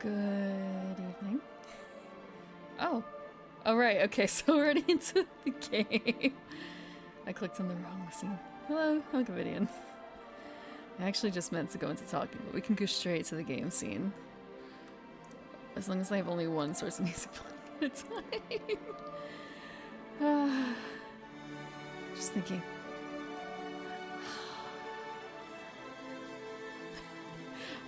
Good evening. Oh. Oh, right. Okay, so we're already into the game. I clicked on the wrong scene. Hello, Helgavidian. I actually just meant to go into talking, but we can go straight to the game scene. As long as I have only one source of music playing at a time. Just thinking.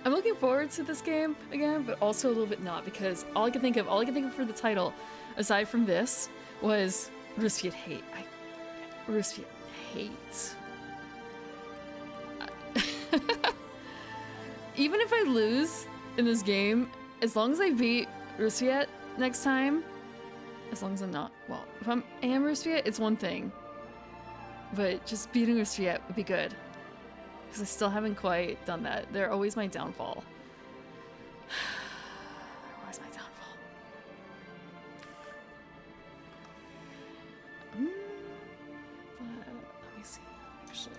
I'm looking forward to this game again, but also a little bit not, because all I could think of for the title, aside from this, was Rusviet Hate. Rusviet Hate. Even if I lose in this game, as long as I beat Rusviet next time, as long as I'm not, well, if I am Rusviet, it's one thing. But just beating Rusviet would be good. Because I still haven't quite done that. They're always my downfall. They're always my downfall. But let me see. Actually,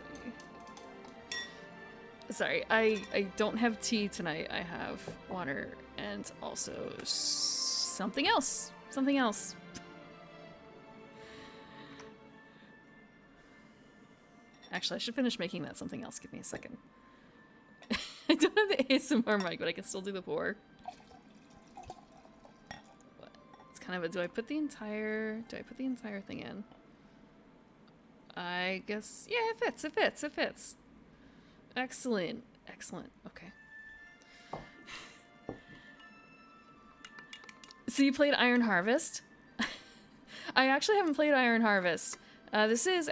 sorry, I don't have tea tonight. I have water and also something else. Something else. Actually, I should finish making that something else. Give me a second. I don't have the ASMR mic, but I can still do the pour. But it's kind of a, do I put the entire thing in? I guess, yeah, it fits, it fits, it fits. Excellent, excellent, okay. So you played Iron Harvest? I actually haven't played Iron Harvest. This is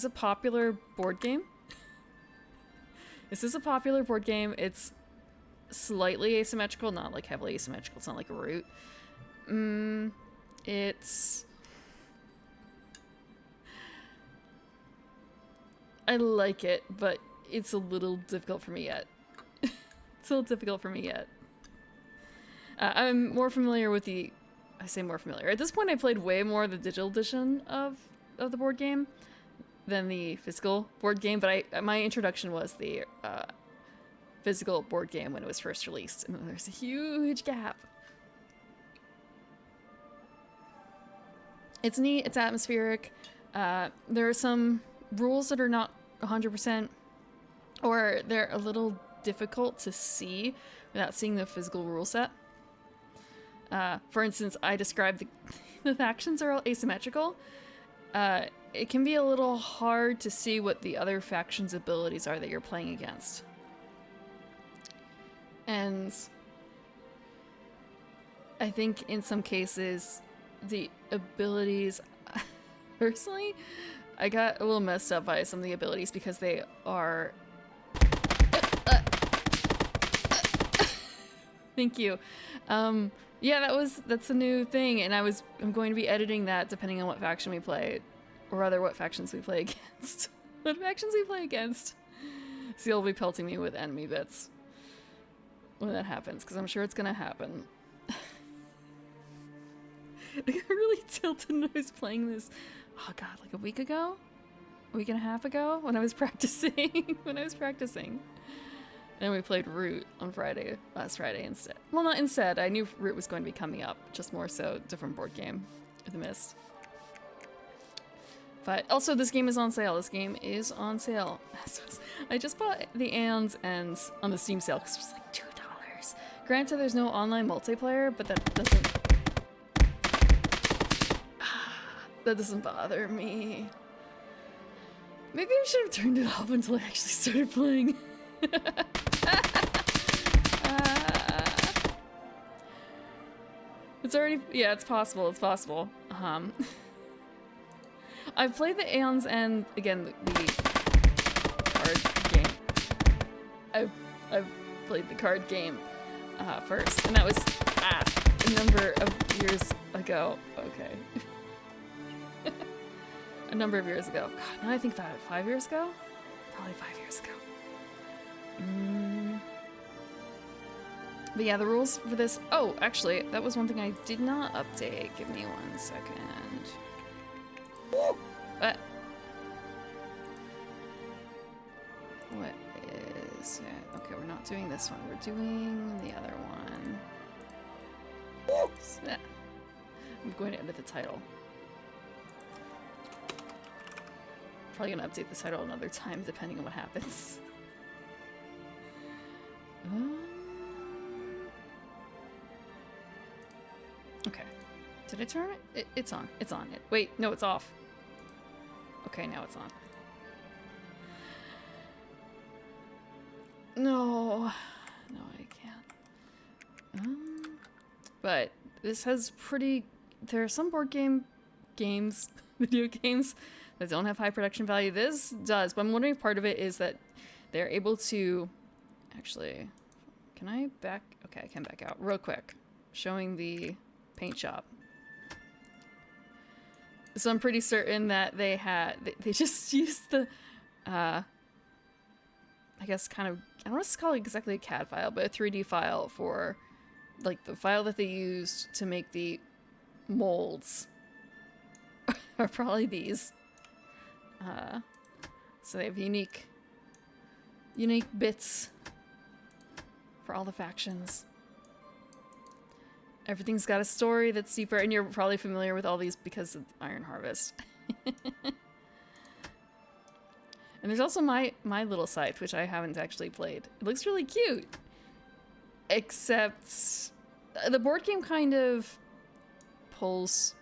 a popular board game. This is a popular board game. It's slightly asymmetrical, not like heavily asymmetrical. It's not like a root. I like it, but it's a little difficult for me yet. It's a little difficult for me yet. I'm more familiar with the... I say more familiar. At this point, I played way more of the digital edition of the board game than the physical board game, but my introduction was the physical board game when it was first released, and there's a huge gap. It's neat, it's atmospheric. There are some rules that are not 100%, or they're a little difficult to see without seeing the physical rule set. For instance, I described the factions are all asymmetrical. It can be a little hard to see what the other faction's abilities are that you're playing against. And I think in some cases, the abilities... Personally, I got a little messed up by some of the abilities because they are... Thank you. Yeah, that's a new thing, and I'm going to be editing that depending on what faction we play, or rather what factions we play against. What factions we play against. So you'll be pelting me with enemy bits when that happens, because I'm sure it's gonna happen. I got really tilted when I was playing this, oh god, like a week ago? A week and a half ago? When I was practicing. And we played Root on last Friday instead. Well, not instead. I knew Root was going to be coming up, just more so different board game, The Mist. But also, this game is on sale. This game is on sale. I just bought the Ands Ends on the Steam sale because it was like $2. Granted, there's no online multiplayer, but that doesn't bother me. Maybe I should have turned it off until I actually started playing. It's already, yeah, it's possible, I've played the Aeon's End, again, the card game. I've played the card game first, and that was a number of years ago. Okay. A number of years ago. God, now I think about it, 5 years ago? Probably 5 years ago. But yeah, the rules for this... Oh, actually, that was one thing I did not update. Give me 1 second. What? What is it? Okay, we're not doing this one. We're doing the other one. I'm going to edit the title. Probably gonna update the title another time depending on what happens. Okay. Did I turn it? It's on. It's on. Wait, no, it's off. Okay, now it's on. No. No, I can't. But this has pretty... There are some board games, video games, that don't have high production value. This does, but I'm wondering if part of it is that they're able to... Actually, can I back... Okay, I can back out real quick. Showing the paint shop. So I'm pretty certain that they just used the... I guess kind of... I don't know what to call it exactly a CAD file, but a 3D file for... Like, the file that they used to make the molds are probably these. So they have unique bits for all the factions. Everything's got a story that's deeper, and you're probably familiar with all these because of Iron Harvest. And there's also my little Scythe, which I haven't actually played. It looks really cute. Except the board game kind of pulls...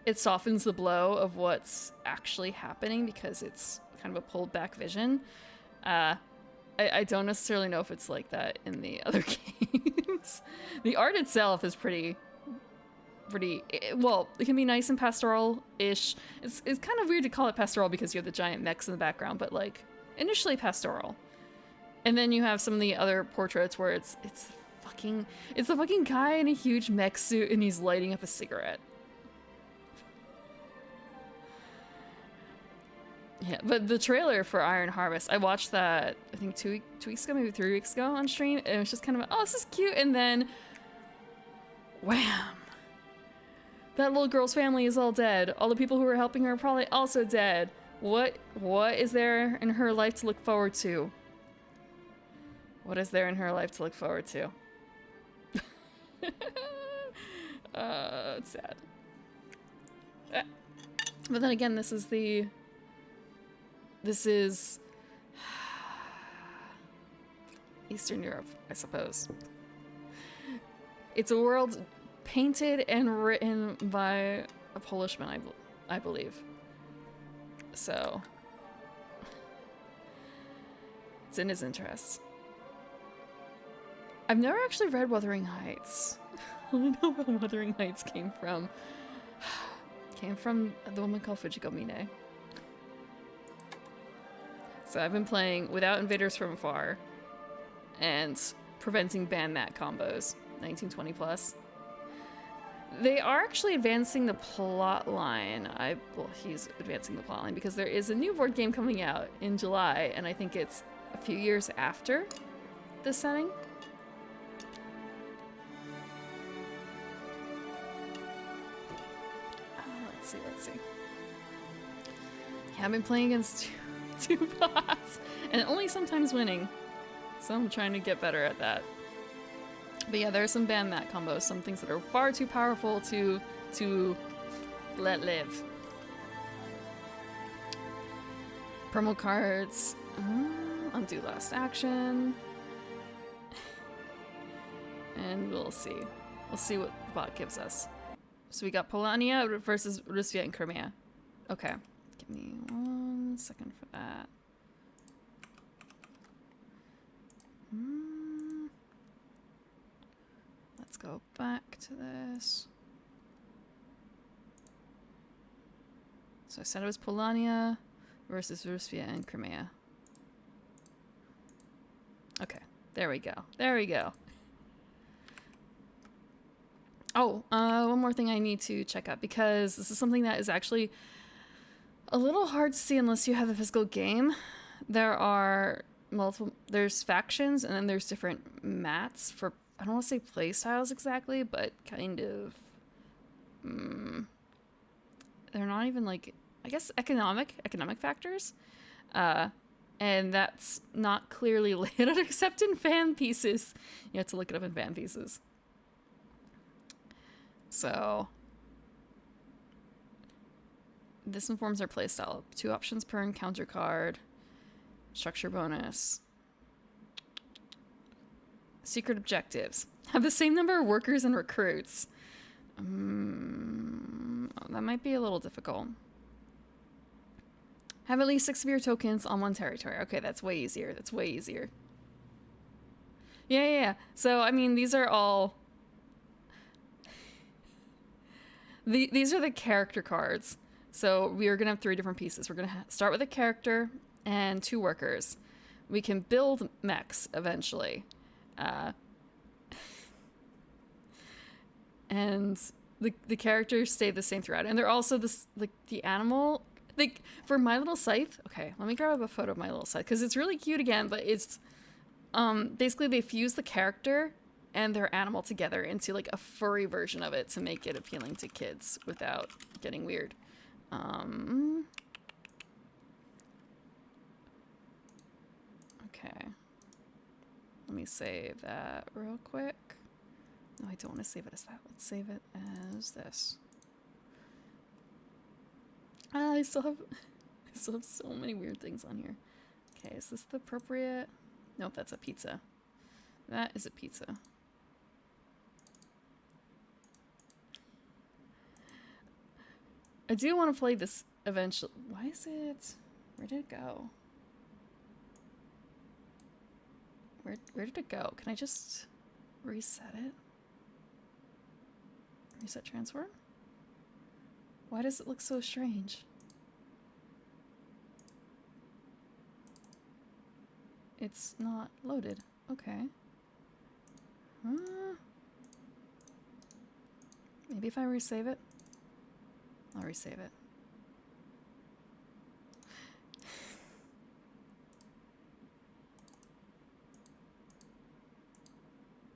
It softens the blow of what's actually happening because it's kind of a pulled back vision. I don't necessarily know if it's like that in the other games. The art itself is pretty, well, it can be nice and pastoral-ish. It's kind of weird to call it pastoral because you have the giant mechs in the background, but like, initially pastoral. And then you have some of the other portraits where it's the fucking guy in a huge mech suit and he's lighting up a cigarette. Yeah, but the trailer for Iron Harvest, I watched that, I think two weeks ago, maybe 3 weeks ago on stream, and it was just kind of, oh, this is cute, and then, wham! That little girl's family is all dead. All the people who were helping her are probably also dead. What is there in her life to look forward to? What is there in her life to look forward to? It's sad. But then again, this is Eastern Europe, I suppose. It's a world painted and written by a Polishman, I believe. So, it's in his interests. I've never actually read Wuthering Heights. I only know where Wuthering Heights came from. Came from the woman called Fujiko Mine. So I've been playing without invaders from afar and preventing ban mat combos, 1920 plus. They are actually advancing the plot line. Well, he's advancing the plot line because there is a new board game coming out in July, and I think it's a few years after this setting. Let's see. Yeah, I've been playing against two bots, and only sometimes winning. So I'm trying to get better at that. But yeah, there are some ban mat combos, some things that are far too powerful to let live. Promo cards. Undo last action. And we'll see. We'll see what the bot gives us. So we got Polania versus Russia and Crimea. Okay. Give me 1 second for that. Let's go back to this. So I said it was Polania versus Russia and Crimea. Okay. There we go. There we go. Oh, one more thing I need to check out, because this is something that is actually a little hard to see unless you have the physical game. There's factions, and then there's different mats for, I don't want to say play styles exactly, but kind of, they're not even like, I guess economic factors. and that's not clearly laid out except in fan pieces. You have to look it up in fan pieces. So this informs our playstyle. 2 options per encounter card. Structure bonus. Secret objectives. Have the same number of workers and recruits. Oh, that might be a little difficult. Have at least 6 of your tokens on 1 territory. Okay, that's way easier. That's way easier. Yeah. So, I mean, these are all... These are the character cards. So we are going to have 3 different pieces. We're going to start with a character and 2 workers. We can build mechs eventually. And the characters stay the same throughout. And they're also this, like, the animal... Like, for My Little Scythe... Okay, let me grab up a photo of My Little Scythe, because it's really cute again, but it's... basically, they fuse the character and their animal together into, like, a furry version of it to make it appealing to kids without getting weird. Okay. Let me save that real quick. No, I don't want to save it as that. Let's save it as this. I still have so many weird things on here. Okay, is this the appropriate? Nope, that's a pizza. That is a pizza. I do want to play this eventually. Why is it... Where did it go? Where did it go? Can I just reset it? Reset transform? Why does it look so strange? It's not loaded. Okay. Maybe if I resave it? I'll resave it.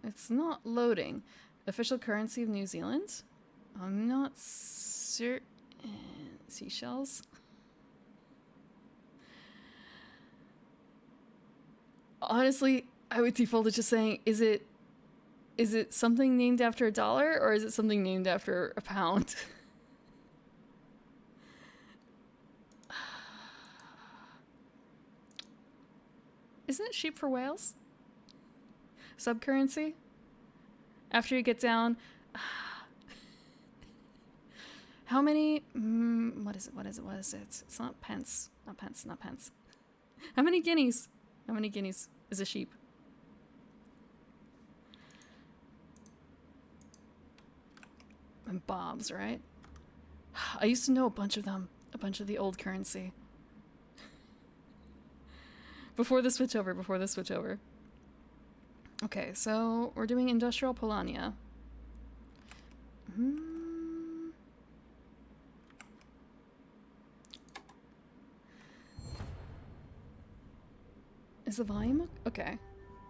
It's not loading. Official currency of New Zealand? I'm not certain. Seashells? Honestly, I would default to just saying, is it something named after a dollar, or is it something named after a pound? Isn't it sheep for whales? Subcurrency? After you get down... How many... what is it? It's not pence. Not pence. How many guineas? How many guineas is a sheep? And bobs, right? I used to know a bunch of them. A bunch of the old currency. Before the switch over. Okay, so we're doing Industrial Polania. Is the volume okay?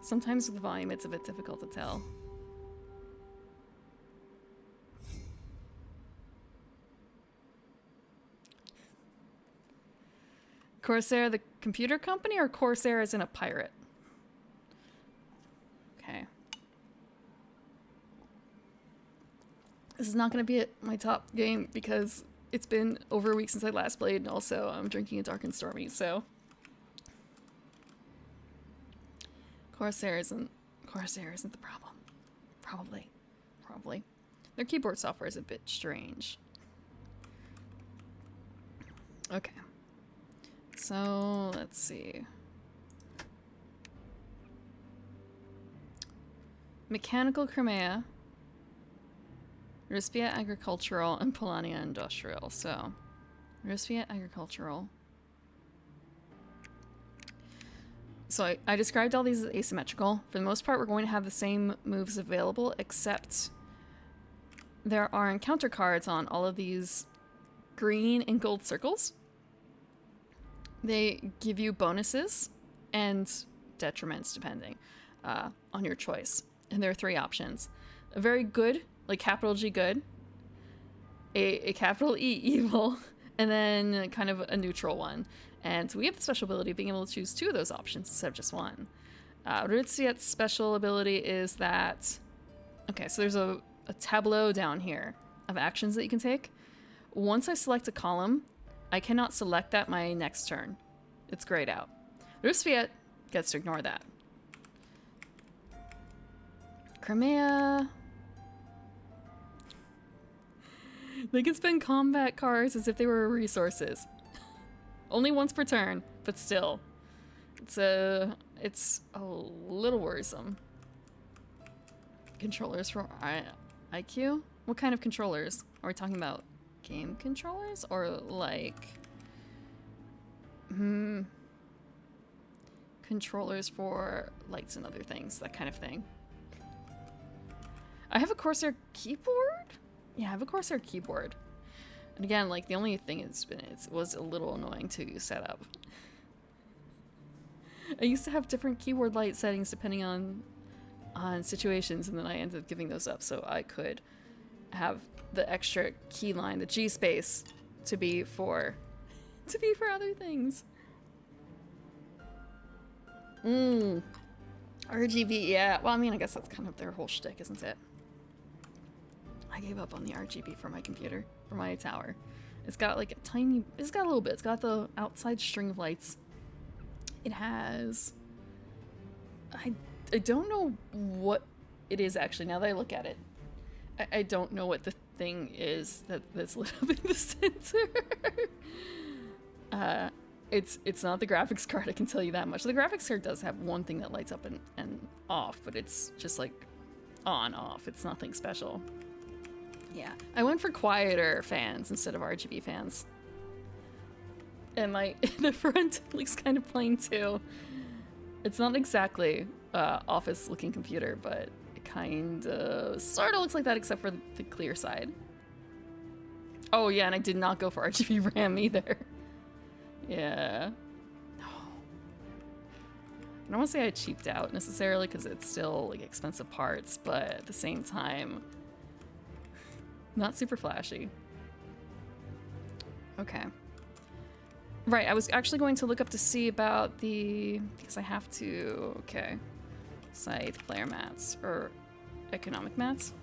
Sometimes with the volume it's a bit difficult to tell. Corsair, the computer company, or Corsair as in a pirate? Okay. This is not going to be my top game because it's been over a week since I last played, and also I'm drinking a Dark and Stormy, so... Corsair isn't the problem. Probably. Their keyboard software is a bit strange. Okay. So, let's see. Mechanical Crimea, Rispia Agricultural, and Polania Industrial. So, Rispia Agricultural. So I described all these as asymmetrical. For the most part, we're going to have the same moves available, except there are encounter cards on all of these green and gold circles. They give you bonuses and detriments, depending on your choice. And there are 3 options. A very good, like capital G good, a capital E evil, and then kind of a neutral one. And we have the special ability of being able to choose 2 of those options instead of just one. Rutziet's special ability is that... Okay, so there's a tableau down here of actions that you can take. Once I select a column, I cannot select that my next turn. It's grayed out. Rutziet gets to ignore that. Crimea... They can spend combat cards as if they were resources. Only once per turn, but still. It's a little worrisome. Controllers for IQ? What kind of controllers? Are we talking about game controllers? Or like... controllers for lights and other things, that kind of thing. I have a Corsair keyboard? Yeah, I have a Corsair keyboard. And again, like, the only thing it was a little annoying to set up. I used to have different keyboard light settings depending on situations, and then I ended up giving those up so I could have the extra key line, the G space, to be for other things. RGB, yeah. Well, I mean, I guess that's kind of their whole shtick, isn't it? I gave up on the RGB for my computer, for my tower. It's got like it's got a little bit. It's got the outside string of lights. It has, I don't know what it is actually, now that I look at it. I don't know what the thing is that's lit up in the center. It's not the graphics card, I can tell you that much. The graphics card does have one thing that lights up and off, but it's just like on, off. It's nothing special. Yeah, I went for quieter fans instead of RGB fans. And the front looks kind of plain too. It's not exactly office looking computer, but it kind of sort of looks like that except for the clear side. Oh yeah, and I did not go for RGB RAM either. Yeah. No. I don't want to say I cheaped out necessarily because it's still like expensive parts, but at the same time, not super flashy. Okay. Right, I was actually going to look up to see about because I have to, okay. Scythe player mats, or economic mats.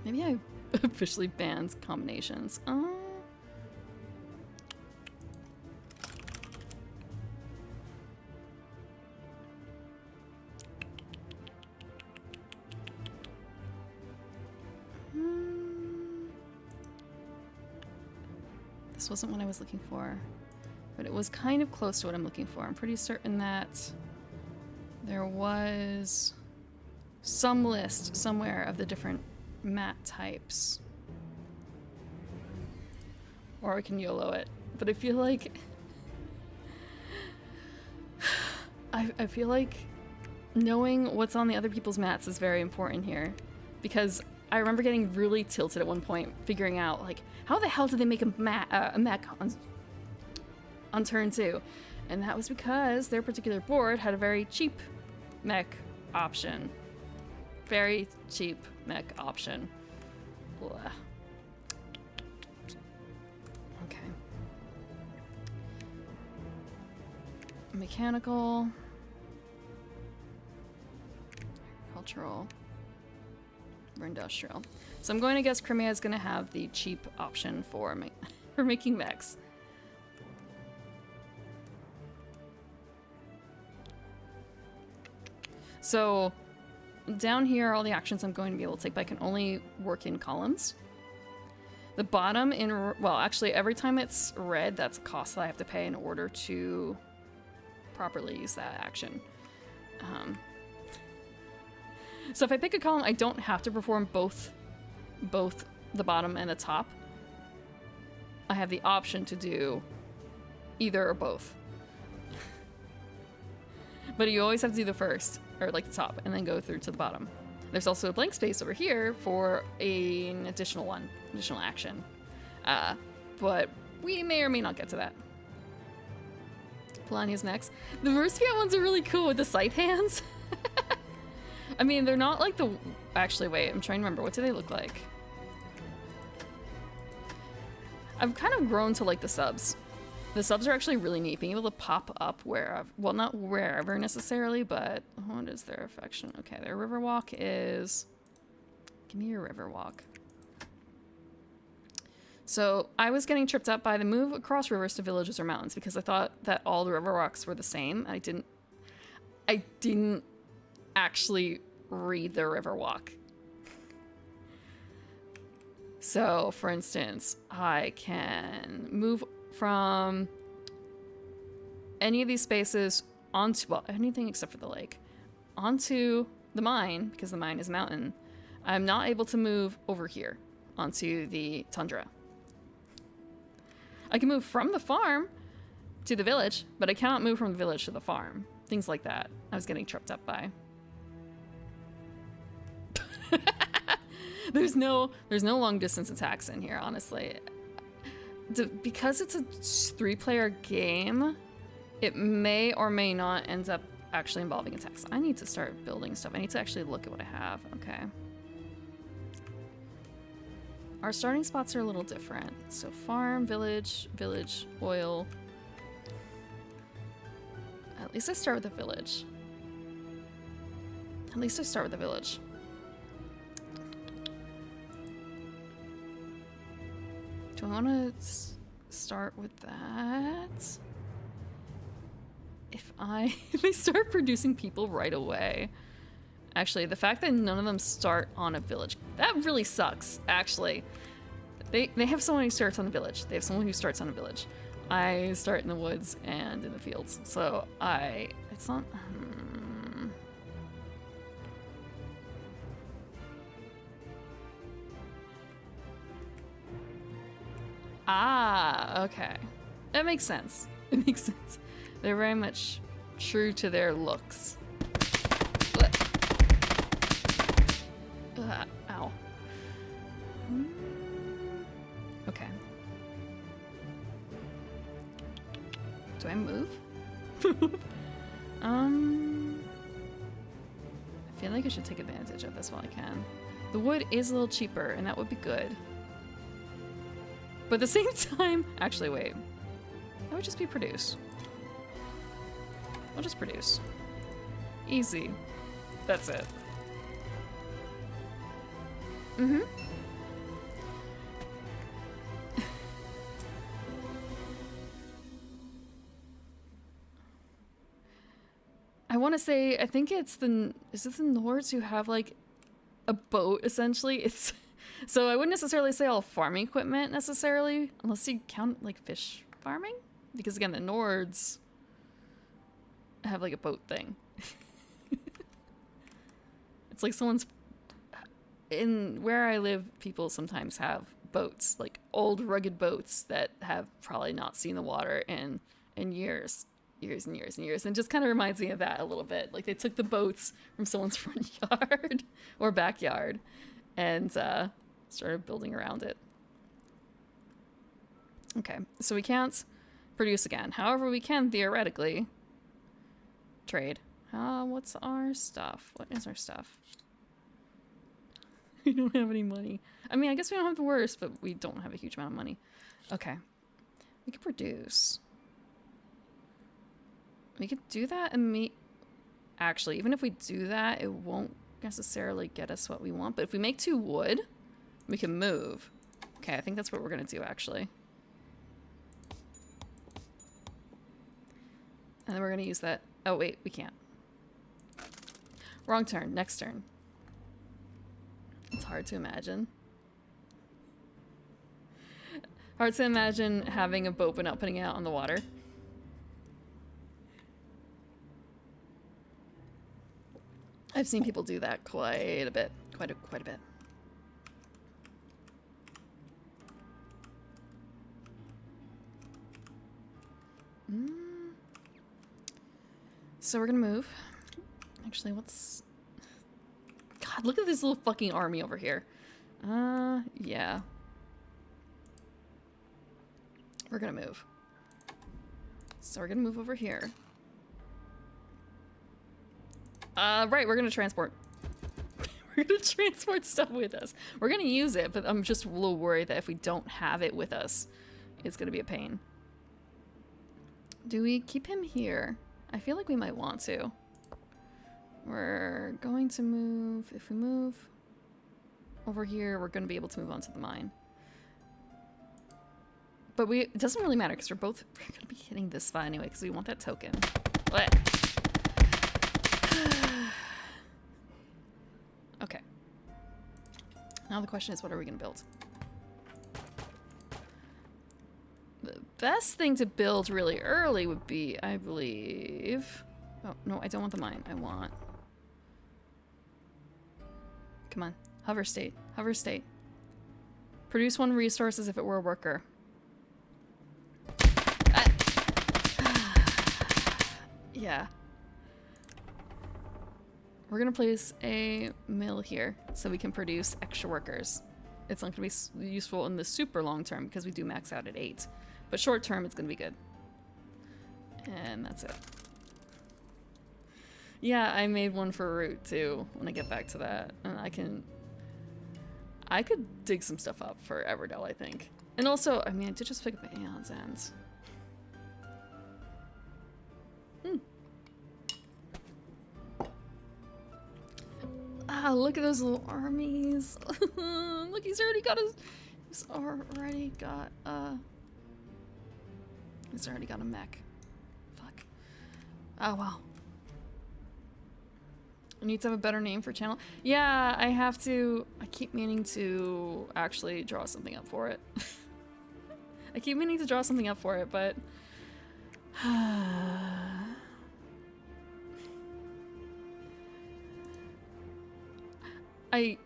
Maybe I officially banned combinations. This wasn't what I was looking for, but it was kind of close to what I'm looking for. I'm pretty certain that there was some list somewhere of the different mat types. Or I can YOLO it. But I feel like... I feel like knowing what's on the other people's mats is very important here. Because I remember getting really tilted at one point, figuring out, like, how the hell did they make a mech on turn 2? And that was because their particular board had a very cheap mech option. Very cheap mech option. Blah. Okay. Mechanical. Agricultural. Or industrial. So I'm going to guess Crimea is going to have the cheap option for making mechs. So down here are all the actions I'm going to be able to take, but I can only work in columns. The bottom well, actually every time it's red, that's a cost that I have to pay in order to properly use that action. So if I pick a column, I don't have to perform both the bottom and the top. I have the option to do either or both. But you always have to do the first, or like the top, and then go through to the bottom. There's also a blank space over here for an additional action. But we may or may not get to that. Polania's next. The Merciat ones are really cool with the Scythe hands. I mean, they're not like the... Actually, wait, I'm trying to remember. What do they look like? I've kind of grown to like the subs. The subs are actually really neat, being able to pop up wherever, well, not wherever necessarily, but what is their affection? Okay, their Riverwalk is, give me your Riverwalk. So I was getting tripped up by the move across rivers to villages or mountains because I thought that all the Riverwalks were the same. I didn't actually read the Riverwalk. So, for instance, I can move from any of these spaces onto, well, anything except for the lake, onto the mine, because the mine is a mountain. I'm not able to move over here onto the tundra. I can move from the farm to the village, but I cannot move from the village to the farm. Things like that I was getting tripped up by. There's no long distance attacks in here, honestly. Because it's a 3-player game, it may or may not end up actually involving attacks. I need to start building stuff. I need to actually look at what I have. Okay. Our starting spots are a little different. So farm, village, village, oil. At least I start with the village. At least I start with the village. Do I want to start with that? If I start producing people right away. Actually, the fact that none of them start on a village, that really sucks, actually. They have someone who starts on a village. They have someone who starts on a village. I start in the woods and in the fields. So it's not... Ah, okay. That makes sense. It makes sense. They're very much true to their looks. Ow. Okay. Do I move? I feel like I should take advantage of this while I can. The wood is a little cheaper, and that would be good. But at the same time... Actually, wait. That would just be produce. I'll just produce. Easy. That's it. Mm-hmm. I want to say, I think it's the... Is it the Nords who have, like, a boat, essentially? It's... So I wouldn't necessarily say all farming equipment, necessarily, unless you count, like, fish farming? Because, again, the Nords have, like, a boat thing. It's like someone's... In where I live, people sometimes have boats, like, old, rugged boats that have probably not seen the water in years. Years and years and years. And it just kind of reminds me of that a little bit. Like, they took the boats from someone's front yard or backyard and started building around it. Okay, so we can't produce again. However, we can theoretically trade. What's our stuff? What is our stuff? We don't have any money. I mean, I guess we don't have the worst, but we don't have a huge amount of money. Okay. We can produce. We could do that and actually, even if we do that, it won't necessarily get us what we want. But if we make 2 wood, we can move. Okay, I think that's what we're gonna do, actually. And then we're gonna use that. Oh, wait, we can't. Wrong turn. Next turn. It's hard to imagine. Hard to imagine having a boat but not putting it out on the water. I've seen people do that quite a bit. Quite a bit. So we're gonna move. Actually, what's... God, look at this little fucking army over here. Yeah. We're gonna move. So we're gonna move over here. Right, we're gonna transport. We're gonna transport stuff with us. We're gonna use it, but I'm just a little worried that if we don't have it with us, it's gonna be a pain. Do we keep him here? I feel like we might want to. We're going to move. If we move over here, we're going to be able to move on to the mine. But it doesn't really matter because we're going to be hitting this spot anyway because we want that token. What? Okay. Now the question is, what are we going to build? The best thing to build really early would be, I believe... Oh, no, I don't want the mine. I want... Come on. Hover state. Hover state. Produce 1 resource as if it were a worker. Yeah. We're gonna place a mill here so we can produce extra workers. It's not gonna be useful in the super long term because we do max out at 8. But short term, it's gonna be good. And that's it. Yeah, I made one for root too when I get back to that. And I could dig some stuff up for Everdell, I think. And also, I mean, I did just pick up Aeon's Ends. Ah, look at those little armies. Look, he's already got he's already got a mech. Fuck. Oh, wow. I need to have a better name for channel. Yeah, I have to. I keep meaning to actually draw something up for it. I keep meaning to draw something up for it, but... I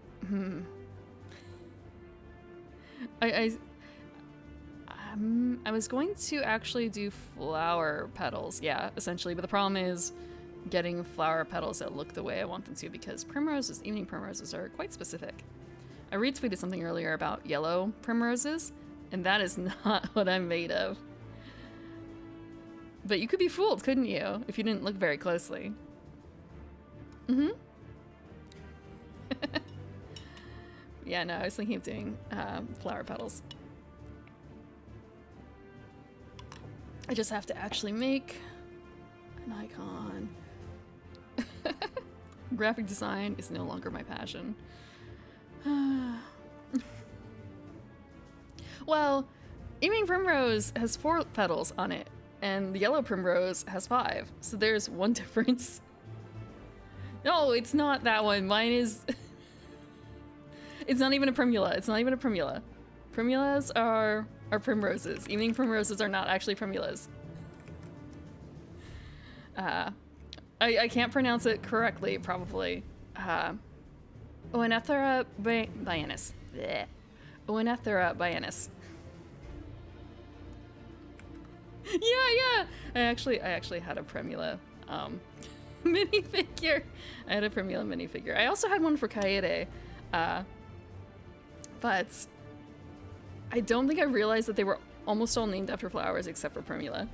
was going to actually do flower petals, yeah, essentially, but the problem is getting flower petals that look the way I want them to because primroses, evening primroses, are quite specific. I retweeted something earlier about yellow primroses, and that is not what I'm made of. But you could be fooled, couldn't you, if you didn't look very closely. Mm-hmm. Yeah, no, I was thinking of doing flower petals. I just have to actually make an icon. Graphic design is no longer my passion. Well, Evening Primrose has 4 petals on it, and the yellow primrose has 5, so there's 1 difference. No, it's not that one. Mine is... It's not even a primula. It's not even a primula. Primulas are primroses. Evening primroses are not actually primulas. I can't pronounce it correctly, probably. Oenethera biennis. Oenethera biennis. Yeah. I actually had a primula minifigure. I had a primula minifigure. I also had one for Kaede. But I don't think I realized that they were almost all named after flowers except for Primula.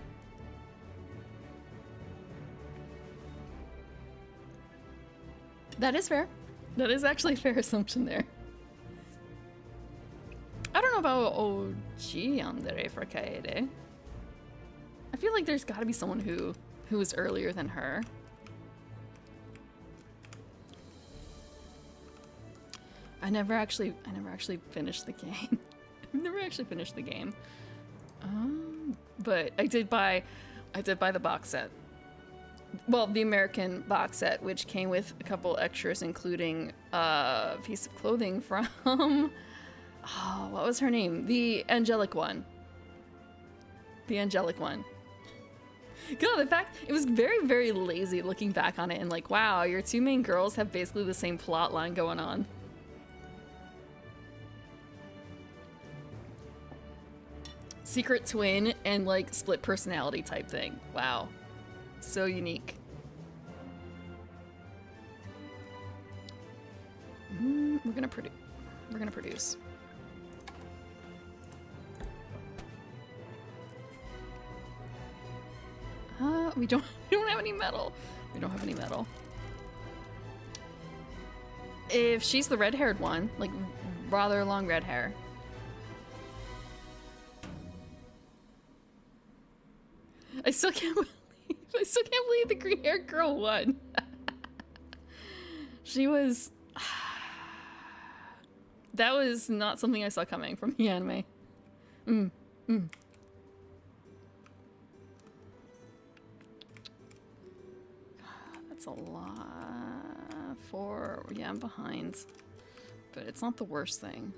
That is fair. That is actually a fair assumption there. I don't know about OG Yandere for Kaede. I feel like there's gotta be someone who was earlier than her. I never actually finished the game. I've never actually finished the game. But I did buy the box set. Well, the American box set, which came with a couple extras, including a piece of clothing from oh, what was her name? The angelic one. The angelic one. God, the fact it was very, very lazy looking back on it and like, wow, your 2 main girls have basically the same plot line going on. Secret twin and like split personality type thing. Wow. So unique. We're gonna produce. We don't have any metal. We don't have any metal. If she's the red-haired one, like rather long red hair. I still can't believe the green haired girl won. She was... That was not something I saw coming from the anime. That's a lot for... Yeah, I'm behind. But it's not the worst thing.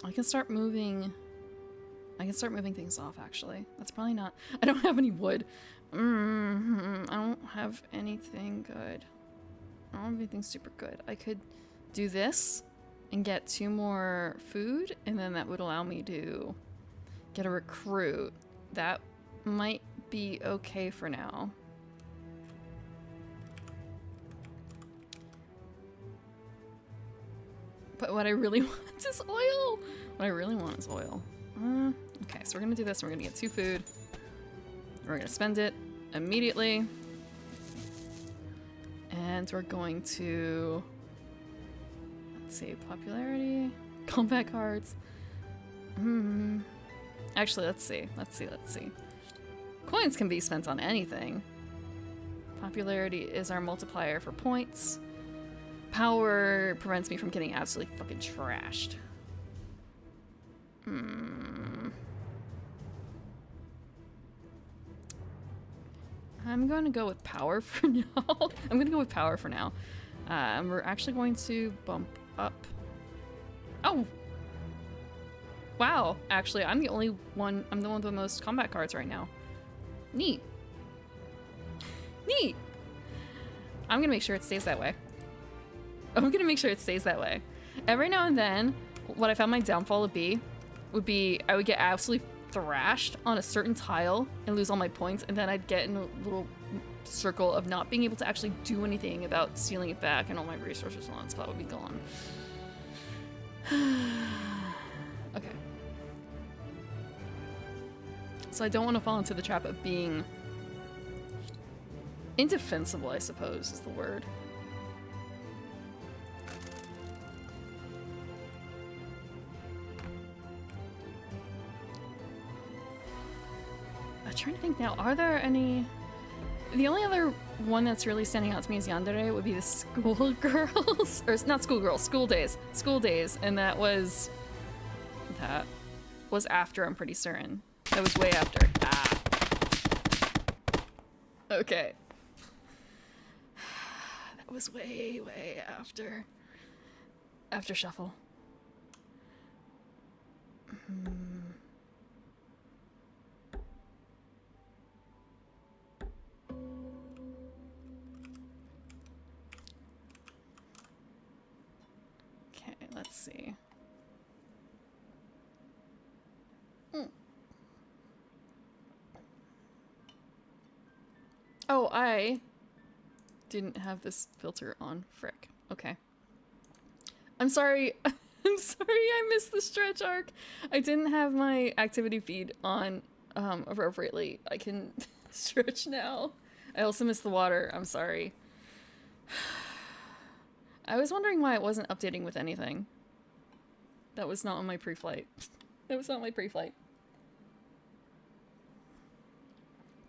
I can start moving things off, actually. That's probably not... I don't have any wood. I don't have anything good. I don't have anything super good. I could do this and get 2 more food, and then that would allow me to get a recruit. That might be okay for now. But what I really want is oil! What I really want is oil. Okay, so we're gonna do this. We're gonna get 2 food. We're gonna spend it immediately. And we're going to... Let's see, popularity, combat cards. Actually, let's see. Coins can be spent on anything. Popularity is our multiplier for points. Power prevents me from getting absolutely fucking trashed. I'm going to go with power for now. We're actually going to bump up. Oh! Wow, actually, I'm the only one, I'm the one with the most combat cards right now. Neat. Neat! I'm gonna make sure it stays that way. Every now and then, what I found my downfall would be I would get absolutely thrashed on a certain tile and lose all my points, and then I'd get in a little circle of not being able to actually do anything about stealing it back, and all my resources and all that stuff would be gone. Okay. So I don't want to fall into the trap of being indefensible, I suppose is the word. I'm trying to think now, are there any... The only other one that's really standing out to me as yandere would be the schoolgirls, or not schoolgirls, school days, and that was after, I'm pretty certain. That was way after. Okay. That was way after. After shuffle. Let's see. Oh, I didn't have this filter on. Frick. Okay. I'm sorry. I'm sorry I missed the stretch arc. I didn't have my activity feed on appropriately. I can stretch now. I also missed the water. I'm sorry. I was wondering why it wasn't updating with anything. That was not on my pre-flight. That was not my pre-flight.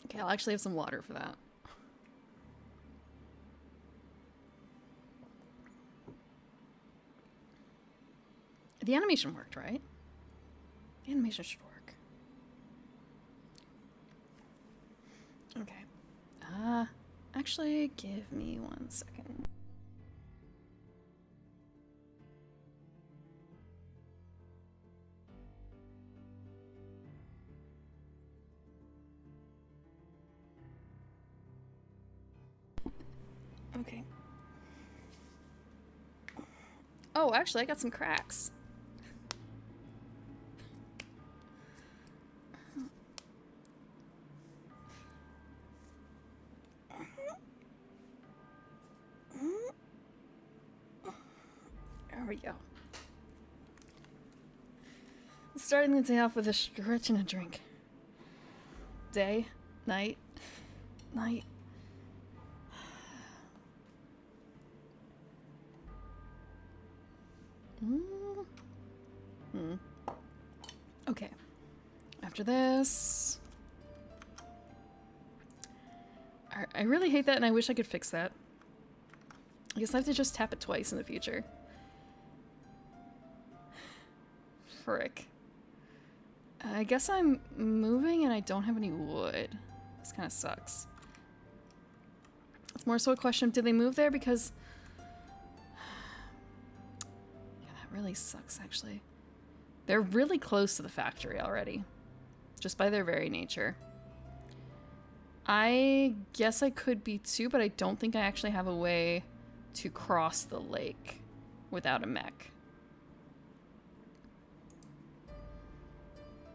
Okay, I'll actually have some water for that. The animation worked, right? The animation should work. Okay. Actually, give me 1 second. Okay. Oh, actually, I got some cracks. There we go. Starting the day off with a stretch and a drink. Day, night, night. Okay. After this... I really hate that, and I wish I could fix that. I guess I have to just tap it twice in the future. Frick. I guess I'm moving and I don't have any wood. This kind of sucks. It's more so a question of, did they move there because... Yeah, that really sucks, actually. They're really close to the factory already. Just by their very nature. I guess I could be too, but I don't think I actually have a way to cross the lake without a mech.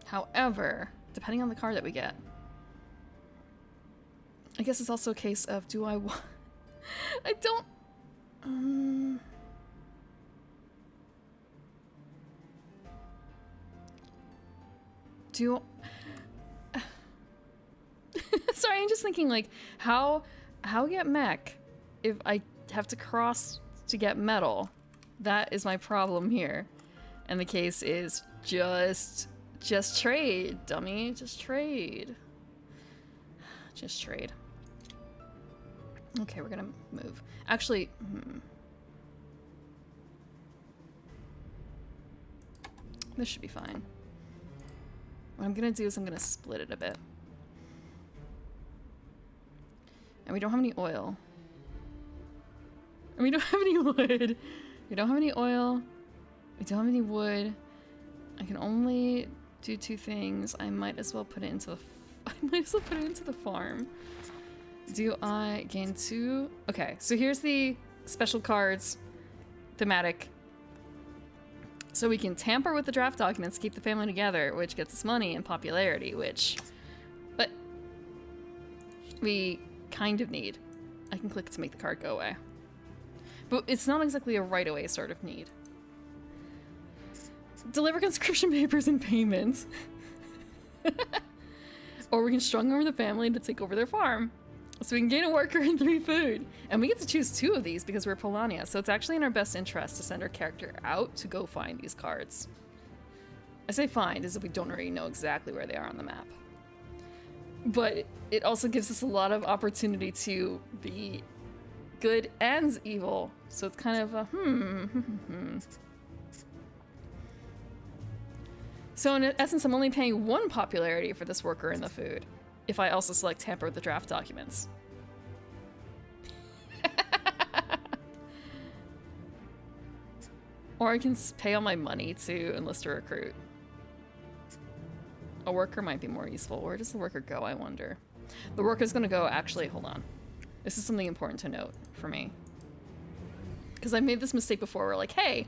However, depending on the car that we get, I guess it's also a case of, do I want... I don't... Do... Sorry, I'm just thinking, like, how get mech if I have to cross to get metal? That is my problem here. And the case is just trade, dummy. Just trade. Just trade. Okay, we're gonna move. Actually, this should be fine. What I'm gonna do is I'm gonna split it a bit. And we don't have any oil. And we don't have any wood. We don't have any oil. We don't have any wood. I can only do two things. I might as well put it into the farm. Do I gain 2? Okay, so here's the special cards thematic. So we can tamper with the draft documents, keep the family together, which gets us money and popularity, but we kind of need. I can click to make the card go away. But it's not exactly a right away sort of need. Deliver conscription papers and payments. Or we can strong arm the family to take over their farm. So we can gain a worker and 3 food. And we get to choose 2 of these because we're Polania. So it's actually in our best interest to send our character out to go find these cards. I say find as if we don't already know exactly where they are on the map. But it also gives us a lot of opportunity to be good and evil. So it's kind of a So in essence, I'm only paying 1 popularity for this worker and the food, if I also select tamper with the draft documents. Or I can pay all my money to enlist a recruit. A worker might be more useful. Where does the worker go, I wonder? The worker's gonna go, actually, hold on. This is something important to note for me. Because I made this mistake before where like, hey,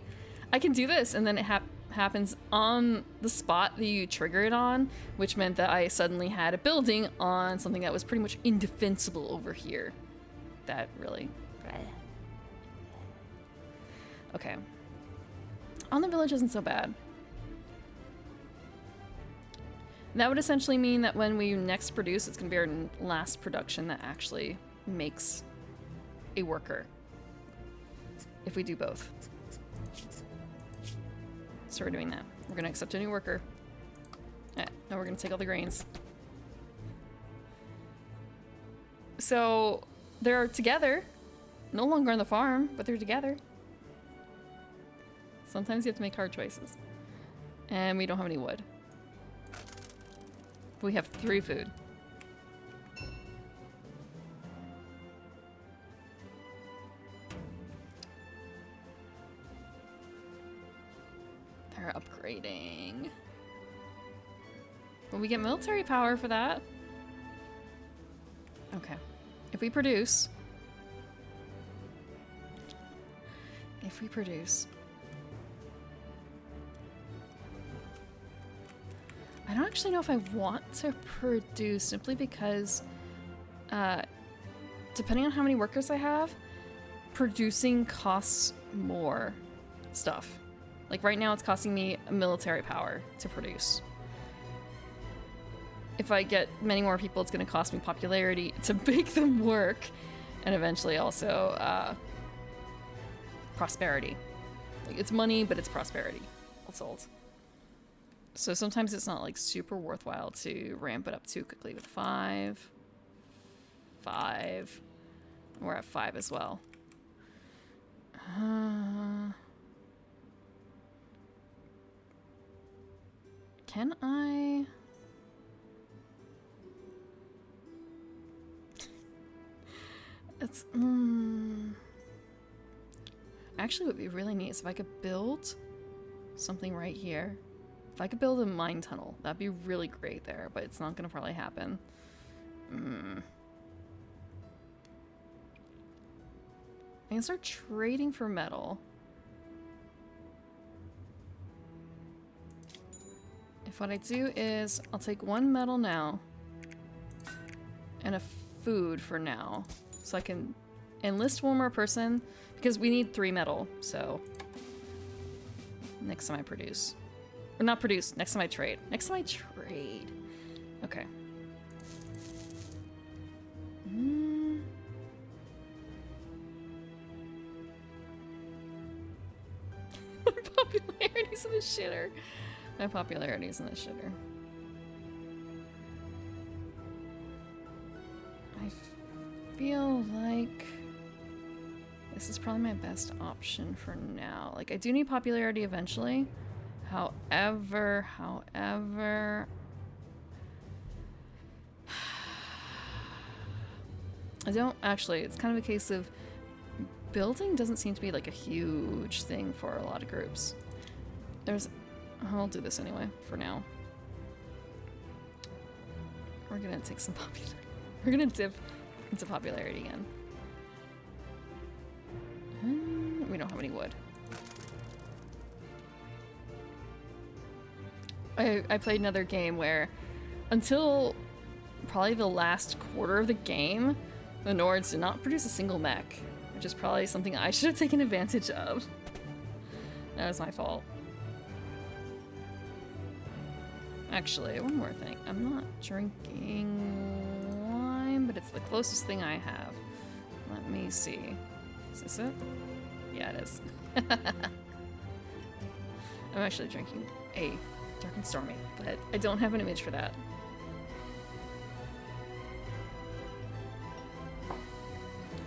I can do this, and then it happens on the spot that you trigger it on, which meant that I suddenly had a building on something that was pretty much indefensible over here. That really... Okay. On the village isn't so bad. That would essentially mean that when we next produce, it's going to be our last production that actually makes a worker. If we do both. So we're doing that. We're going to accept a new worker. Now we're going to take all the grains. So they're together. No longer on the farm, but they're together. Sometimes you have to make hard choices. And we don't have any wood. We have 3 food. They're upgrading. Will we get military power for that? Okay. If we produce... I don't actually know if I want to produce simply because, depending on how many workers I have, producing costs more stuff. Like right now it's costing me military power to produce. If I get many more people, it's going to cost me popularity to make them work, and eventually also prosperity. Like, it's money, but it's prosperity. All sold. So sometimes it's not like super worthwhile to ramp it up too quickly with 5, 5. We're at 5 as well. Can I... It's... Actually, what would be really neat is if I could build something right here. If I could build a mine tunnel, that'd be really great there, but it's not gonna probably happen. I can start trading for metal. If what I do is, I'll take 1 metal now, and a food for now, so I can enlist 1 more person, because we need 3 metal, so next time I produce. Or not produce, next time I trade. Next time I trade. Okay. My popularity's in the shitter. My popularity's in the shitter. I feel like this is probably my best option for now. Like, I do need popularity eventually. However, I don't actually, it's kind of a case of building doesn't seem to be like a huge thing for a lot of groups. I'll do this anyway for now. We're gonna take some popularity. We're gonna dip into popularity again. We don't have any wood. I played another game where until probably the last quarter of the game, the Nords did not produce a single mech, which is probably something I should have taken advantage of. That was my fault. Actually, one more thing. I'm not drinking wine, but it's the closest thing I have. Let me see. Is this it? Yeah, it is. I'm actually drinking a Dark and Stormy, but I don't have an image for that.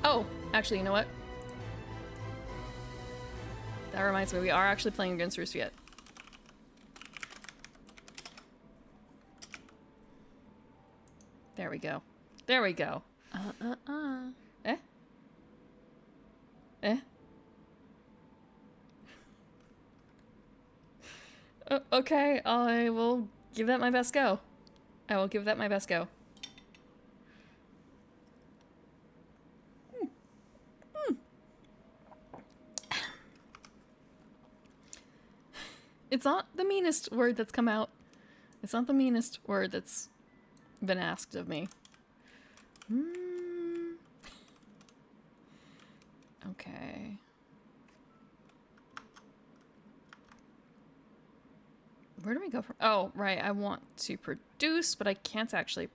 Oh, actually, you know what? That reminds me, we are actually playing against Roost yet. There we go. There we go. Eh? Eh? Okay, I will give that my best go. I will give that my best go. It's not the meanest word that's come out. It's not the meanest word that's been asked of me. Okay. Where do we go from? Oh, right. I want to produce, but I can't actually.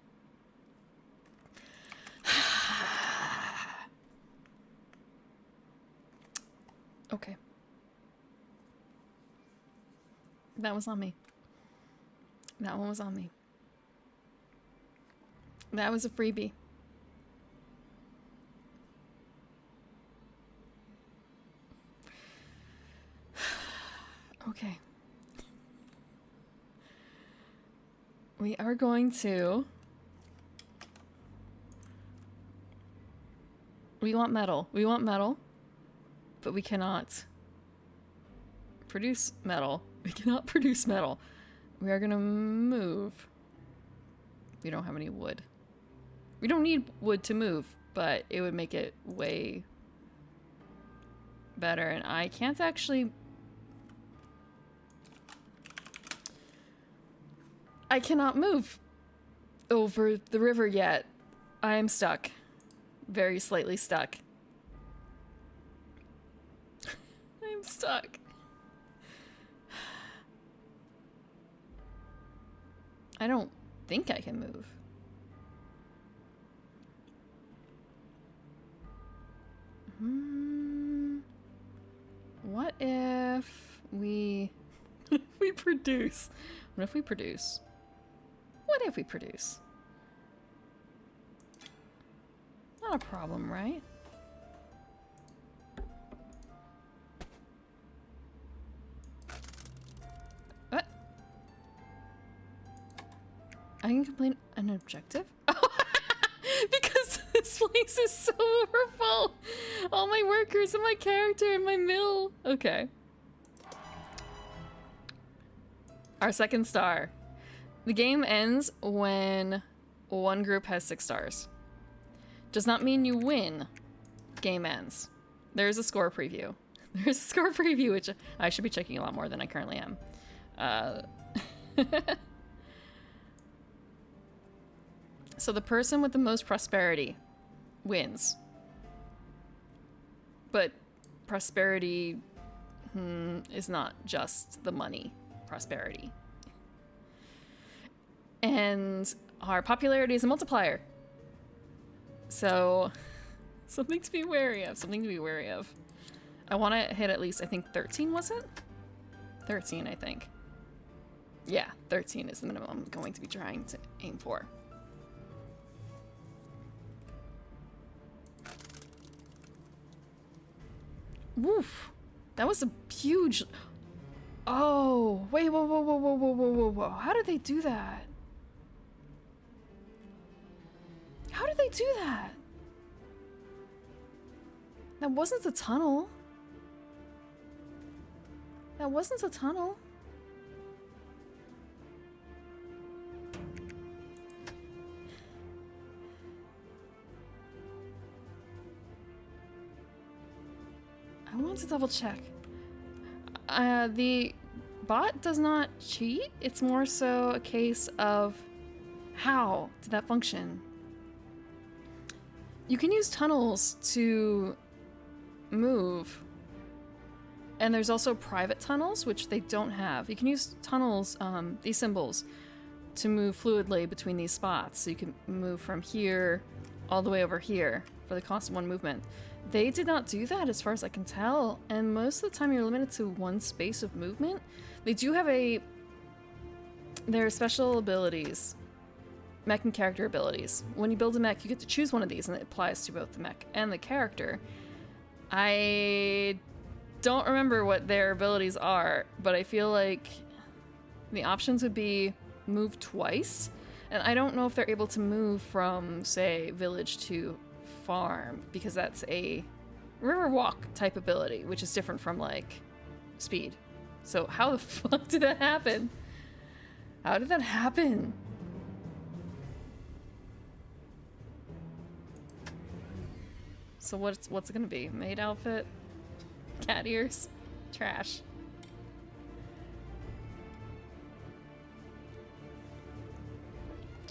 Okay. That was on me. That one was on me. That was a freebie. Okay. We are going to... We want metal. We want metal. But we cannot produce metal. We cannot produce metal. We are gonna move. We don't have any wood. We don't need wood to move, but it would make it way better. And I can't actually... I cannot move over the river yet. I am stuck. Very slightly stuck. I'm stuck. I don't think I can move. What if we... What if we produce? What if we produce? What if we produce? not a problem, right? What? I can complete an objective? Because this place is so overfull. All my workers and my character and my mill. Okay. Our second star. The game ends when one group has 6 stars. Does not mean you win. Game ends. There's a score preview. There's a score preview, which I should be checking a lot more than I currently am. So the person with the most prosperity wins. But prosperity is not just the money prosperity. And our popularity is a multiplier. So something to be wary of, something to be wary of. I want to hit at least, I think 13, was it? 13, I think. Yeah, 13 is the minimum I'm going to be trying to aim for. Woof. That was a huge... Oh, wait, whoa, whoa, whoa, whoa, whoa, whoa, whoa, whoa. How did they do that? How did they do that? That wasn't a tunnel. That wasn't a tunnel. I want to double check. The bot does not cheat. It's more so a case of how did that function? You can use tunnels to move. And there's also private tunnels, which they don't have. You can use tunnels, these symbols, to move fluidly between these spots. So you can move from here all the way over here for the cost of 1 movement. They did not do that as far as I can tell, and most of the time you're limited to 1 space of movement. They do have their special abilities, mech and character abilities. When you build a mech, you get to choose one of these, and it applies to both the mech and the character. I don't remember what their abilities are, but I feel like the options would be move twice, and I don't know if they're able to move from, say, village to farm, because that's a river walk type ability, which is different from, like, speed. So how the fuck did that happen? How did that happen? So what's it gonna be? Maid outfit? Cat ears? Trash.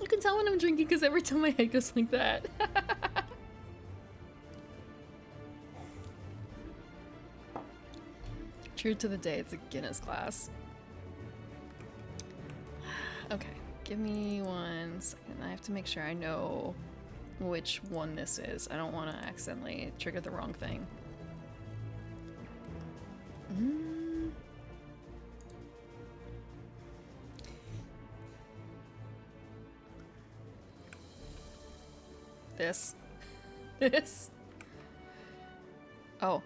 You can tell when I'm drinking because every time my head goes like that. True to the day, it's a Guinness glass. Okay, give me 1 second. I have to make sure I know which one this is. I don't want to accidentally trigger the wrong thing. This. This. Oh,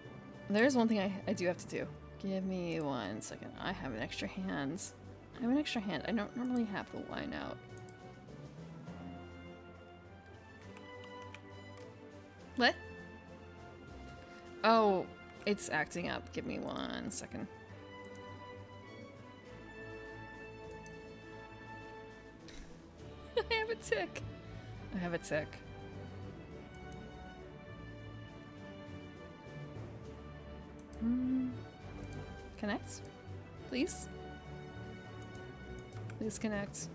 there's one thing I do have to do. Give me 1 second. I have an extra hand. I have an extra hand. I don't normally have the line out. What? Oh, it's acting up. Give me 1 second. I have a tick. I have a tick. Connect? Please? Please connect.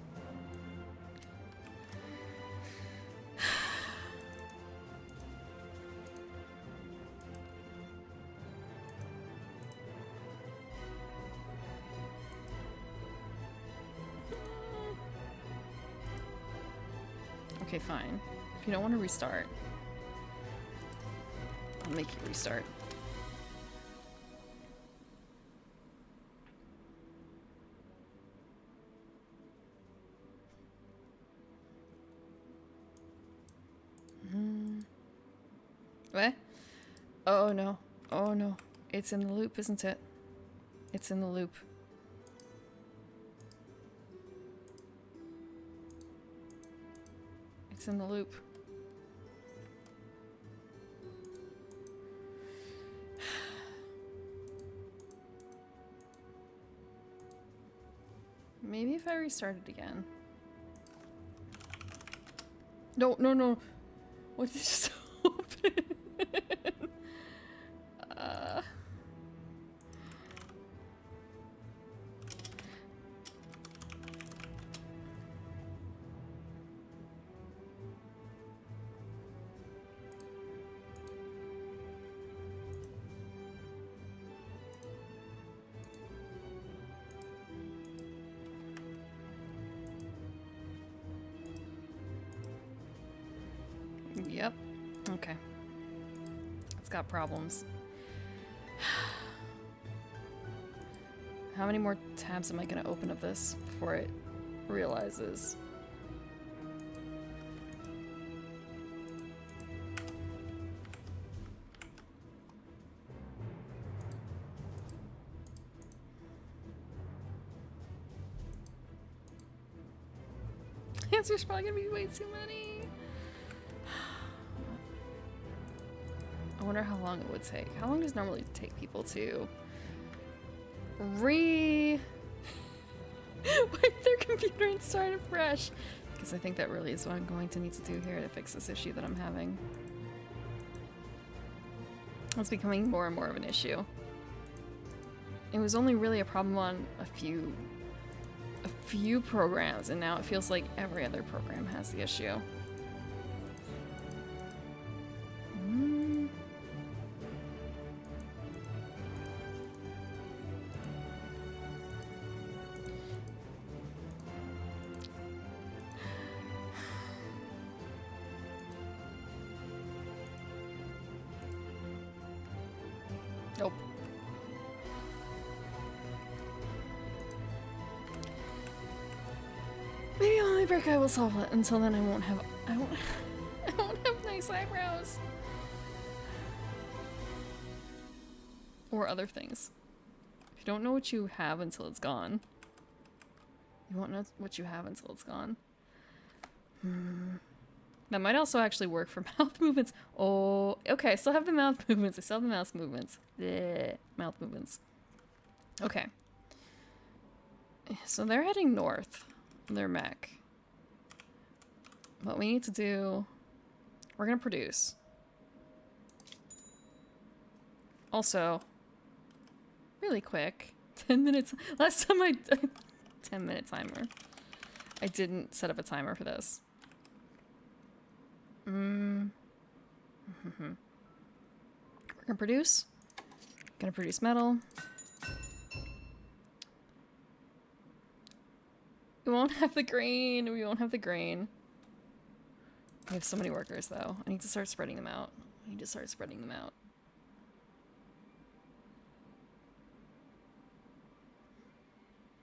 Okay, fine. If you don't want to restart, I'll make you restart. What? Oh no. Oh no. It's in the loop, isn't it? It's in the loop. It's in the loop. Maybe if I restart it again. No, no, no. What did just open? Yep. Okay. It's got problems. How many more tabs am I going to open of this before it realizes? Answer's probably going to be way too many. I wonder how long it would take. How long does it normally take people to wipe their computer and start it fresh? Because I think that really is what I'm going to need to do here to fix this issue that I'm having. It's becoming more and more of an issue. It was only really a problem on a few programs, and now it feels like every other program has the issue. Nope. Maybe only brick I will solve it. Until then, I won't have nice eyebrows or other things. If you don't know what you have until it's gone, you won't know what you have until it's gone. That might also actually work for mouth movements. Oh, okay. I still have the mouth movements. I still have the mouse movements. Blech. Mouth movements. Okay. So they're heading north. Their mech. What we need to do... We're gonna produce. Also, really quick. 10 minutes. Last time 10-minute timer. I didn't set up a timer for this. We're gonna produce. Gonna produce metal. We won't have the grain. We won't have the grain. We have so many workers, though. I need to start spreading them out.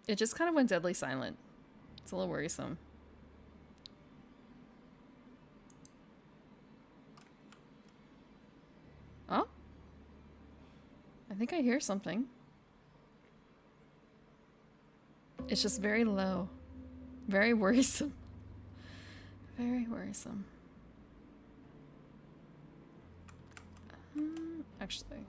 It just kind of went deadly silent. It's a little worrisome. Oh? I think I hear something. It's just very low. Very worrisome. Very worrisome. Actually.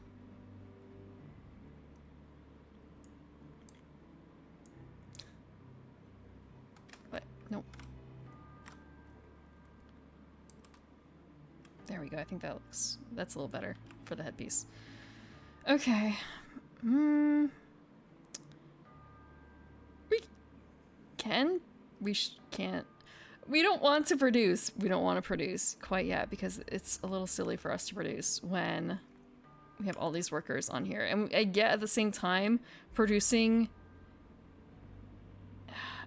What? Nope. There we go. I think that's a little better for the headpiece. Okay. We can? Can't. We don't want to produce. We don't want to produce quite yet because it's a little silly for us to produce when we have all these workers on here. And I get at the same time, producing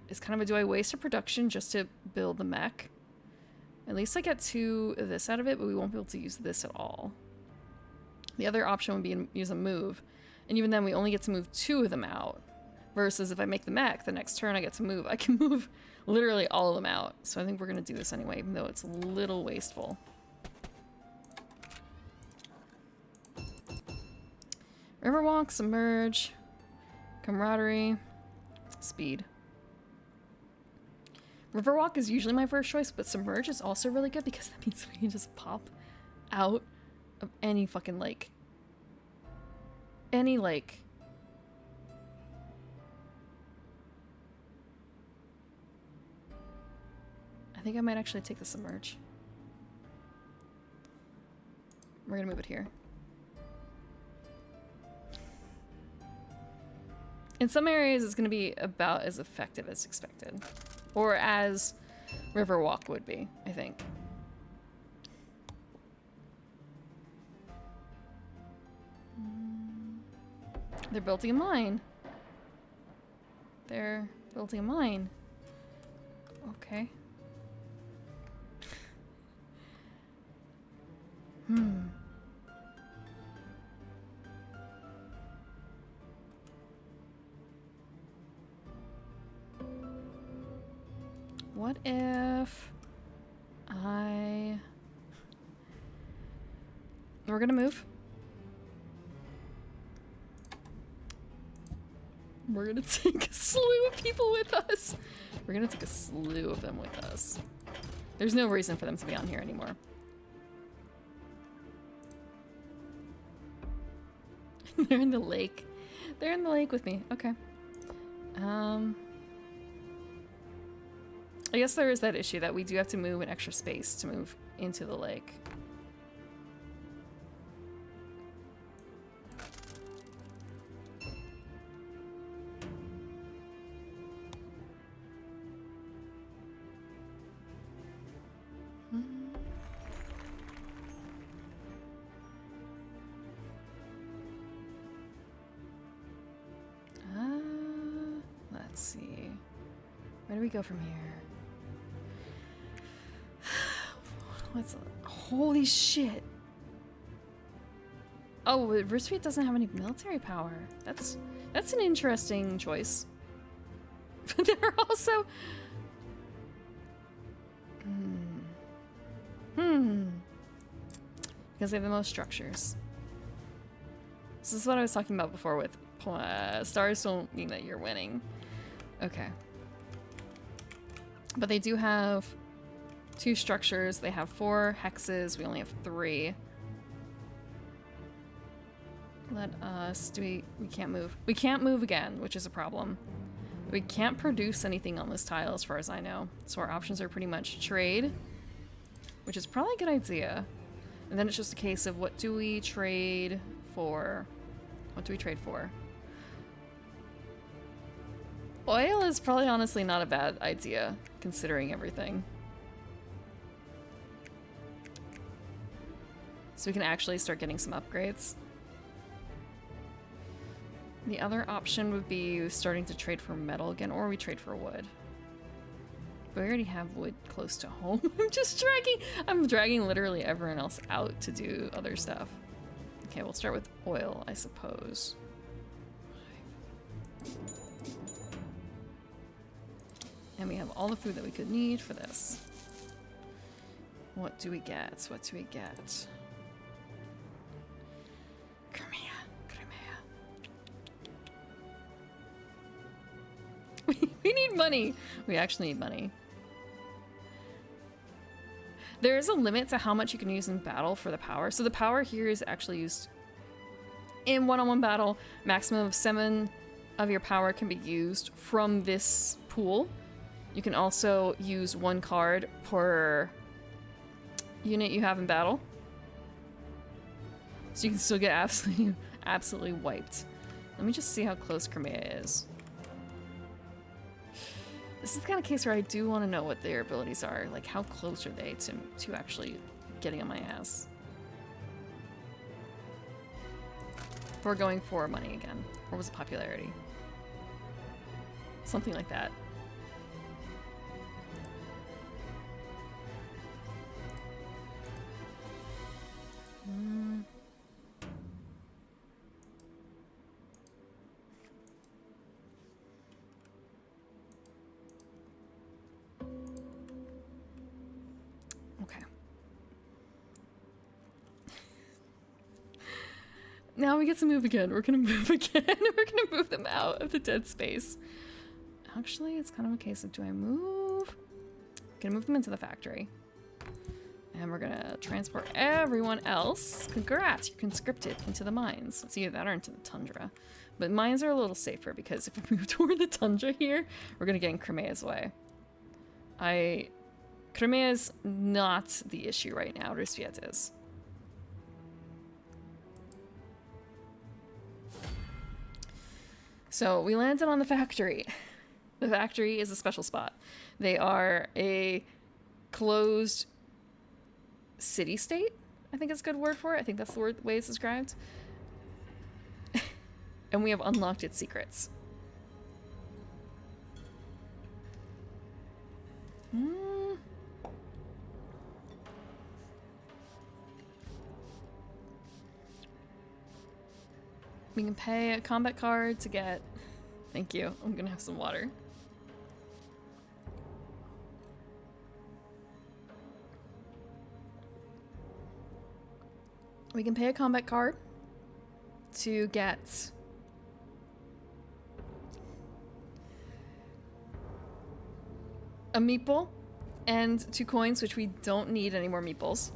is kind of a, do I waste a production just to build the mech? At least I get this out of it, but we won't be able to use this at all. The other option would be to use a move. And even then, we only get to move 2 of them out. Versus if I make the mech, the next turn I get to move. I can move literally all of them out. So I think we're going to do this anyway, even though it's a little wasteful. Riverwalk, submerge, camaraderie, speed. Riverwalk is usually my first choice, but submerge is also really good because that means we can just pop out of any fucking lake. Any lake. I think I might actually take the submerge. We're gonna move it here. In some areas, it's gonna be about as effective as expected. Or as Riverwalk would be, I think. They're building a mine. They're building a mine. Okay. What if we're gonna move. We're gonna take a slew of people with us. We're gonna take a slew of them with us. There's no reason for them to be on here anymore. They're in the lake. They're in the lake with me. Okay. I guess there is that issue that we do have to move an extra space to move into the lake. Let's see. Where do we go from here? What's... Holy shit! Oh, Versfeet doesn't have any military power. That's an interesting choice. But they're also... Because they have the most structures. This is what I was talking about before with stars don't mean that you're winning. Okay. But they do have 2 structures. They have 4 hexes. We only have 3. Let us... We can't move. We can't move again, which is a problem. We can't produce anything on this tile as far as I know. So our options are pretty much trade, which is probably a good idea. And then it's just a case of what do we trade for? What do we trade for? Oil is probably honestly not a bad idea, considering everything. So we can actually start getting some upgrades. The other option would be starting to trade for metal again, or we trade for wood. But we already have wood close to home. I'm dragging literally everyone else out to do other stuff. Okay, we'll start with oil, I suppose. And we have all the food that we could need for this. What do we get? What do we get? Crimea. We need money. We actually need money. There is a limit to how much you can use in battle for the power. So the power here is actually used in one-on-one battle. Maximum of 7 of your power can be used from this pool. You can also use 1 card per unit you have in battle. So you can still get absolutely wiped. Let me just see how close Crimea is. This is the kind of case where I do want to know what their abilities are. Like, how close are they to actually getting on my ass? Or going for money again. Or was it popularity? Something like that. now we get to move again. We're gonna move again. We're gonna move them out of the dead space. Actually, it's kind of a case of, do I move? Gonna move them into the factory. And we're gonna transport everyone else. Congrats, you're conscripted into the mines. It's either that or into the tundra. But mines are a little safer because if we move toward the tundra here, we're gonna get in Crimea's way. Crimea is not the issue right now, Rusviet is. So we landed on the factory. The factory is a special spot. They are a closed city-state, I think is a good word for it. I think that's the way it's described. And we have unlocked its secrets. We can pay a combat card to get... Thank you. I'm gonna have some water. We can pay a combat card to get a meeple and 2 coins, which we don't need any more meeples.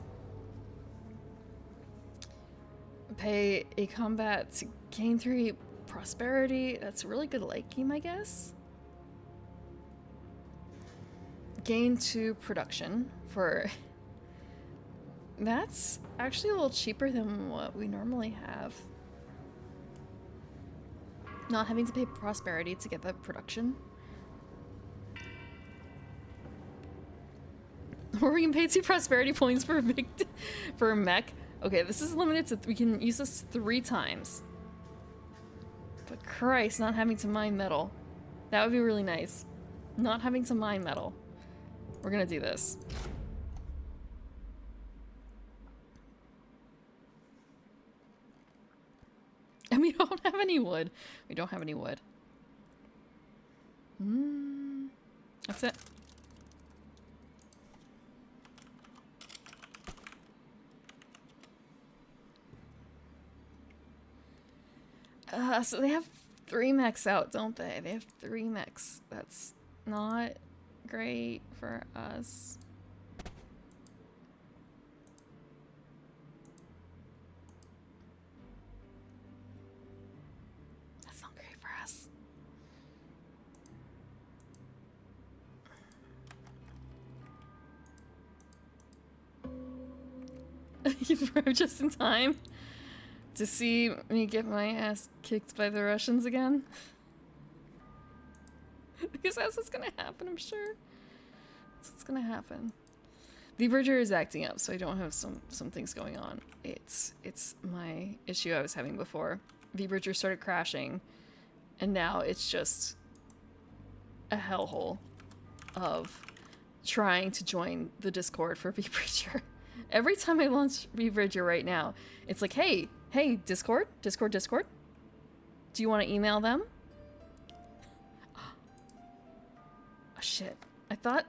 Pay a combat to gain 3 prosperity. That's a really good light game, I guess. Gain 2 production for... That's actually a little cheaper than what we normally have. Not having to pay prosperity to get the production. Or we can pay 2 prosperity points for a mech. Okay, this is limited to... We can use this 3 times. But Christ, not having to mine metal. That would be really nice. Not having to mine metal. We're gonna do this. And we don't have any wood. We don't have any wood. That's it. So they have 3 mechs out, don't they? They have 3 mechs. That's not great for us. That's not great for us. You arrived just in time to see me get my ass kicked by the Russians again. Because that's what's gonna happen, I'm sure. That's what's gonna happen. The Verger is acting up, so I don't have some things going on. It's my issue I was having before. The Verger started crashing, and now it's just a hellhole of trying to join the Discord for V-Bridger. Every time I launch V-Bridger right now, it's like, hey, Discord. Do you want to email them? Oh, shit. I thought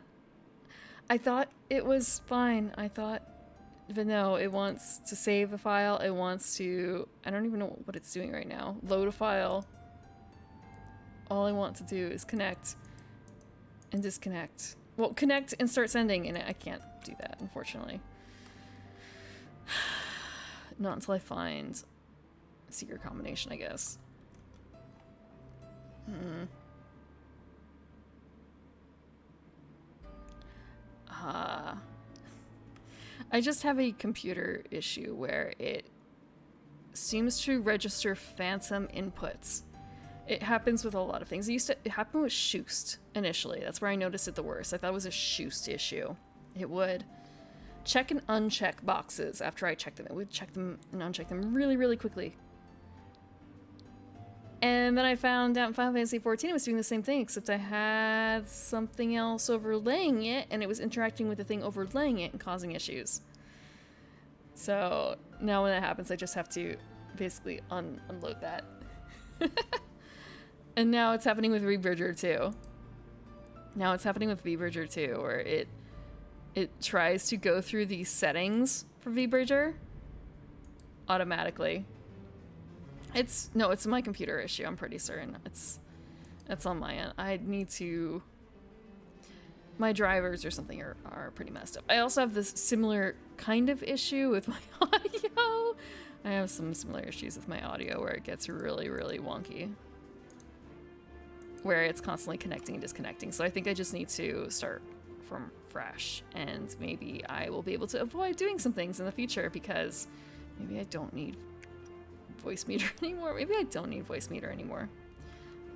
it was fine. But no, it wants to save a file. It wants to, I don't even know what it's doing right now. Load a file. All I want to do is connect and disconnect. Well, connect and start sending, and I can't do that, unfortunately. Not until I find a secret combination, I guess. I just have a computer issue where it seems to register phantom inputs. It happens with a lot of things. It happened with Schoost initially. That's where I noticed it the worst. I thought it was a Schoost issue. It would check and uncheck boxes after I checked them. It would check them and uncheck them really, really quickly. And then I found out in Final Fantasy XIV it was doing the same thing, except I had something else overlaying it, and it was interacting with the thing overlaying it and causing issues. So now when that happens, I just have to basically unload that. And now it's happening with V-Bridger too. Now it's happening with V-Bridger too, where it tries to go through these settings for V-Bridger automatically. No, it's my computer issue. I'm pretty certain it's on my end. I need to. My drivers or something are pretty messed up. I also have this similar kind of issue with my audio. I have some similar issues with my audio where it gets really, really wonky. Where it's constantly connecting and disconnecting. So I think I just need to start from fresh. And maybe I will be able to avoid doing some things in the future because maybe I don't need voice meter anymore. Maybe I don't need voice meter anymore.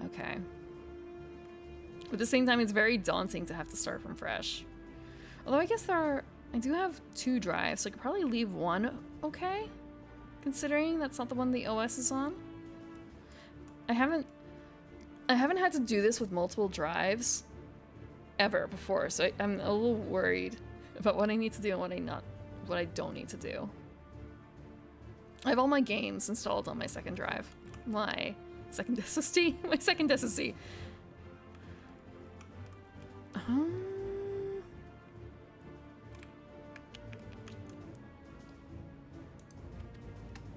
Okay. But at the same time, it's very daunting to have to start from fresh. Although I guess I do have 2 drives, so I could probably leave one okay? Considering that's not the one the OS is on. I haven't had to do this with multiple drives ever before, so I'm a little worried about what I need to do and what I don't need to do. I have all my games installed on my second drive. My second SSD? My second SSD.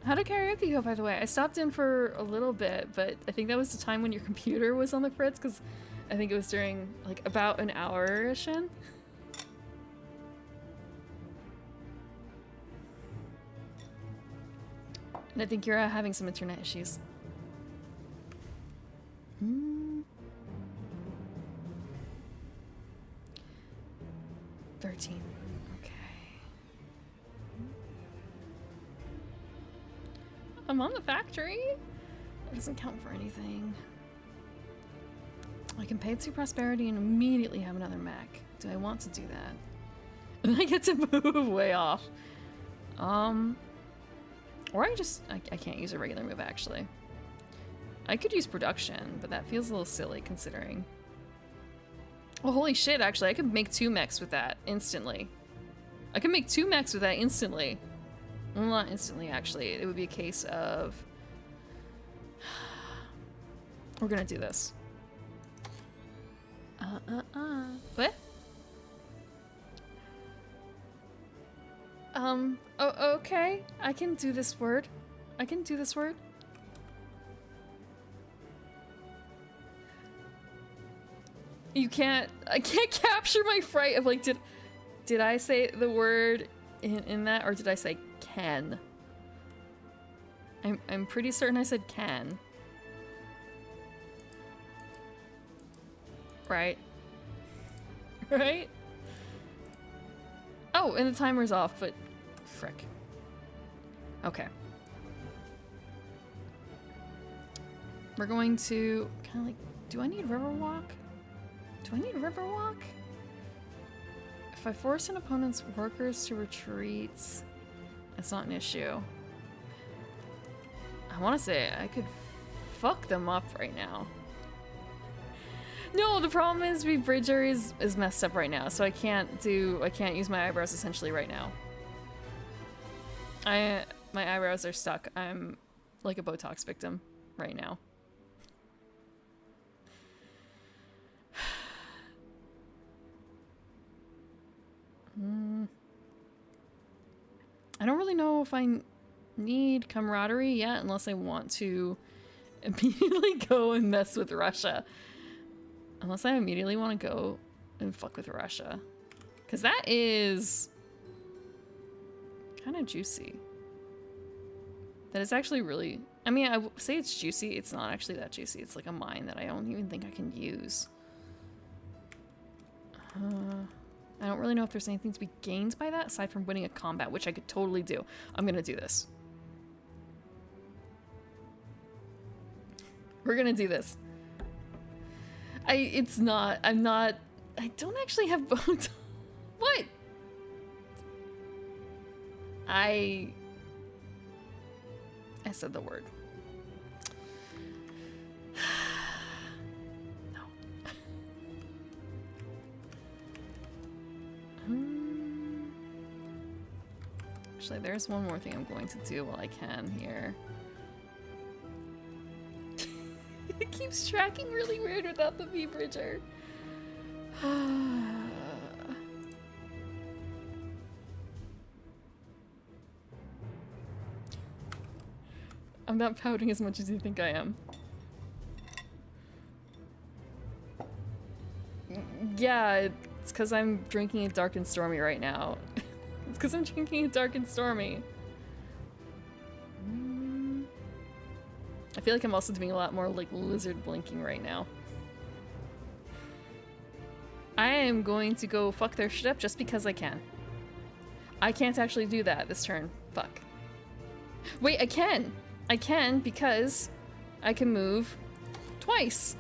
How did karaoke go, by the way? I stopped in for a little bit, but I think that was the time when your computer was on the fritz, because I think it was during, like, about an hour-ish in. And I think you're having some internet issues. 13. Okay. I'm on the factory. That doesn't count for anything. I can pay 2 prosperity and immediately have another mech. Do I want to do that? And I get to move way off. Or I can't use a regular move, actually. I could use production, but that feels a little silly considering. Oh, holy shit, actually, I could make 2 mechs with that instantly. I could make 2 mechs with that instantly. Well, not instantly, actually. It would be a case of... We're gonna do this. What? Oh, okay. I can do this word. I can do this word. I can't capture my fright of like, did I say the word in that, or did I say can? I'm pretty certain I said can. Right? Right? Oh, and the timer's off, but frick. Okay. We're going to kind of like, do I need Riverwalk? Do I need Riverwalk? If I force an opponent's workers to retreat, it's not an issue. I want to say I could fuck them up right now. No, the problem is Bridger is messed up right now, so I can't use my eyebrows essentially right now. My eyebrows are stuck. I'm like a Botox victim right now. I don't really know if I need camaraderie yet, unless I want to immediately go and mess with Russia. Unless I immediately want to go and fuck with Russia. Because that is kind of juicy. That is actually really... I mean, I say it's juicy. It's not actually that juicy. It's like a mine that I don't even think I can use. I don't really know if there's anything to be gained by that, aside from winning a combat, which I could totally do. I'm gonna do this. We're gonna do this. I don't actually have bones. What? I said the word. No. Actually, there's one more thing I'm going to do while I can here. It keeps tracking really weird without the V-Bridger. I'm not pouting as much as you think I am. Yeah, it's because I'm drinking it dark and stormy right now. It's because I'm drinking it dark and stormy. I feel like I'm also doing a lot more like lizard blinking right now. I am going to go fuck their shit up just because I can. I can't actually do that this turn. Fuck. Wait, I can! I can because I can move twice.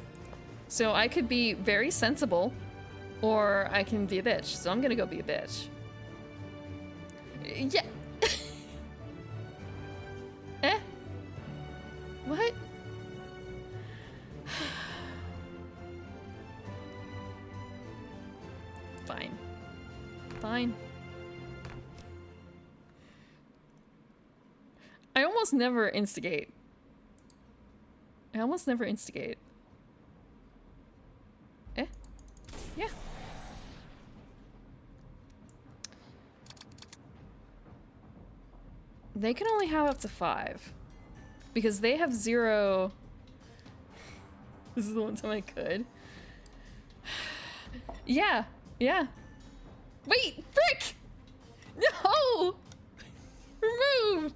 So I could be very sensible, or I can be a bitch. So I'm gonna go be a bitch. Yeah. Eh? What? Fine. Fine. I almost never instigate. I almost never instigate. Eh? Yeah. They can only have up to 5. Because they have 0... This is the one time I could. Yeah. Yeah. Wait! Frick! No! Remove!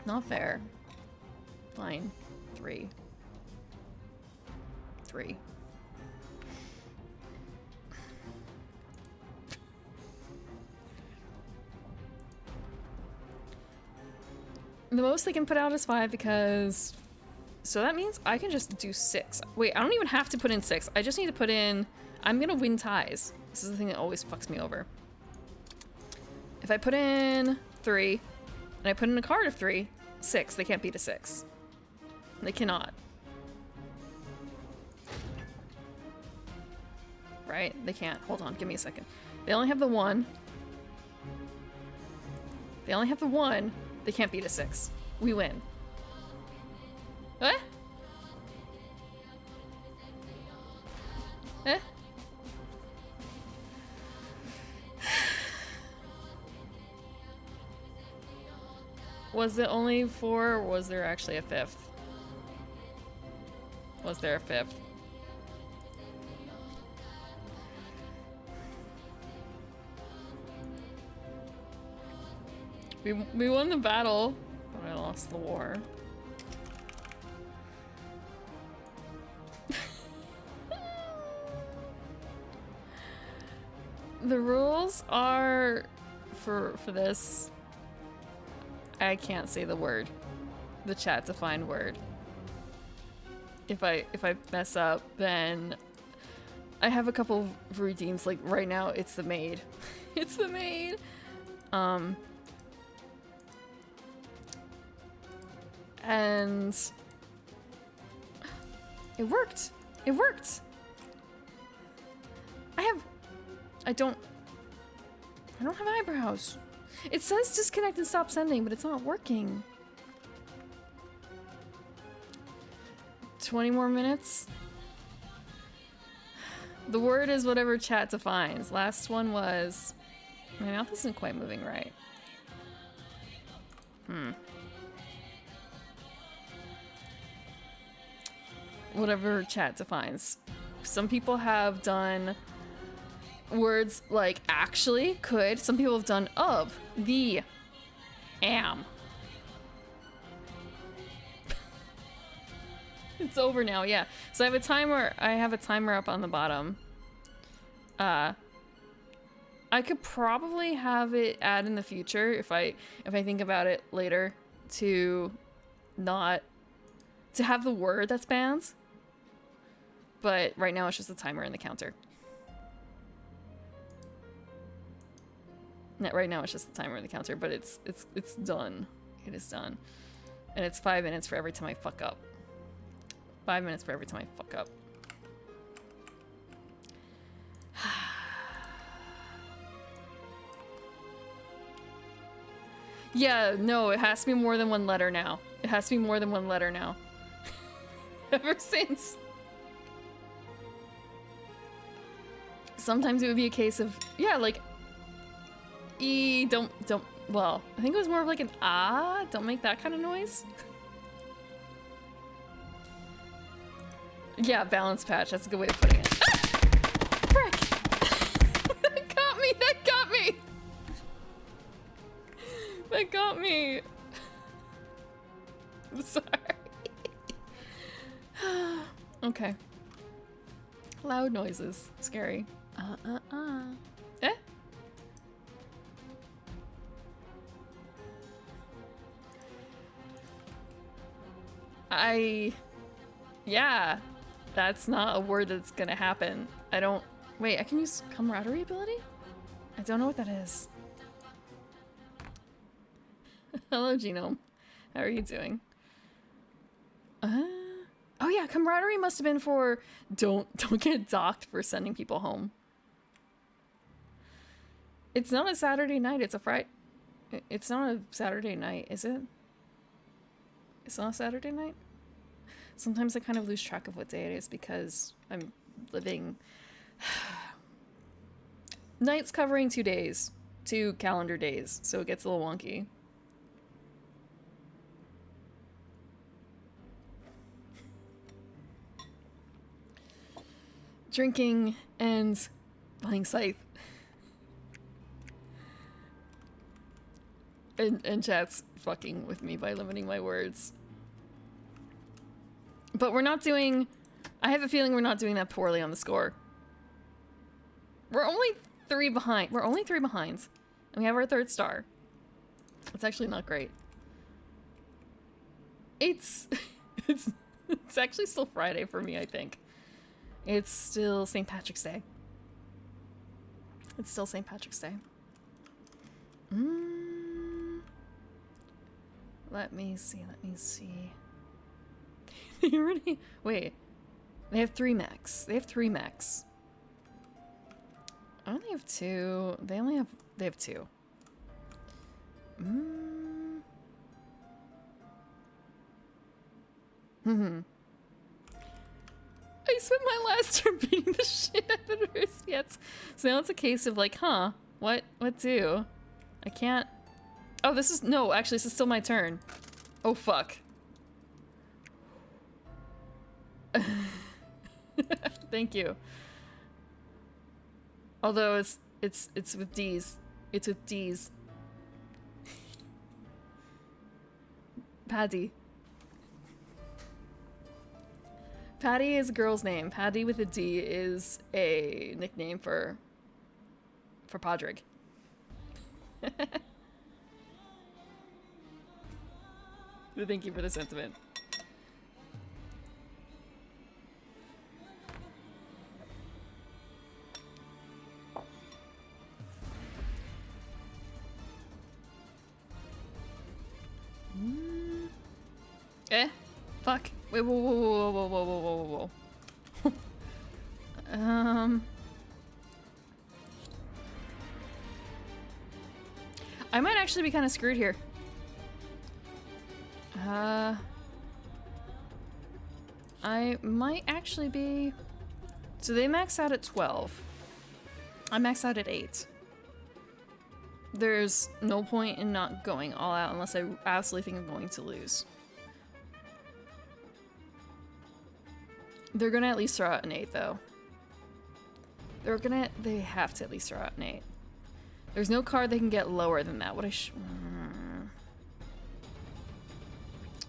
Not fair. Fine. 3. 3. The most they can put out is 5 because... So that means I can just do 6. Wait, I don't even have to put in 6. I just need to put in... I'm gonna win ties. This is the thing that always fucks me over. If I put in 3, and I put in a card of 3, 6. They can't beat a 6. They cannot. Right? They can't. Hold on, give me a second. They only have the 1. They only have the 1. They can't beat a 6. We win. What? Eh? Was it only 4, or was there actually a 5th? Was there a 5th? We won the battle, but I lost the war. The rules are for this. I can't say the word. The chat defined word. If I mess up, then I have a couple of redeems. Like right now, it's the maid. It's the maid. And it worked. It worked. I don't have eyebrows. It says disconnect and stop sending, but it's not working. 20 more minutes. The word is whatever chat defines. Last one was... My mouth isn't quite moving right. Whatever chat defines. Some people have done words like actually, could. Some people have done of, the, am. It's over now, yeah. So I have a timer up on the bottom. I could probably have it add in the future if I think about it later to have the word that spans. But right now it's just a timer and the counter. Right now it's just the timer and the counter, but it's done. It is done. And it's 5 minutes for every time I fuck up. 5 minutes for every time I fuck up. Yeah, no, it has to be more than one letter now. It has to be more than one letter now. Ever since. Sometimes it would be a case of, yeah, like, don't Well, I think it was more of like an ah, don't make that kind of noise. Yeah, balance patch, that's a good way of putting it. Ah! Frick! That got me, that got me! That got me! I'm sorry. Okay. Loud noises. Scary. Eh? Yeah. That's not a word that's gonna happen. I don't... Wait, I can use camaraderie ability? I don't know what that is. Hello, Genome. How are you doing? Oh yeah, camaraderie must have been for don't get docked for sending people home. It's not a Saturday night, it's a Friday. It's not a Saturday night, is it? It's not a Saturday night? Sometimes I kind of lose track of what day it is because I'm living... Nights covering 2 days. 2 calendar days, so it gets a little wonky. Drinking and playing Scythe. And chat's fucking with me by limiting my words. But we're not doing... I have a feeling we're not doing that poorly on the score. We're only 3 behind. We're only 3 behind. And we have our 3rd star. It's actually not great. It's actually still Friday for me, I think. It's still St. Patrick's Day. It's still St. Patrick's Day. Let me see, let me see. They already... Wait. They have 3 mechs. They have 3 mechs. I only have 2. They only have... They have 2. I spent my last turn beating the shit out of the Rispiets. So now it's a case of like, huh, what do? I can't... Oh, this is... No, actually, this is still my turn. Oh, fuck. Thank you. Although it's with D's. It's with D's. Paddy. Patty is a girl's name. Patty with a D is a nickname for Podrick. Thank you for the sentiment. Fuck. Wait, whoa. I might actually be kind of screwed here. I might actually be... So they max out at 12. I max out at 8. There's no point in not going all out unless I absolutely think I'm going to lose. They're gonna at least throw out an 8 though. They have to at least throw out an 8. There's no card they can get lower than that. What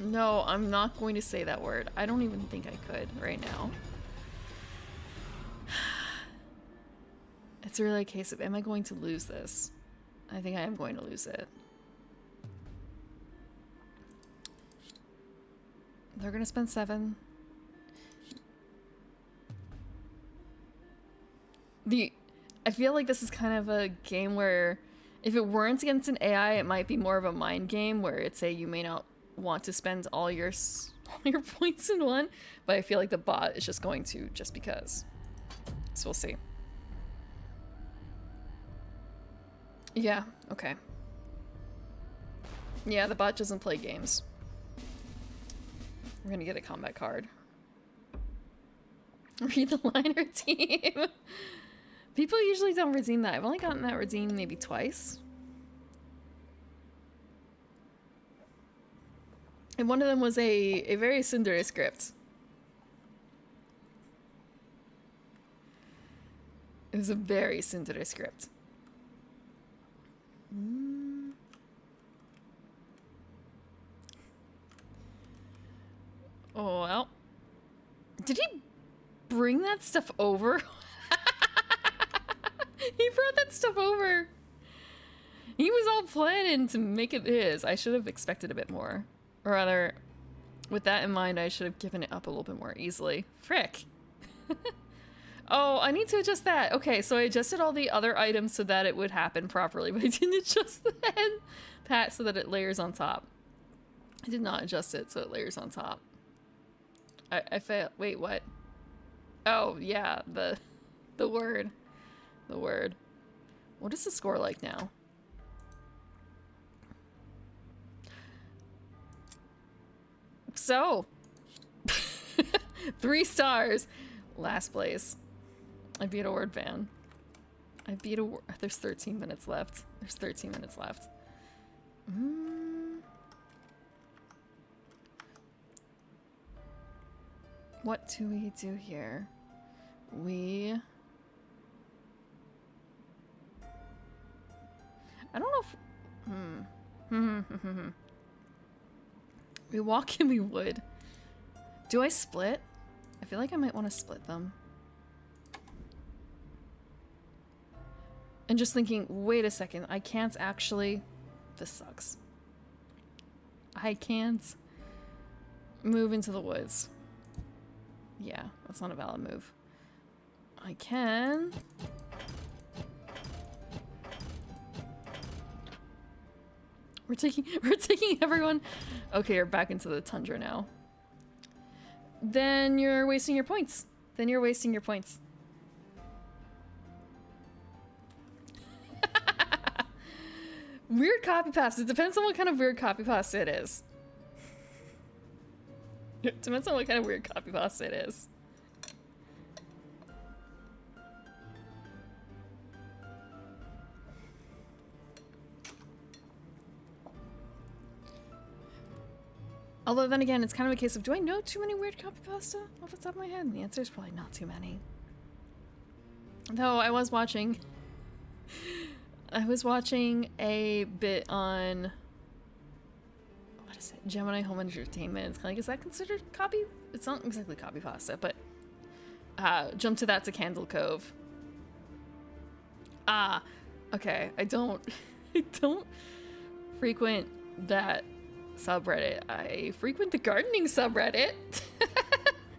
No, I'm not going to say that word. I don't even think I could right now. It's really a case of, am I going to lose this? I think I am going to lose it. They're gonna spend 7. I feel like this is kind of a game where if it weren't against an AI, it might be more of a mind game where it's a you may not want to spend all your points in one, but I feel like the bot is just going to just because. So we'll see. Yeah, okay. Yeah, the bot doesn't play games. We're gonna get a combat card. Read the liner team. People usually don't redeem that. I've only gotten that redeemed maybe twice. And one of them was a very tsundere script. It was a very tsundere script. Oh, well. Did he bring that stuff over? He brought that stuff over. He was all planning to make it his. I should have expected a bit more. Or rather, with that in mind, I should have given it up a little bit more easily. Frick. Oh, I need to adjust that. Okay, so I adjusted all the other items so that it would happen properly, but I didn't adjust the head pat so that it layers on top. I did not adjust it so it layers on top. I failed. Wait, what? Oh, yeah, the word. The word. What is the score like now? So, 3 stars. Last place. I beat a word ban. I beat a word. There's 13 minutes left. There's 13 minutes left. What do we do here? I don't know if... We walk and we would. Do I split? I feel like I might want to split them. And just thinking, wait a second, I can't actually... This sucks. I can't move into the woods. Yeah, that's not a valid move. I can... We're taking everyone... Okay, you're back into the tundra now. Then you're wasting your points. Weird copy pasta. It depends on what kind of weird copy pasta it is. It depends on what kind of weird copy pasta it is. Although then again, it's kind of a case of, do I know too many weird copy pasta off the top of my head? And the answer is probably not too many. Though I was watching a bit on, what is it? Gemini Home Entertainment. It's kind of like, is that considered copy? It's not exactly copy pasta, but jump to that to Candle Cove. Ah, okay. I don't frequent that subreddit. I frequent the gardening subreddit.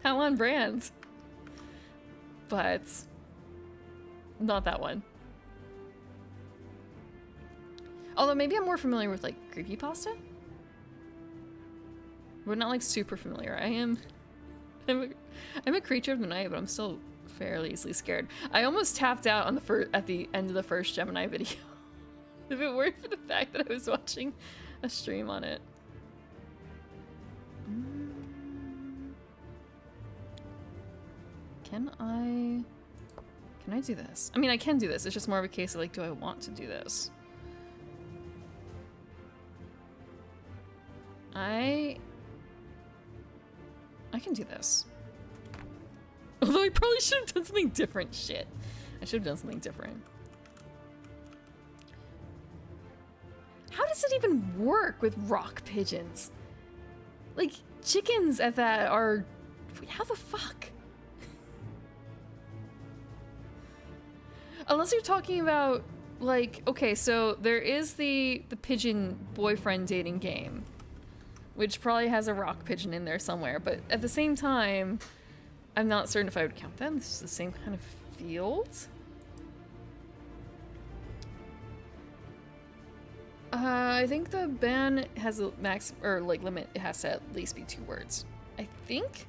How on brand. But not that one. Although maybe I'm more familiar with like creepypasta. But not like super familiar. I'm a creature of the night, but I'm still fairly easily scared. I almost tapped out on at the end of the first Gemini video. If it weren't for the fact that I was watching a stream on it. Can I do this? I mean, I can do this. It's just more of a case of like, do I want to do this? I can do this. Although I probably should have done something different. Shit. I should have done something different. How does it even work with rock pigeons? Like, chickens at that are... How the fuck? Unless you're talking about, like... Okay, so there is the pigeon boyfriend dating game. Which probably has a rock pigeon in there somewhere. But at the same time, I'm not certain if I would count them. This is the same kind of field. I think the ban has a max, or like limit, it has to at least be 2 words. I think?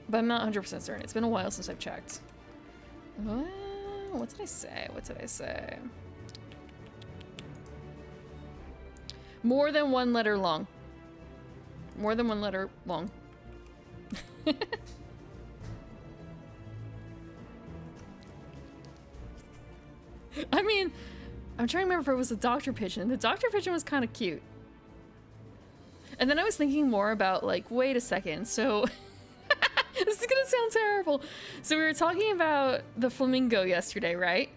But I'm not 100% certain. It's been a while since I've checked. What did I say? What did I say? More than 1 letter long. More than 1 letter long. I mean, I'm trying to remember if it was a doctor pigeon. The doctor pigeon was kind of cute. And then I was thinking more about, like, wait a second, so... This is gonna sound terrible. So we were talking about the flamingo yesterday, right?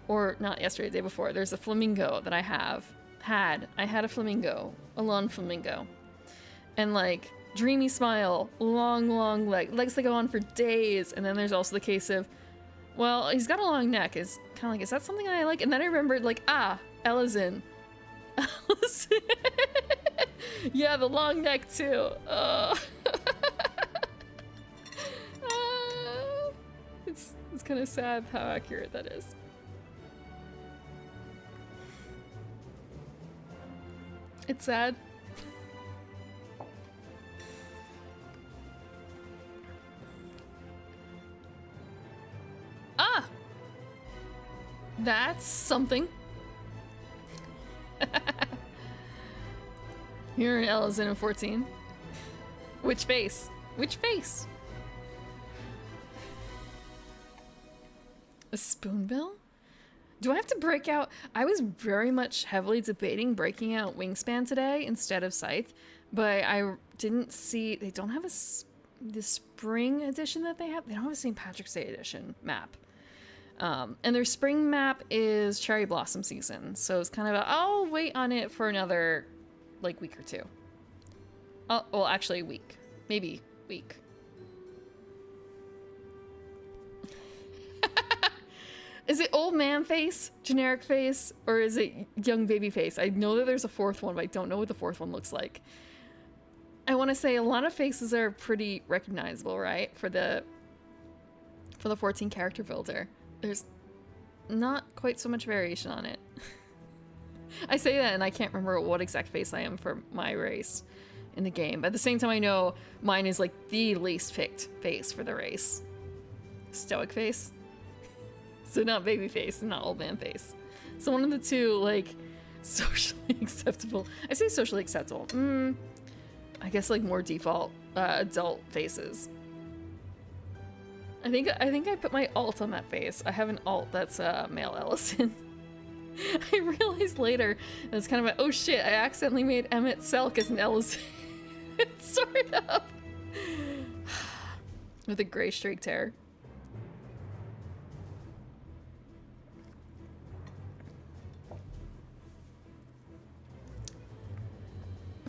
Or not yesterday, the day before. There's a flamingo that I had. I had a flamingo. A lawn flamingo. And, like, dreamy smile. Long, long legs that go on for days. And then there's also the case of, well, he's got a long neck. Is kind of like, is that something I like? And then I remembered, like, Ellison. Ellison. Yeah, the long neck, too. It's kind of sad how accurate that is. It's sad. That's something. You're an Ellison in 14. Which face? Which face? A spoonbill? Do I have to break out? I was very much heavily debating breaking out Wingspan today instead of Scythe, but I didn't see, they don't have the spring edition that they have. They don't have a St. Patrick's Day edition map. And their spring map is cherry blossom season. So it's kind of I'll wait on it for another, like, week or two. Oh, well, actually a week. Maybe week. Is it old man face, generic face, or is it young baby face? I know that there's a fourth one, but I don't know what the fourth one looks like. I want to say a lot of faces are pretty recognizable, right? For the 14 character builder. There's not quite so much variation on it. I say that and I can't remember what exact face I am for my race in the game. But at the same time, I know mine is like the least picked face for the race. Stoic face. So not baby face and not old man face. So one of the two, like, socially acceptable. I say socially acceptable. I guess like more default adult faces. I think I put my alt on that face. I have an alt that's male Ellison. I realized later that's kind of like, oh shit, I accidentally made Emmett Selk as an Ellison. Sort of. With a gray streaked hair.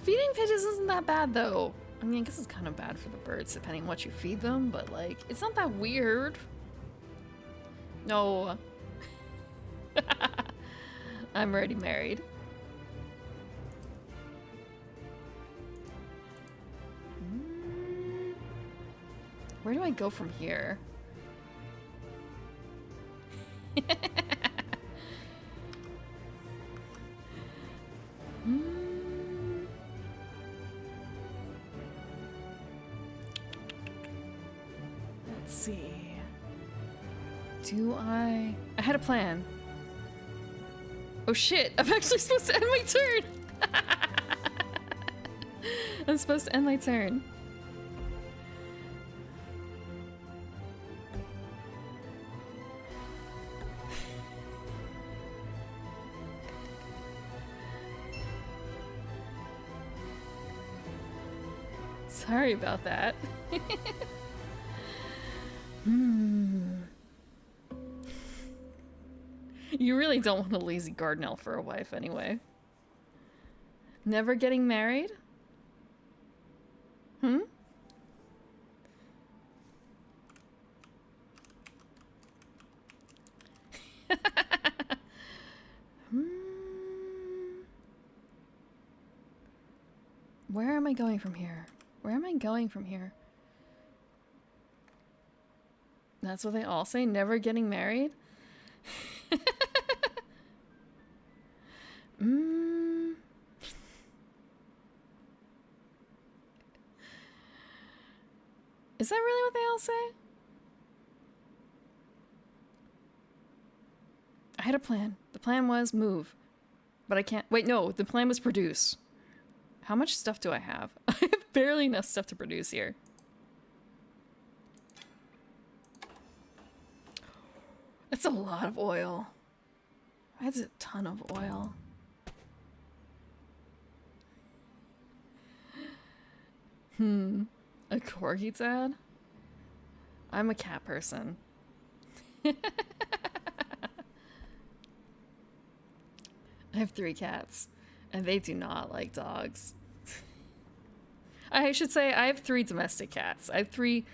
Feeding pigeons isn't that bad, though. I mean, I guess it's kind of bad for the birds, depending on what you feed them, but, like, it's not that weird. No. I'm already married. Where do I go from here? Let's see. I had a plan. Oh shit, I'm actually supposed to end my turn! I'm supposed to end my turn. Sorry about that. You really don't want a lazy garden elf for a wife anyway. Never getting married? Where am I going from here? Where am I going from here? That's what they all say? Never getting married? Is that really what they all say? I had a plan. The plan was move. But I can't... Wait, no. The plan was produce. How much stuff do I have? I have barely enough stuff to produce here. That's a lot of oil. That's a ton of oil. A corgi dad? I'm a cat person. I have 3 cats, and they do not like dogs. I should say I have 3 domestic cats. I have three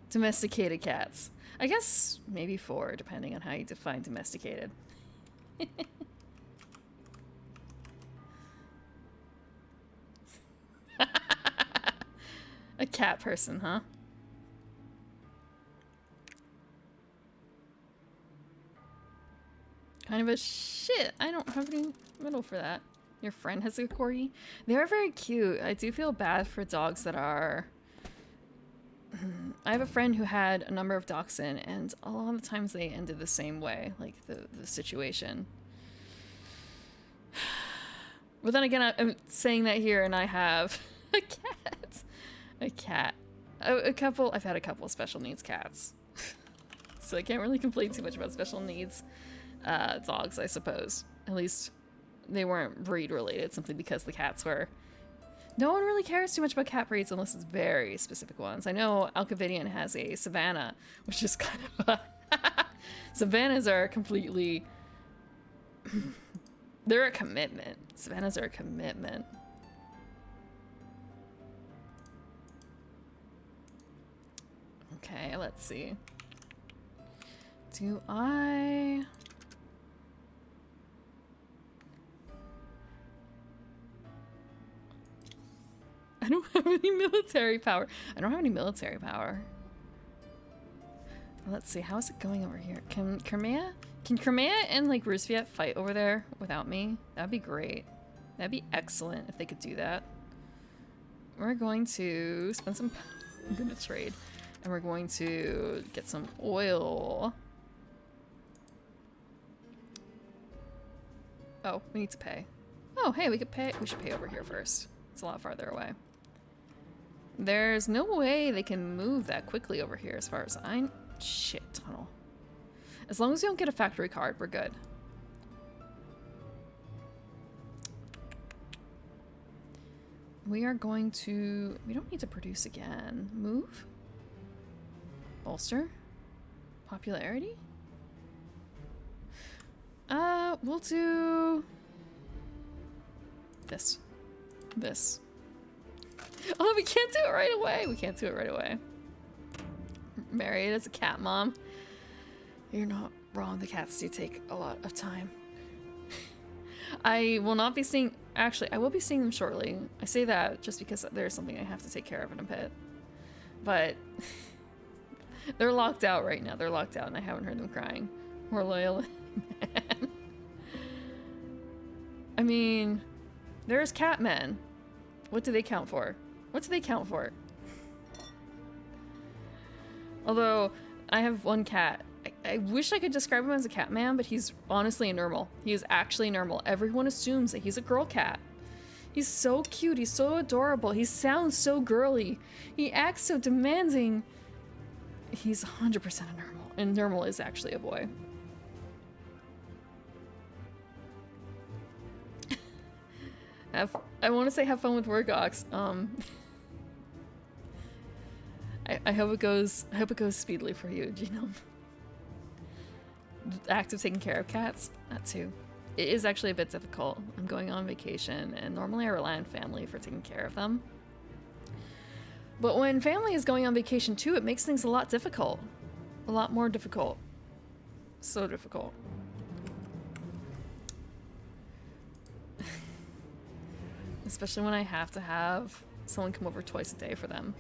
domesticated cats. I guess maybe 4, depending on how you define domesticated. A cat person, huh? Kind of a shit. I don't have any middle for that. Your friend has a corgi? They are very cute. I do feel bad for dogs that are... I have a friend who had a number of dachshund, and a lot of the times they ended the same way, like the situation. But then again, I'm saying that here, and I have a cat. A cat. I've had a couple of special needs cats. So I can't really complain too much about special needs dogs, I suppose. At least they weren't breed related, simply because the cats were... No one really cares too much about cat breeds unless it's very specific ones. I know Alcavidian has a Savannah, which is kind of a... Savannahs are completely... They're a commitment. Savannahs are a commitment. Okay, let's see. Do I don't have any military power. I don't have any military power. Let's see, how is it going over here? Can Crimea and like Rusviet fight over there without me? That'd be great. That'd be excellent if they could do that. We're going to spend some... I'm gonna trade. And we're going to get some oil. Oh, we need to pay. Oh, hey, we could pay. We should pay over here first. It's a lot farther away. There's no way they can move that quickly over here as far as I... Shit, tunnel. As long as you don't get a factory card, we're good. We are going to... We don't need to produce again. Move? Bolster? Popularity? We'll do... This. This. Oh, we can't do it right away! We can't do it right away. Married as a cat mom. You're not wrong, the cats do take a lot of time. I will not be seeing... Actually, I will be seeing them shortly. I say that just because there's something I have to take care of in a bit. But... they're locked out right now. They're locked out and I haven't heard them crying. More loyal man. I mean... There's Catmen. What do they count for? What do they count for? Although, I have one cat. I wish I could describe him as a cat man, but he's honestly a normal. He is actually normal. Everyone assumes that he's a girl cat. He's so cute. He's so adorable. He sounds so girly. He acts so demanding. He's 100% a normal. And normal is actually a boy. I want to say have fun with Wargox. I hope it goes speedily for you, Genome. The act of taking care of cats, that too. It is actually a bit difficult. I'm going on vacation and normally I rely on family for taking care of them. But when family is going on vacation too, it makes things a lot difficult. A lot more difficult. So difficult. Especially when I have to have someone come over twice a day for them.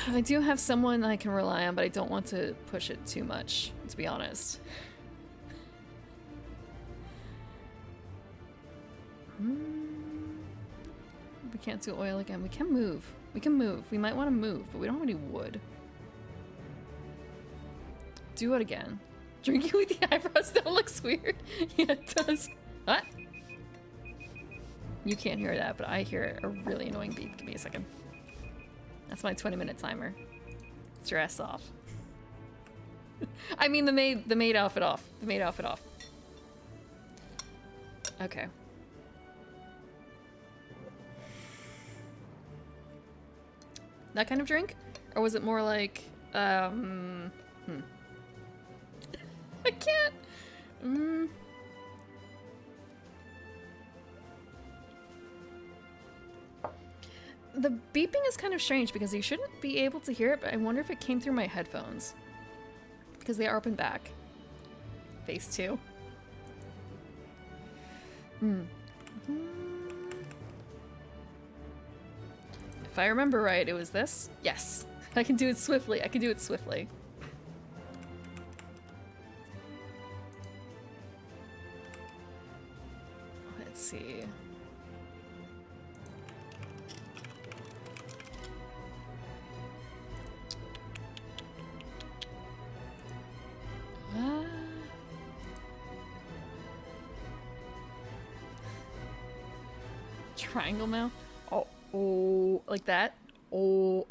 I do have someone I can rely on, but I don't want to push it too much, to be honest. We can't do oil again. We can move. We can move. We might want to move, but we don't have any wood. Do it again. Drinking with the eyebrows still looks weird. Yeah, it does. What? You can't hear that, but I hear a really annoying beep. Give me a second. That's my 20-minute timer. Dress off. I mean the maid outfit off. The maid outfit off. Okay. That kind of drink? Or was it more like, I can't. The beeping is kind of strange because you shouldn't be able to hear it, but I wonder if it came through my headphones. Because they are up and back. Phase 2. If I remember right, it was this. Yes. I can do it swiftly. I can do it swiftly. Let's see. Triangle mouth? Oh, like that? Oh.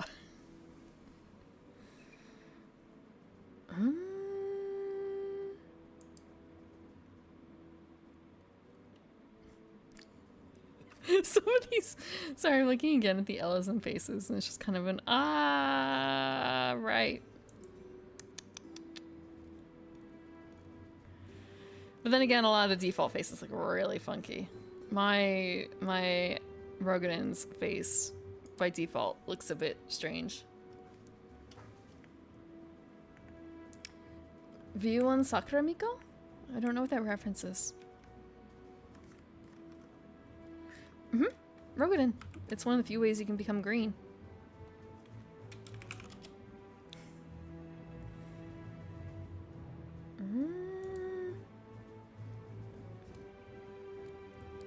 Some of these, sorry, I'm looking again at the L's and faces, and it's just kind of an right. But then again, a lot of the default faces look really funky. My Rogan's face by default looks a bit strange. View on Sakura Miko? I don't know what that reference is. Rogan. It's one of the few ways you can become green.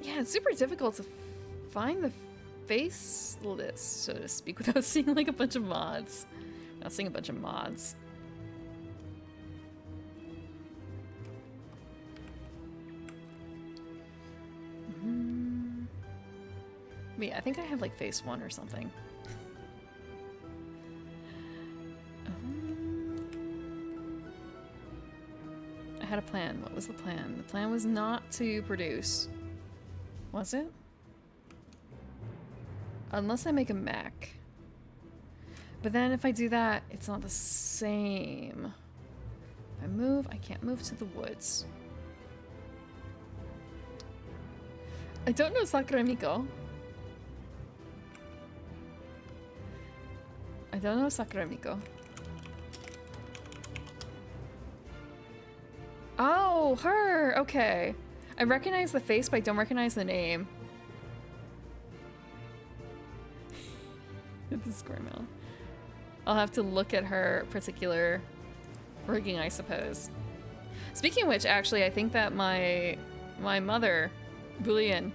Yeah, it's super difficult to find the face list, so to speak, without seeing like a bunch of mods. Not seeing a bunch of mods. Yeah, I think I have like face 1 or something. I had a plan. What was the plan? The plan was not to produce. Was it? Unless I make a mech. But then if I do that, it's not the same. If I move, I can't move to the woods. I don't know Sakura Miko. I don't know Sakura Miko. Oh, her! Okay. I recognize the face, but I don't recognize the name. It's a square mouth. I'll have to look at her particular rigging, I suppose. Speaking of which, actually, I think that my mother, Boolean,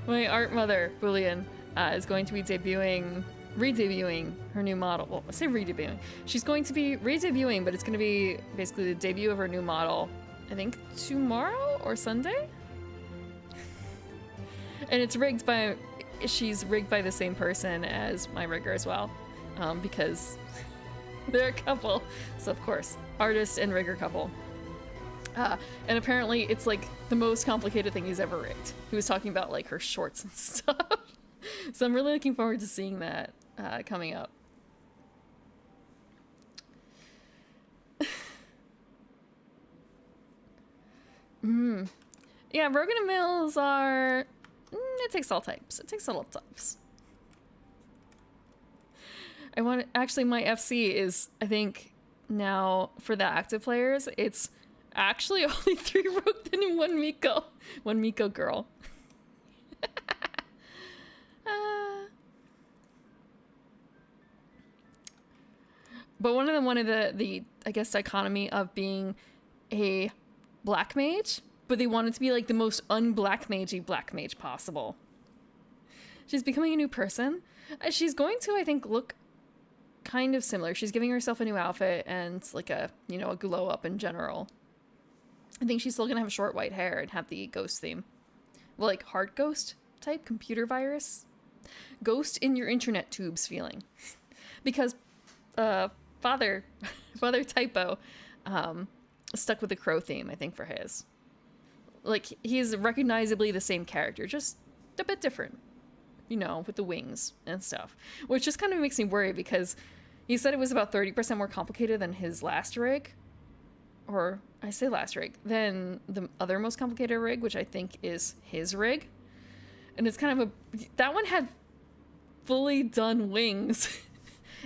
my art mother, Boolean, is going to be re-debuting her new model. Well, I say re-debuting. She's going to be re-debuting, but it's going to be basically the debut of her new model, I think tomorrow or Sunday? And it's rigged by, she's rigged by the same person as my rigger as well, because they're a couple. So of course, artist and rigger couple. And apparently it's like the most complicated thing he's ever rigged. He was talking about like her shorts and stuff. So I'm really looking forward to seeing that coming up. Yeah, Rogan and Mills are... it takes all types. It takes all types. I want to... Actually, my FC is, I think, now, for the active players, it's actually only 3 Rogan and 1 Miko. 1 Miko girl. But one of the I guess dichotomy of being a black mage, but they want it to be like the most un-black magey black mage possible. She's becoming a new person. She's going to, I think, look kind of similar. She's giving herself a new outfit and like a, you know, a glow up in general. I think she's still gonna have short white hair and have the ghost theme. Well, like heart ghost type computer virus. Ghost in your internet tubes feeling. Because Father Typo stuck with the crow theme, I think, for his. Like, he's recognizably the same character, just a bit different. you know, with the wings and stuff. Which just kind of makes me worry because he said it was about 30% more complicated than his last rig. Or, I say last rig, than the other most complicated rig, which I think is his rig. And it's kind of that one had fully done wings.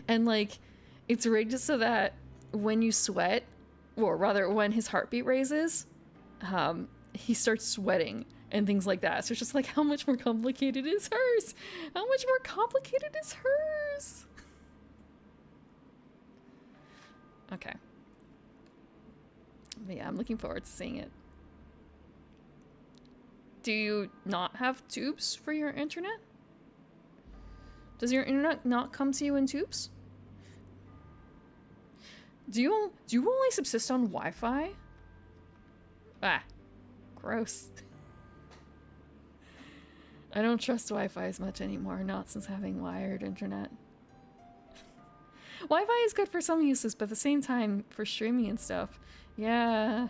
And, like, it's rigged so that when you sweat, or rather when his heartbeat raises, he starts sweating and things like that. So it's just like, how much more complicated is hers? How much more complicated is hers? Okay. But yeah, I'm looking forward to seeing it. Do you not have tubes for your internet? Does your internet not come to you in tubes? Do you only subsist on Wi-Fi? Ah, gross. I don't trust Wi-Fi as much anymore, not since having wired internet. Wi-Fi is good for some uses, but at the same time, for streaming and stuff, yeah.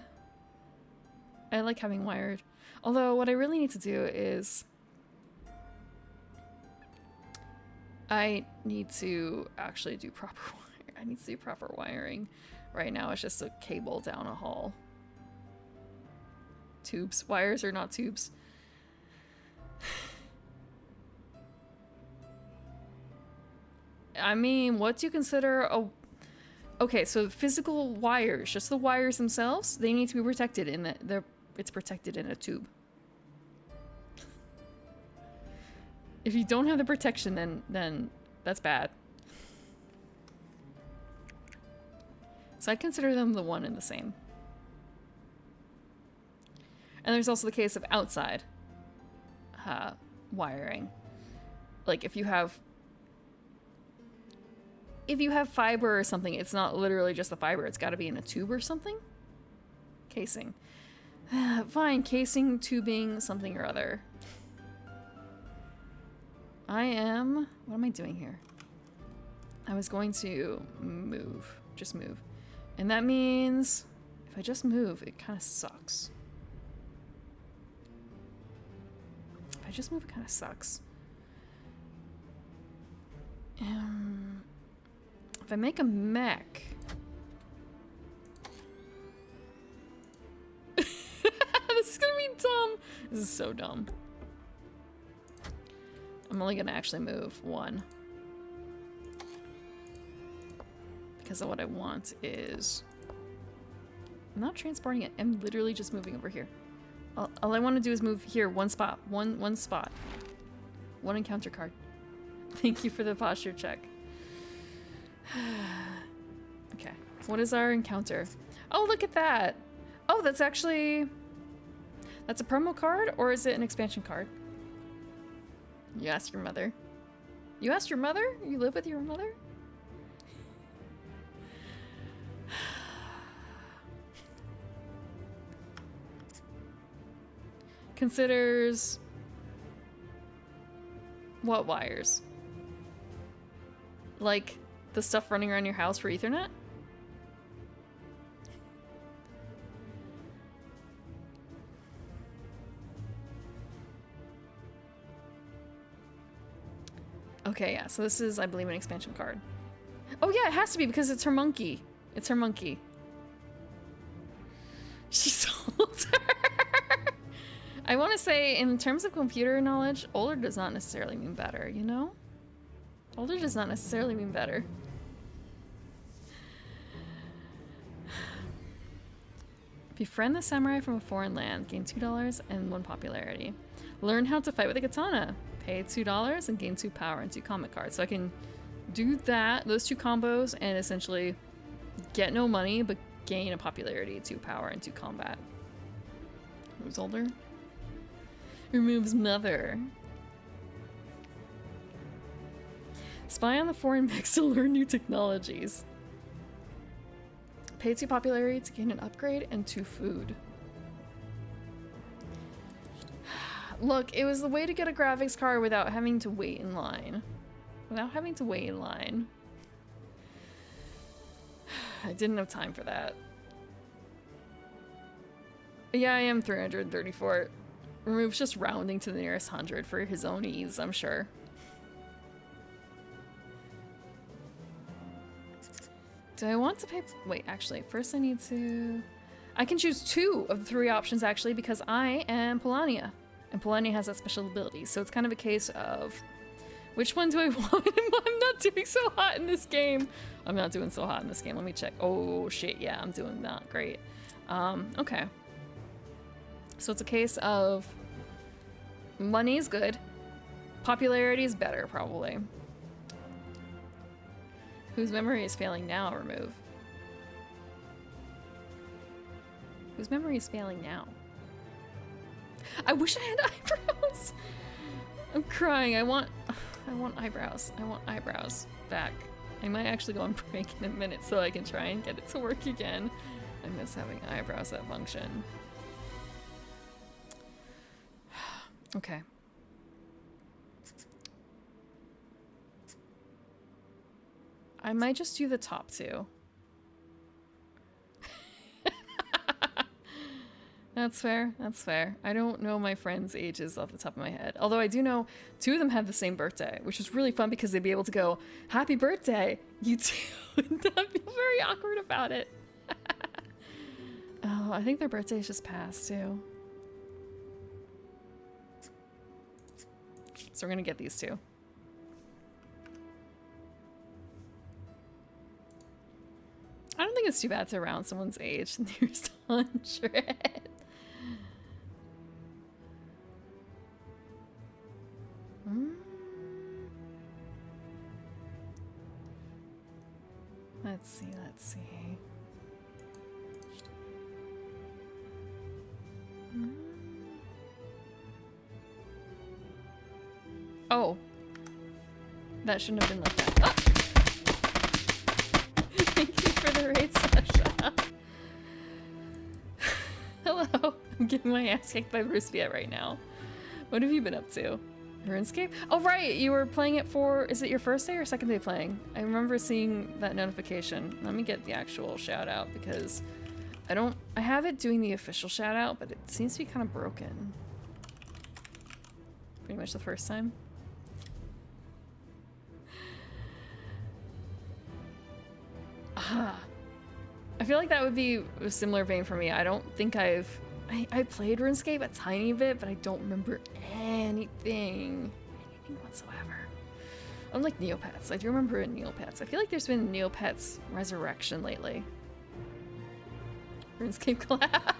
I like having wired. Although, what I really need to do is... I need to actually do proper wiring. I need to do proper wiring. Right now, it's just a cable down a hall. Tubes. Wires are not tubes. I mean, what do you consider a... Okay, so physical wires, just the wires themselves, they need to be protected in the... It's protected in a tube. If you don't have the protection, then that's bad. So I consider them the one and the same. And there's also the case of outside wiring. Like if you have fiber or something, it's not literally just the fiber. It's got to be in a tube or something. Casing. Fine, casing, tubing, something or other. What am I doing here? I was going to move. Just move. And that means if I just move, it kind of sucks. If I just move, it kind of sucks. If I make a mech... This is gonna be dumb. This is so dumb. I'm only gonna actually move one. Because of what I want is... I'm not transporting it. I'm literally just moving over here. All I want to do is move here one spot. One spot. One encounter card. Thank you for the posture check. Okay. What is our encounter? Oh, look at that! Oh, that's actually... That's a promo card, or is it an expansion card? You asked your mother. You asked your mother? You live with your mother? Considers... What wires? Like the stuff running around your house for Ethernet? Okay, yeah, so this is, I believe, an expansion card. Oh yeah, it has to be because it's her monkey. It's her monkey. She sold her. I want to say, in terms of computer knowledge, older does not necessarily mean better, you know? Older does not necessarily mean better. Befriend the samurai from a foreign land. Gain $2 and 1 popularity. Learn how to fight with a katana. Pay $2 and gain 2 power and 2 combat cards. So I can do that, those 2 combos, and essentially get no money, but gain a popularity, 2 power, and 2 combat. Who's older? Removes mother. Spy on the foreign mix to learn new technologies. Pay 2 popularity to gain an upgrade and 2 food. Look, it was the way to get a graphics card without having to wait in line. Without having to wait in line. I didn't have time for that. But yeah, I am 334. Removes just rounding to the nearest 100 for his own ease, I'm sure. Do I want to pay? Wait, actually, first I need to... I can choose 2 of the 3 options, actually, because I am Polania. And Polania has that special ability, so it's kind of a case of... Which one do I want? I'm not doing so hot in this game. I'm not doing so hot in this game. Let me check. Oh, shit, yeah, I'm doing not great. Okay. So it's a case of... Money is good. Popularity is better, probably. Whose memory is failing now? Remove. Whose memory is failing now? I wish I had eyebrows. I'm crying. I want eyebrows. I want eyebrows back. I might actually go on break in a minute so I can try and get it to work again. I miss having eyebrows that function. Okay. I might just do the top 2. That's fair. That's fair. I don't know my friends' ages off the top of my head. Although I do know 2 of them have the same birthday, which is really fun because they'd be able to go, "Happy birthday, you too." And I'd feel very awkward about it. Oh, I think their birthdays just passed too. So we're gonna get these 2. I don't think it's too bad to round someone's age nearest 100. Let's see, let's see. Oh. That shouldn't have been like that. Ah! Thank you for the raid, Sasha. Hello. I'm getting my ass kicked by Bruce Viet right now. What have you been up to? RuneScape? Oh, right. You were playing it for... Is it your first day or second day playing? I remember seeing that notification. Let me get the actual shout out because I have it doing the official shout out, but it seems to be kind of broken. Pretty much the first time. I feel like that would be a similar vein for me. I don't think I played RuneScape a tiny bit, but I don't remember anything whatsoever. Unlike Neopets, I do remember Neopets. I feel like there's been Neopets Resurrection lately. RuneScape collab.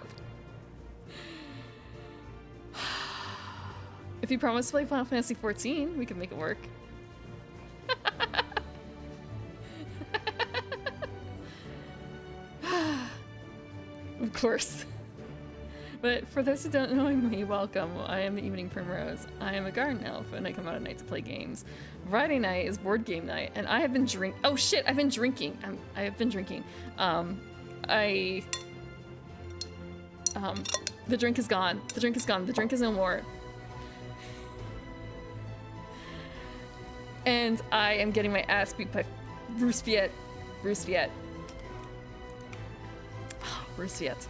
If you promise to play Final Fantasy 14, we can make it work. Of course. But for those who don't know me, welcome. I am the Evening Primrose. I am a garden elf, and I come out at night to play games. Friday night is board game night, and I have been Oh shit! I've been drinking. I have been drinking. The drink is gone. The drink is gone. The drink is no more. And I am getting my ass beat by Bruce Viet. Bruce Viet. Oh, Bruce Viet.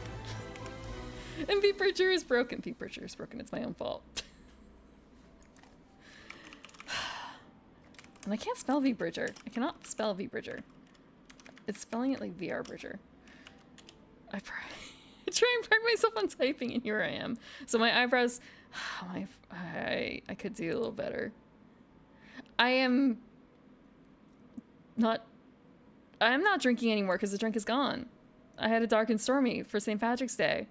And Pete Bridger is broken. Pete Bridger is broken. It's my own fault. And I can't spell V Bridger. I cannot spell V Bridger. It's spelling it like VR Bridger. I try and practice myself on typing, and here I am. So my eyebrows, I could do a little better. I am not drinking anymore because the drink is gone. I had a dark and stormy for St. Patrick's Day.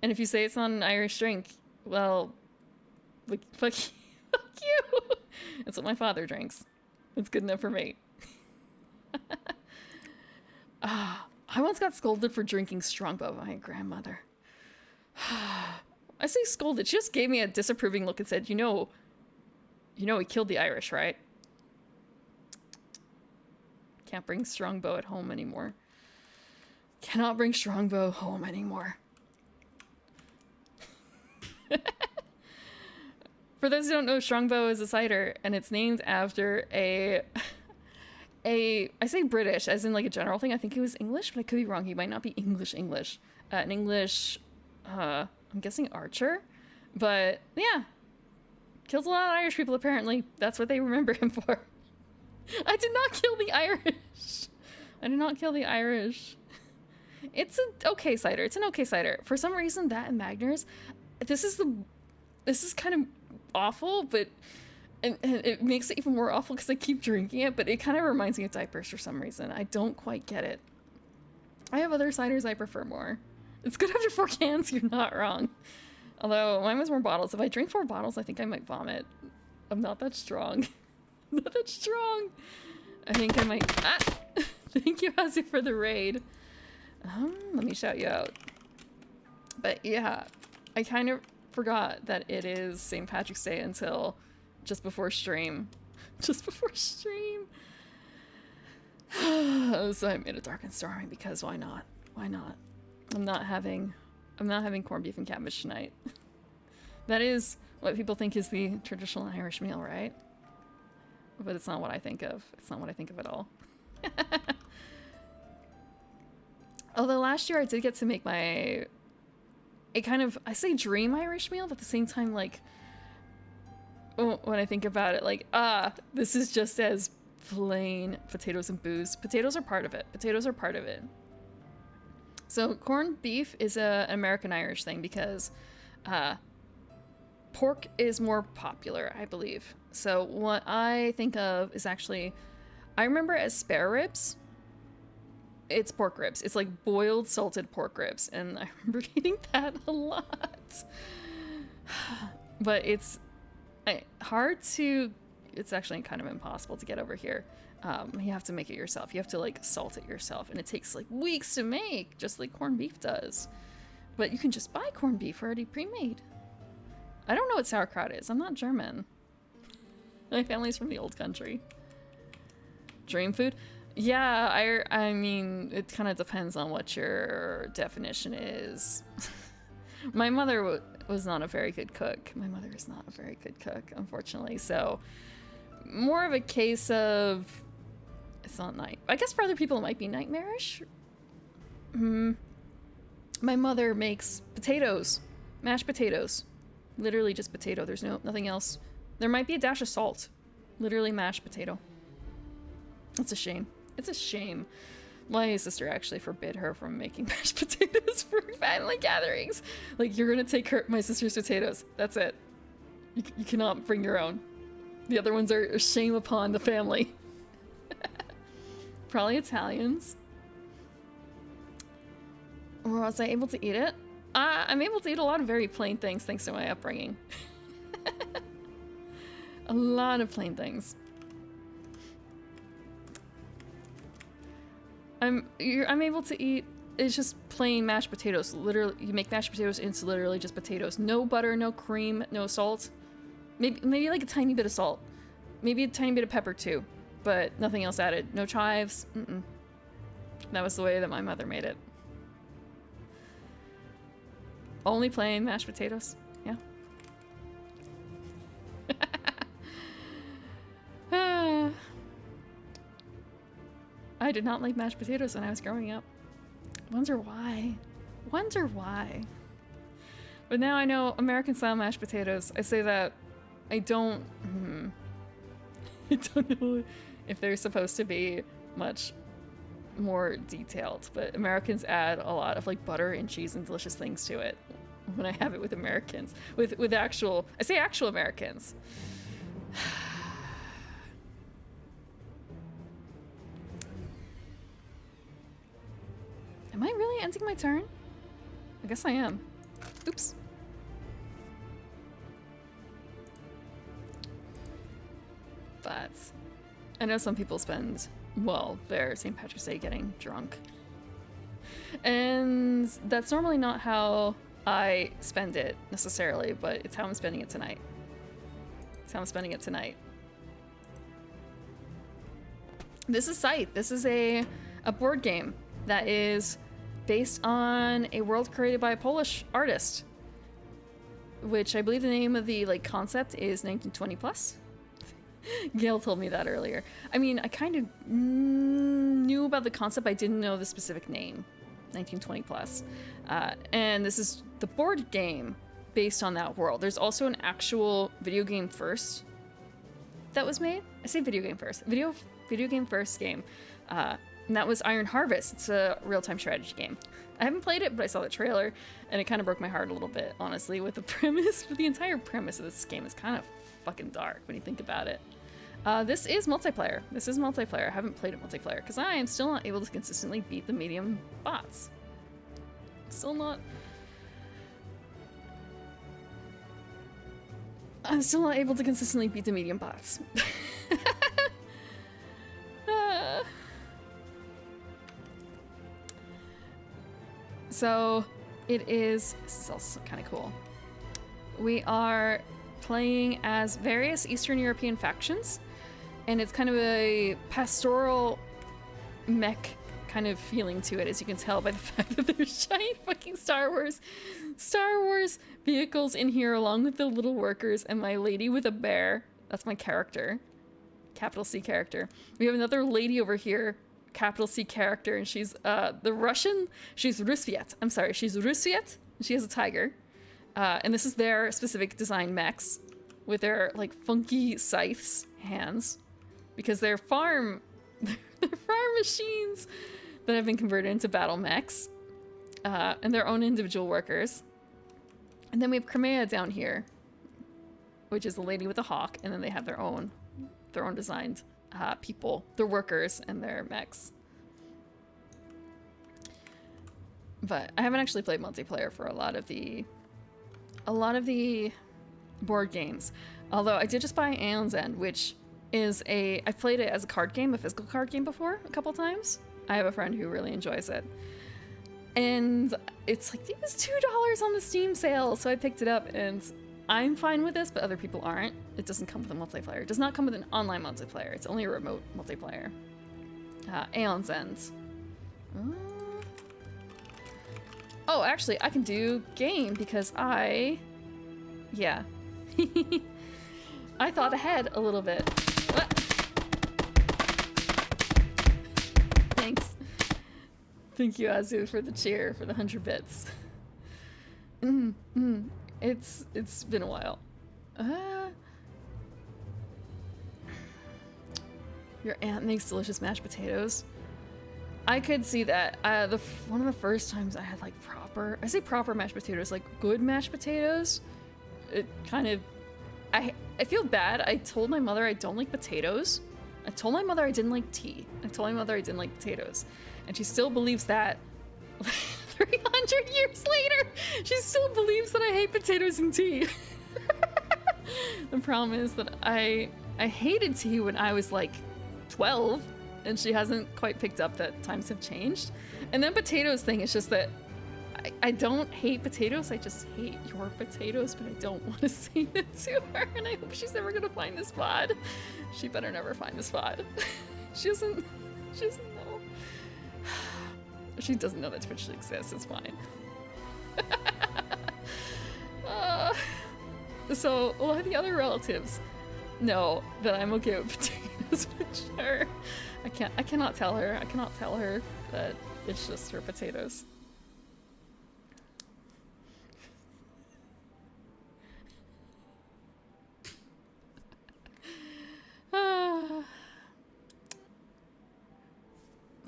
And if you say it's not an Irish drink, well, like, fuck you. That's what my father drinks. It's good enough for me. I once got scolded for drinking Strongbow by my grandmother. I say scolded. She just gave me a disapproving look and said, you know he killed the Irish, right? Can't bring Strongbow at home anymore. Cannot bring Strongbow home anymore. For those who don't know, Strongbow is a cider, and it's named after I say British, as in like a general thing. I think he was English, but I could be wrong. He might not be English. An English, I'm guessing archer. But yeah, kills a lot of Irish people apparently. That's what they remember him for. I did not kill the Irish. I did not kill the Irish. It's an okay cider. It's an okay cider. For some reason, that and Magners, this is kind of awful, but and it makes it even more awful because I keep drinking it, but it kind of reminds me of diapers for some reason. I don't quite get it. I have other ciders I prefer more. It's good after 4 cans, you're not wrong. Although, mine was more bottles. If I drink 4 bottles, I think I might vomit. I'm not that strong. Not that strong. I think I might... Ah! Thank you, Hazu, for the raid. Let me shout you out. But yeah, I kind of forgot that it is St. Patrick's Day until just before stream. Just before stream. So I made a dark and stormy because why not? Why not? I'm not having corned beef and cabbage tonight. That is what people think is the traditional Irish meal, right? But it's not what I think of. It's not what I think of at all. Although last year I did get to make I say dream Irish meal, but at the same time, like, when I think about it, like, this is just as plain potatoes and booze. Potatoes are part of it. Potatoes are part of it. So corned beef is an American Irish thing because pork is more popular, I believe. So what I think of is actually, I remember as spare ribs, it's pork ribs. It's like boiled salted pork ribs, and I remember eating that a lot. But it's hard to, it's actually kind of impossible to get over here. You have to make it yourself. You have to like salt it yourself, and it takes like weeks to make, just like corned beef does. But you can just buy corned beef already pre-made. I don't know what sauerkraut is. I'm not German. My family's from the old country. Dream food? Yeah, I mean, it kind of depends on what your definition is. My mother was not a very good cook. My mother is not a very good cook, unfortunately. So, more of a case of, it's not night. I guess for other people it might be nightmarish. My mother makes potatoes, mashed potatoes. Literally just potato. There's nothing else. There might be a dash of salt. Literally mashed potato. It's a shame. It's a shame. My sister actually forbid her from making mashed potatoes for family gatherings. Like, you're gonna take my sister's potatoes. That's it. You cannot bring your own. The other ones are a shame upon the family. Probably Italians. Or was I able to eat it? I'm able to eat a lot of very plain things thanks to my upbringing. A lot of plain things. I'm able to eat, it's just plain mashed potatoes. Literally, you make mashed potatoes into literally just potatoes. No butter, no cream, no salt. Maybe like a tiny bit of salt. Maybe a tiny bit of pepper too, but nothing else added. No chives. That was the way that my mother made it. Only plain mashed potatoes. Yeah. I did not like mashed potatoes when I was growing up. Wonder why. Wonder why. But now I know American style mashed potatoes. I say that I don't I don't know if they're supposed to be much more detailed, but Americans add a lot of like butter and cheese and delicious things to it when I have it with Americans. With actual, I say actual Americans. Am I really ending my turn? I guess I am. Oops. But I know some people spend, well, their St. Patrick's Day getting drunk. And that's normally not how I spend it necessarily, but it's how I'm spending it tonight. It's how I'm spending it tonight. This is Scythe. This is a board game that is based on a world created by a Polish artist, which I believe the name of the concept is 1920 plus. Gail told me that earlier. I mean, I kind of knew about the concept, I didn't know the specific name. 1920 plus. And this is the board game based on that world. There's also an actual video game first that was made. I say video game first. Video game first game And that was Iron Harvest. It's a real-time strategy game. I haven't played it, but I saw the trailer, and it kind of broke my heart a little bit, honestly, with the premise. But the entire premise of this game is kind of fucking dark when you think about it. This is multiplayer. This is multiplayer. I haven't played it multiplayer, because I am still not able to consistently beat the medium bots. Still not... I'm still not able to consistently beat the medium bots. So it is, this is also kind of cool. We are playing as various Eastern European factions, and it's kind of a pastoral mech kind of feeling to it, as you can tell by the fact that there's giant fucking Star Wars vehicles in here, along with the little workers and my lady with a bear. That's my character, capital C character. We have another lady over here, capital C character, and she's the Russian, she's Rusviet. I'm sorry, she's Rusviet. She has a tiger. And this is their specific design mechs with their like funky scythes hands, because they're farm machines that have been converted into battle mechs, and their own individual workers. And then we have Crimea down here, which is the lady with the hawk, and then they have their own designed people, their workers, and their mechs. But I haven't actually played multiplayer for a lot of the board games. Although I did just buy Aeon's End, which is I've played it as a card game, a physical card game before, a couple times. I have a friend who really enjoys it. And it's like, it was $2 on the Steam sale, so I picked it up, and I'm fine with this, but other people aren't. It doesn't come with a multiplayer. It does not come with an online multiplayer. It's only a remote multiplayer. Aeon's End. Oh, actually, I can do game because yeah. I thought ahead a little bit. What? Thanks. Thank you, Azu, for the cheer, for the 100 bits. It's been a while. Your aunt makes delicious mashed potatoes. I could see that. One of the first times I had like I say proper mashed potatoes, like good mashed potatoes. It kind of, I feel bad. I told my mother I don't like potatoes. I told my mother I didn't like tea. I told my mother I didn't like potatoes. And she still believes that 300 years later, she still believes that I hate potatoes and tea. The problem is that I hated tea when I was like 12, and she hasn't quite picked up that times have changed. And then potatoes thing is just that I don't hate potatoes, I just hate your potatoes, but I don't want to say that to her, and I hope she's never gonna find this VOD. She better never find this VOD. She doesn't know. She doesn't know that Twitch exists, it's fine. So, a lot of the other relatives know that I'm okay with potatoes, but sure. I cannot tell her that it's just her potatoes.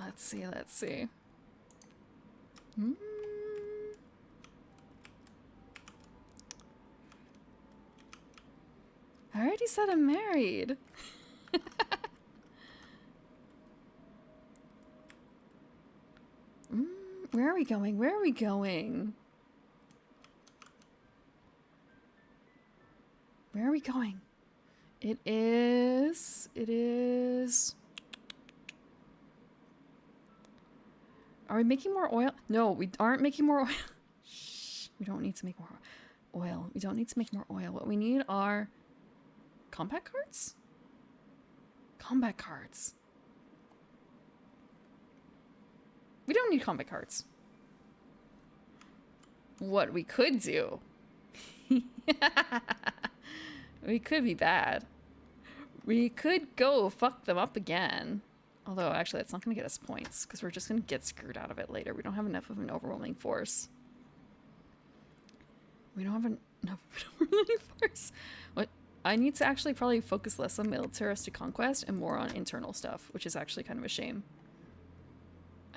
Let's see. I already said I'm married. Where are we going? Where are we going? Where are we going? It is... Are we making more oil? No, we aren't making more oil. Shh, we don't need to make more oil. We don't need to make more oil. What we need are combat cards? Combat cards. We don't need combat cards. What we could do. We could be bad. We could go fuck them up again. Although, actually, that's not going to get us points, because we're just going to get screwed out of it later. We don't have enough of an overwhelming force. We don't have enough of an overwhelming force. What? I need to actually probably focus less on militaristic conquest and more on internal stuff, which is actually kind of a shame.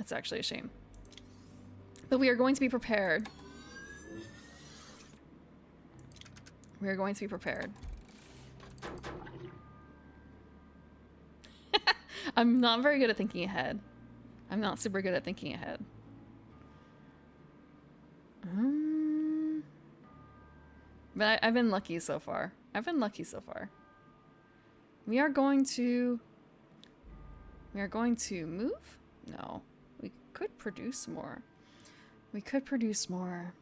That's actually a shame. But we are going to be prepared. We are going to be prepared. I'm not very good at thinking ahead. I'm not super good at thinking ahead. But I've been lucky so far. I've been lucky so far. We are going to move? No. We could produce more. We could produce more.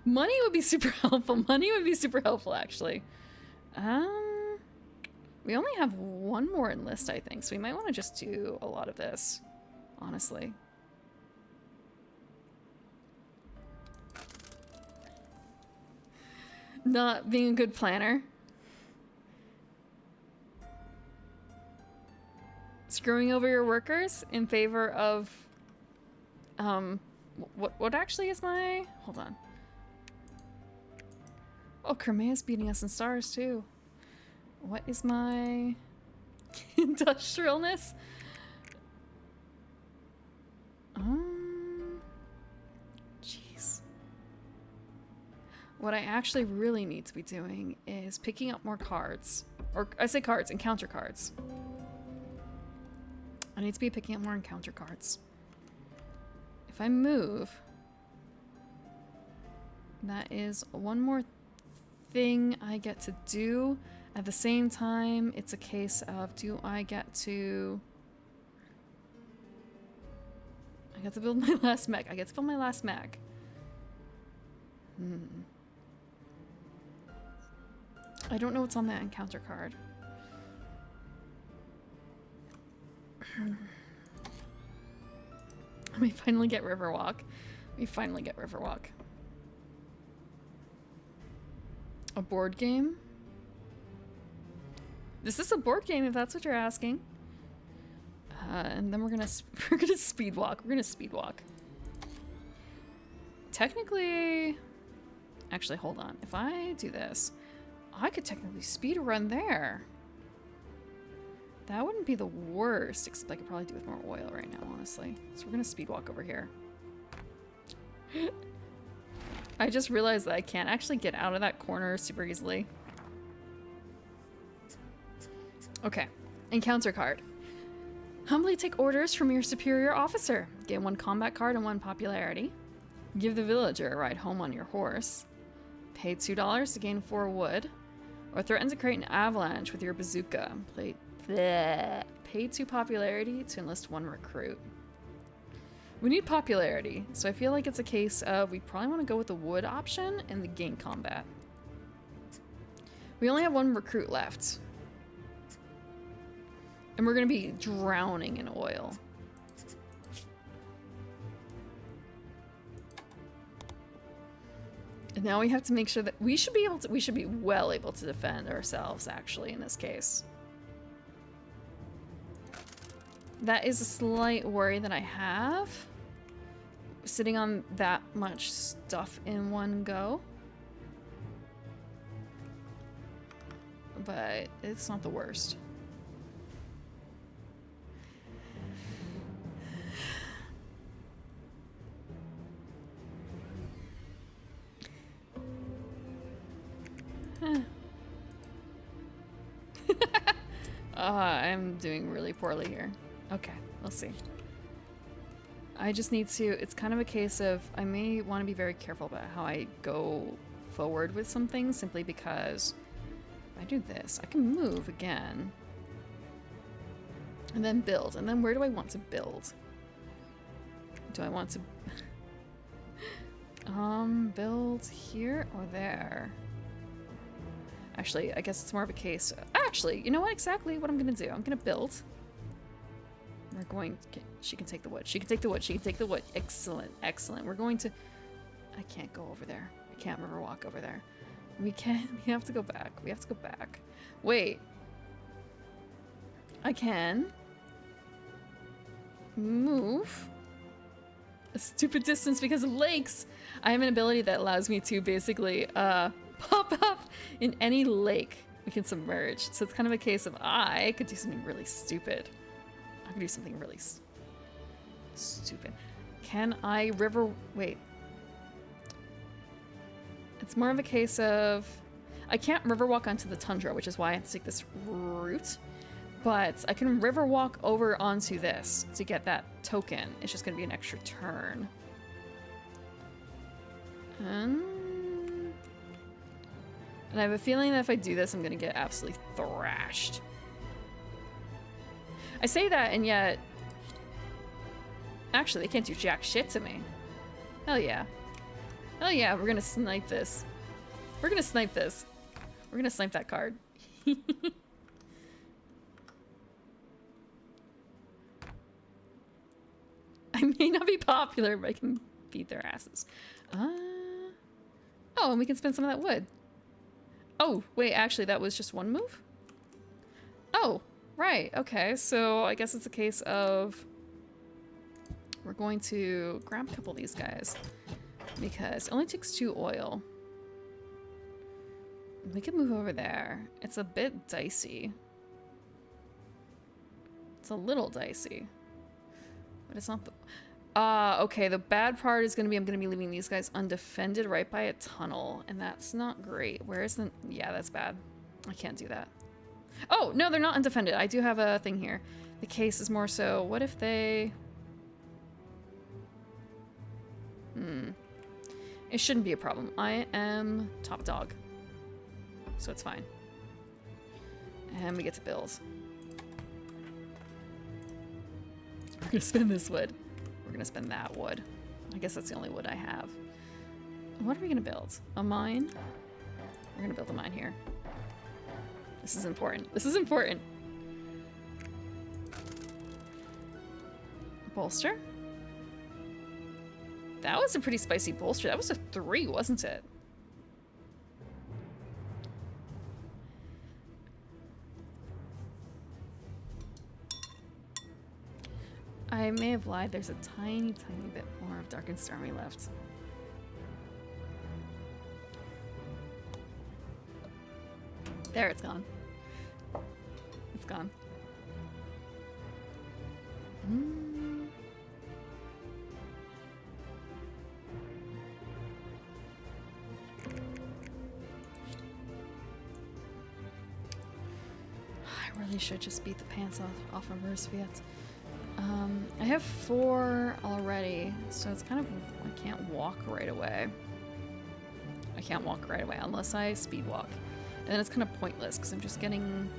Money would be super helpful. Money would be super helpful, actually. We only have one more enlist, I think, so we might want to just do a lot of this, honestly. Not being a good planner. Screwing over your workers in favor of, what actually is my, hold on. Oh, Crimea's beating us in stars, too. What is my industrialness? Jeez. What I actually really need to be doing is picking up more cards. Or, I say cards, encounter cards. I need to be picking up more encounter cards. If I move, that is one more thing I get to do. At the same time, it's a case of, do I get to... I get to build my last mech. I get to build my last mech. I don't know what's on that encounter card. We finally get Riverwalk. We finally get Riverwalk. A board game? This is a board game, if that's what you're asking. And then we're gonna speed walk. We're gonna speed walk. Technically, actually, hold on. If I do this, I could technically speed run there. That wouldn't be the worst, except I could probably do with more oil right now, honestly. So we're gonna speed walk over here. I just realized that I can't actually get out of that corner super easily. Okay, encounter card. Humbly take orders from your superior officer. Gain 1 combat card and 1 popularity. Give the villager a ride home on your horse. Pay $2 to gain 4 wood. Or threaten to create an avalanche with your bazooka. Pay 2 popularity to enlist 1 recruit. We need popularity, so I feel like it's a case of we probably want to go with the wood option and the gain combat. We only have 1 recruit left. And we're going to be drowning in oil. And now we have to make sure that we should be well able to defend ourselves, actually, in this case. That is a slight worry that I have. Sitting on that much stuff in one go. But it's not the worst. I'm doing really poorly here. Okay, we'll see. I just need to, it's kind of a case of, I may want to be very careful about how I go forward with some things, simply because if I do this, I can move again. And then build. And then where do I want to build? Do I want to build here or there? Actually, I guess it's more of a case. Actually, you know what? Exactly what I'm gonna do. I'm gonna build. We're going to get, she can take the wood. She can take the wood. She can take the wood. Excellent. Excellent. We're going to, I can't go over there. I can't river walk over there. We have to go back. We have to go back. Wait. I can move a stupid distance because of lakes. I have an ability that allows me to basically, pop up in any lake we can submerge. So it's kind of a case of I could do something really stupid. I could do something really stupid. Can I river... Wait. It's more of a case of... I can't river walk onto the tundra, which is why I have to take this route. But I can river walk over onto this to get that token. It's just going to be an extra turn. And I have a feeling that if I do this, I'm going to get absolutely thrashed. I say that, and yet... Actually, they can't do jack shit to me. Hell yeah. Hell yeah, we're going to snipe this. We're going to snipe this. We're going to snipe that card. I may not be popular, but I can beat their asses. Oh, and we can spend some of that wood. Oh, wait, actually, that was just one move? Oh, right, okay, so I guess it's a case of... We're going to grab a couple of these guys, because it only takes 2 oil. We can move over there. It's a bit dicey. It's a little dicey. But it's not the... okay, the bad part is going to be I'm going to be leaving these guys undefended right by a tunnel, and that's not great. Where is the... Yeah, that's bad. I can't do that. Oh, no, they're not undefended. I do have a thing here. The case is more so, what if they... It shouldn't be a problem. I am top dog. So it's fine. And we get to bills. We're gonna spend this wood. We're gonna spend that wood. I guess that's the only wood I have. What are we gonna build? A mine? We're gonna build a mine here. This is important. This is important. Bolster? That was a pretty spicy bolster. That was a 3, wasn't it? I may have lied. There's a tiny, tiny bit more of Dark and Stormy left. There, it's gone. It's gone. I really should just beat the pants off of Versviet. I have 4 already, so it's kind of... I can't walk right away. I can't walk right away unless I speed walk. And then it's kind of pointless, because I'm just getting...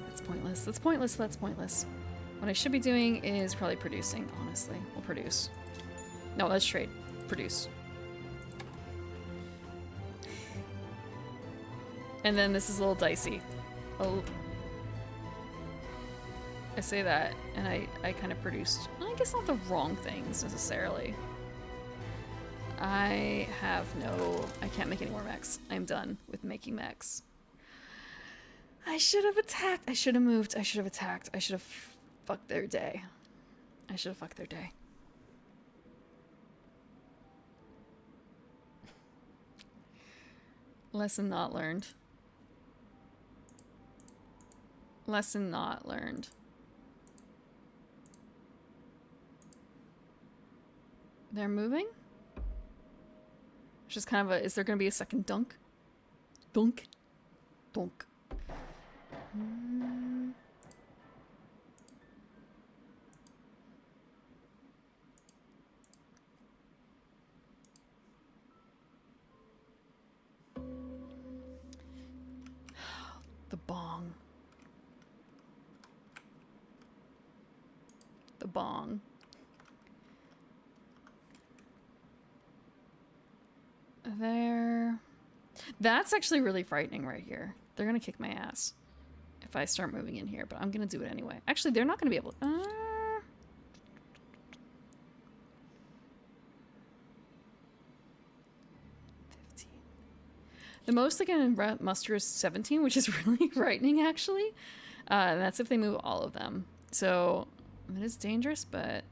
That's pointless. That's pointless. That's pointless. What I should be doing is probably producing, honestly. We'll produce. No, let's trade. Produce. And then this is a little dicey. Oh... I say that, and I kind of produced, I guess not the wrong things, necessarily. I can't make any more mechs. I'm done with making mechs. I should have attacked. I should have moved. I should have attacked. I should have fucked their day. I should have fucked their day. Lesson not learned. Lesson not learned. They're moving? It's just kind of a... Is there going to be a second dunk? Dunk? Dunk. The bong. The bong. There. That's actually really frightening right here. They're gonna kick my ass if I start moving in here, but I'm gonna do it anyway. Actually, they're not gonna be able to... 15. The most they can muster is 17, which is really frightening, actually. And that's if they move all of them. So, it is dangerous, but...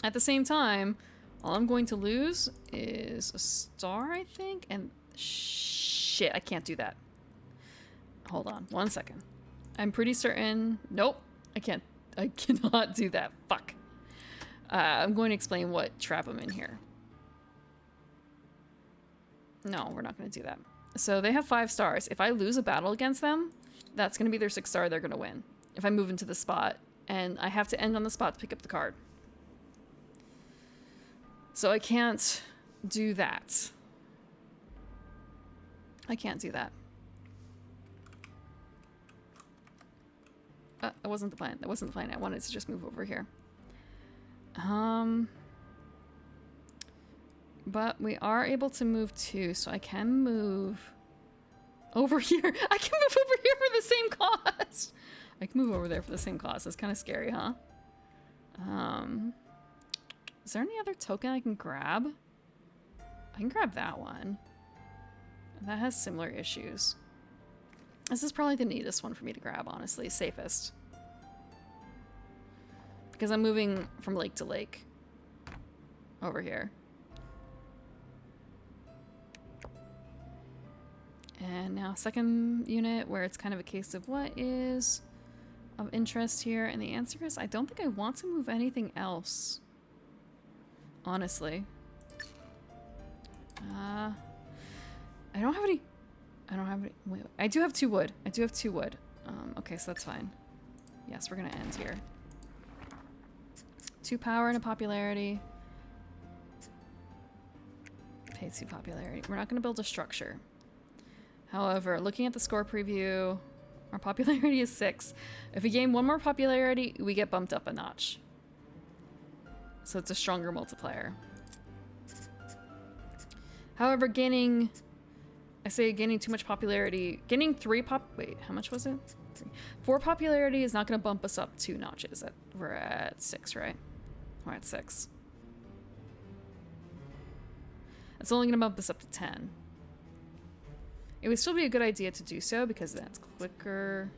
At the same time, All I'm going to lose is a star, I think, and shit, I can't do that. Hold on, 1 second. I'm pretty certain, nope, I cannot do that, fuck. I'm going to explain what trap I'm in here. No, we're not going to do that. So they have 5 stars. If I lose a battle against them, that's going to be their 6th star they're going to win. If I move into the spot, and I have to end on the spot to pick up the card. So I can't do that. I can't do that. That wasn't the plan. That wasn't the plan. I wanted to just move over here. But we are able to move too, so I can move over here. I can move over here for the same cost. I can move over there for the same cost. That's kind of scary, huh? Is there any other token I can grab? I can grab that one. That has similar issues. This is probably the neatest one for me to grab, honestly. Safest. Because I'm moving from lake to lake. Over here. And now second unit where it's kind of a case of what is of interest here. And the answer is I don't think I want to move anything else. Honestly. I don't have any... Wait, I do have 2 wood. I do have 2 wood. Okay, so that's fine. Yes, we're gonna end here. 2 power and a popularity. Pay 2 popularity. We're not gonna build a structure. However, looking at the score preview, our popularity is 6. If we gain 1 more popularity, we get bumped up a notch. So it's a stronger multiplier. However, gaining... I say gaining too much popularity. Gaining 3 wait, how much was it? 3. 4 popularity is not going to bump us up 2 notches. We're at 6, right? We're at 6. It's only going to bump us up to 10. It would still be a good idea to do so because that's quicker.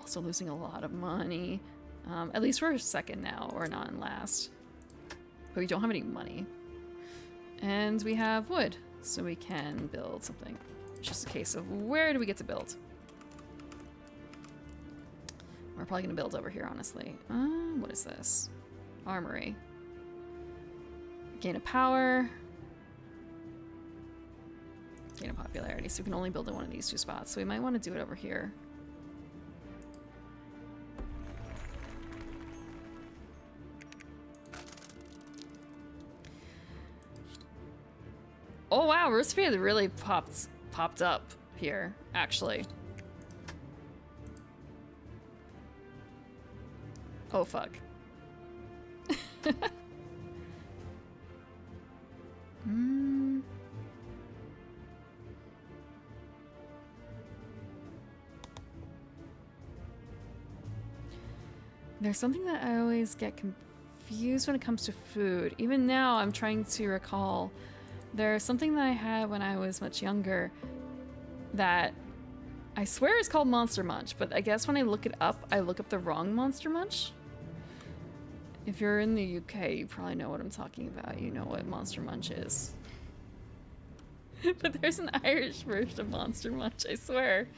Also losing a lot of money. At least we're 2nd now. We're not in last. But we don't have any money. And we have wood. So we can build something. It's just a case of where do we get to build? We're probably going to build over here, honestly. What is this? Armory. Gain a power. Gain a popularity. So we can only build in one of these 2 spots. So we might want to do it over here. Oh wow, Roosevelt really popped up here, actually. Oh fuck. There's something that I always get confused when it comes to food. Even now, I'm trying to recall. There's something that I had when I was much younger that I swear is called Monster Munch, but I guess when I look it up, I look up the wrong Monster Munch. If you're in the UK, you probably know what I'm talking about. You know what Monster Munch is. But there's an Irish version of Monster Munch, I swear.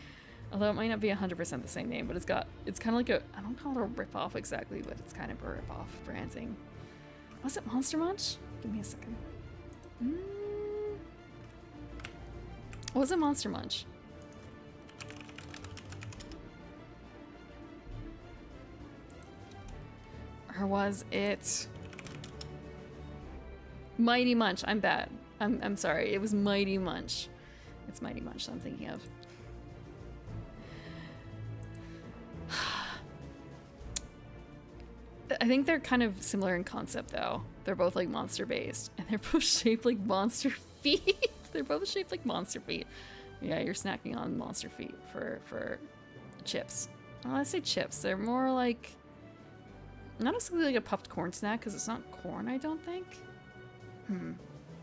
Although it might not be 100% the same name, but it's kind of like I don't call it a rip-off exactly, but it's kind of a rip-off branding. Was it Monster Munch? Give me a second. Was it Monster Munch? Or was it Mighty Munch? I'm bad. I'm sorry. It was Mighty Munch. It's Mighty Munch that I'm thinking of. I think they're kind of similar in concept, though. They're both like monster based, and they're both shaped like monster feet. They're both shaped like monster feet. Yeah, you're snacking on monster feet for chips. Well, I say chips. They're more like not exactly like a puffed corn snack because it's not corn. I don't think.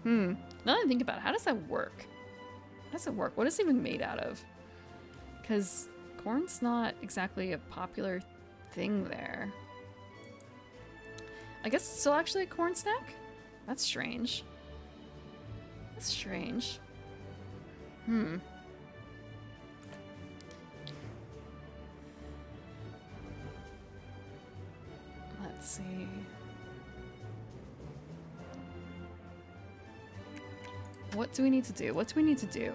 Now that I think about it, how does that work? How does it work? What is it even made out of? Because corn's not exactly a popular. thing there. I guess it's still actually a corn snack? That's strange. That's strange. Hmm. Let's see. What do we need to do? What do we need to do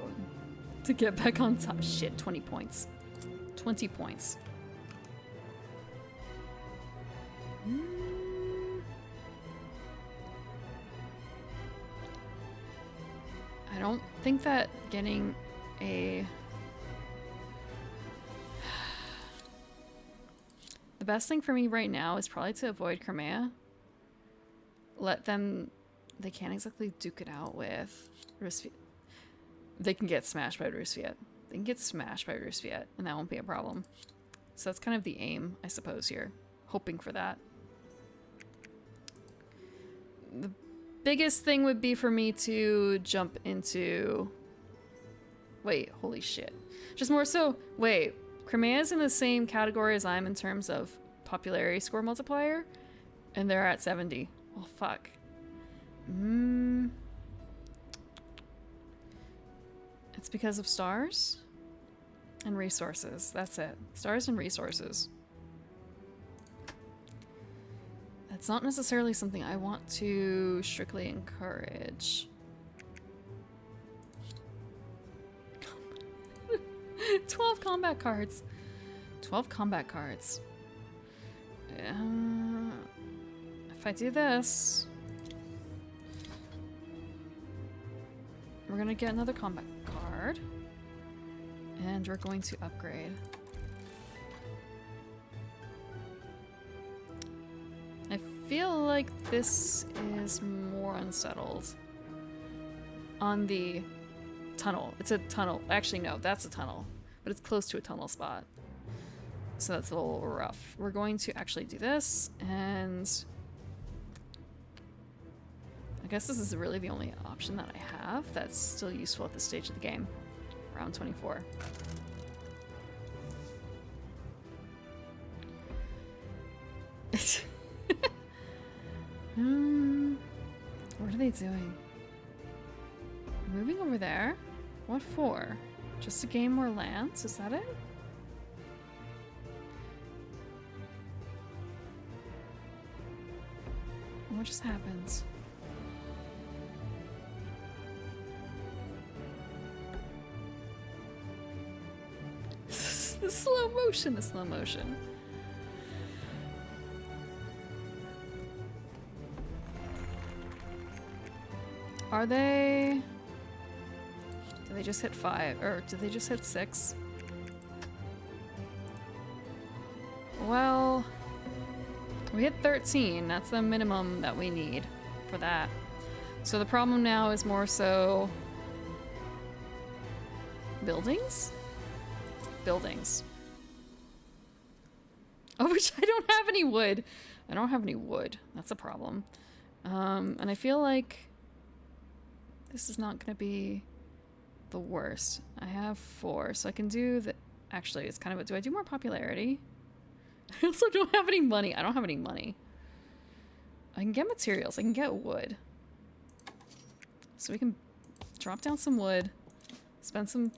to get back on top? Shit, 20 points. 20 points. I don't think that getting a... The best thing for me right now is probably to avoid Crimea. Let them... They can't exactly duke it out with Rusviet. They can get smashed by Rusviet. They can get smashed by Rusviet, and that won't be a problem. So that's kind of the aim, I suppose, here. Hoping for that. The biggest thing would be for me to jump into... Wait, holy shit. Just more so... Wait, Crimea's in the same category as I'm in terms of popularity score multiplier, and they're at 70. Well, fuck. It's because of stars and resources. That's it. Stars and resources. That's not necessarily something I want to strictly encourage. 12 combat cards. 12 combat cards. If I do this, we're gonna get another combat card, and we're going to upgrade. I feel like this is more unsettled on the tunnel. It's a tunnel. Actually, no, that's a tunnel, but it's close to a tunnel spot. So that's a little rough. We're going to actually do this, and I guess this is really the only option that I have that's still useful at this stage of the game. Round 24. What are they doing? Moving over there? What for? Just to gain more lands? Is that it? What just happened? The slow motion, the slow motion. Are they... Do they just hit 5? Or do they just hit 6? Well... We hit 13. That's the minimum that we need for that. So the problem now is more so... Buildings? Buildings. Of which I don't have any wood. I don't have any wood. That's a problem. And I feel like this is not going to be the worst. I have 4, so I can do the... Actually, it's kind of a... Do I do more popularity? I also don't have any money. I don't have any money. I can get materials. I can get wood. So we can drop down some wood. Spend some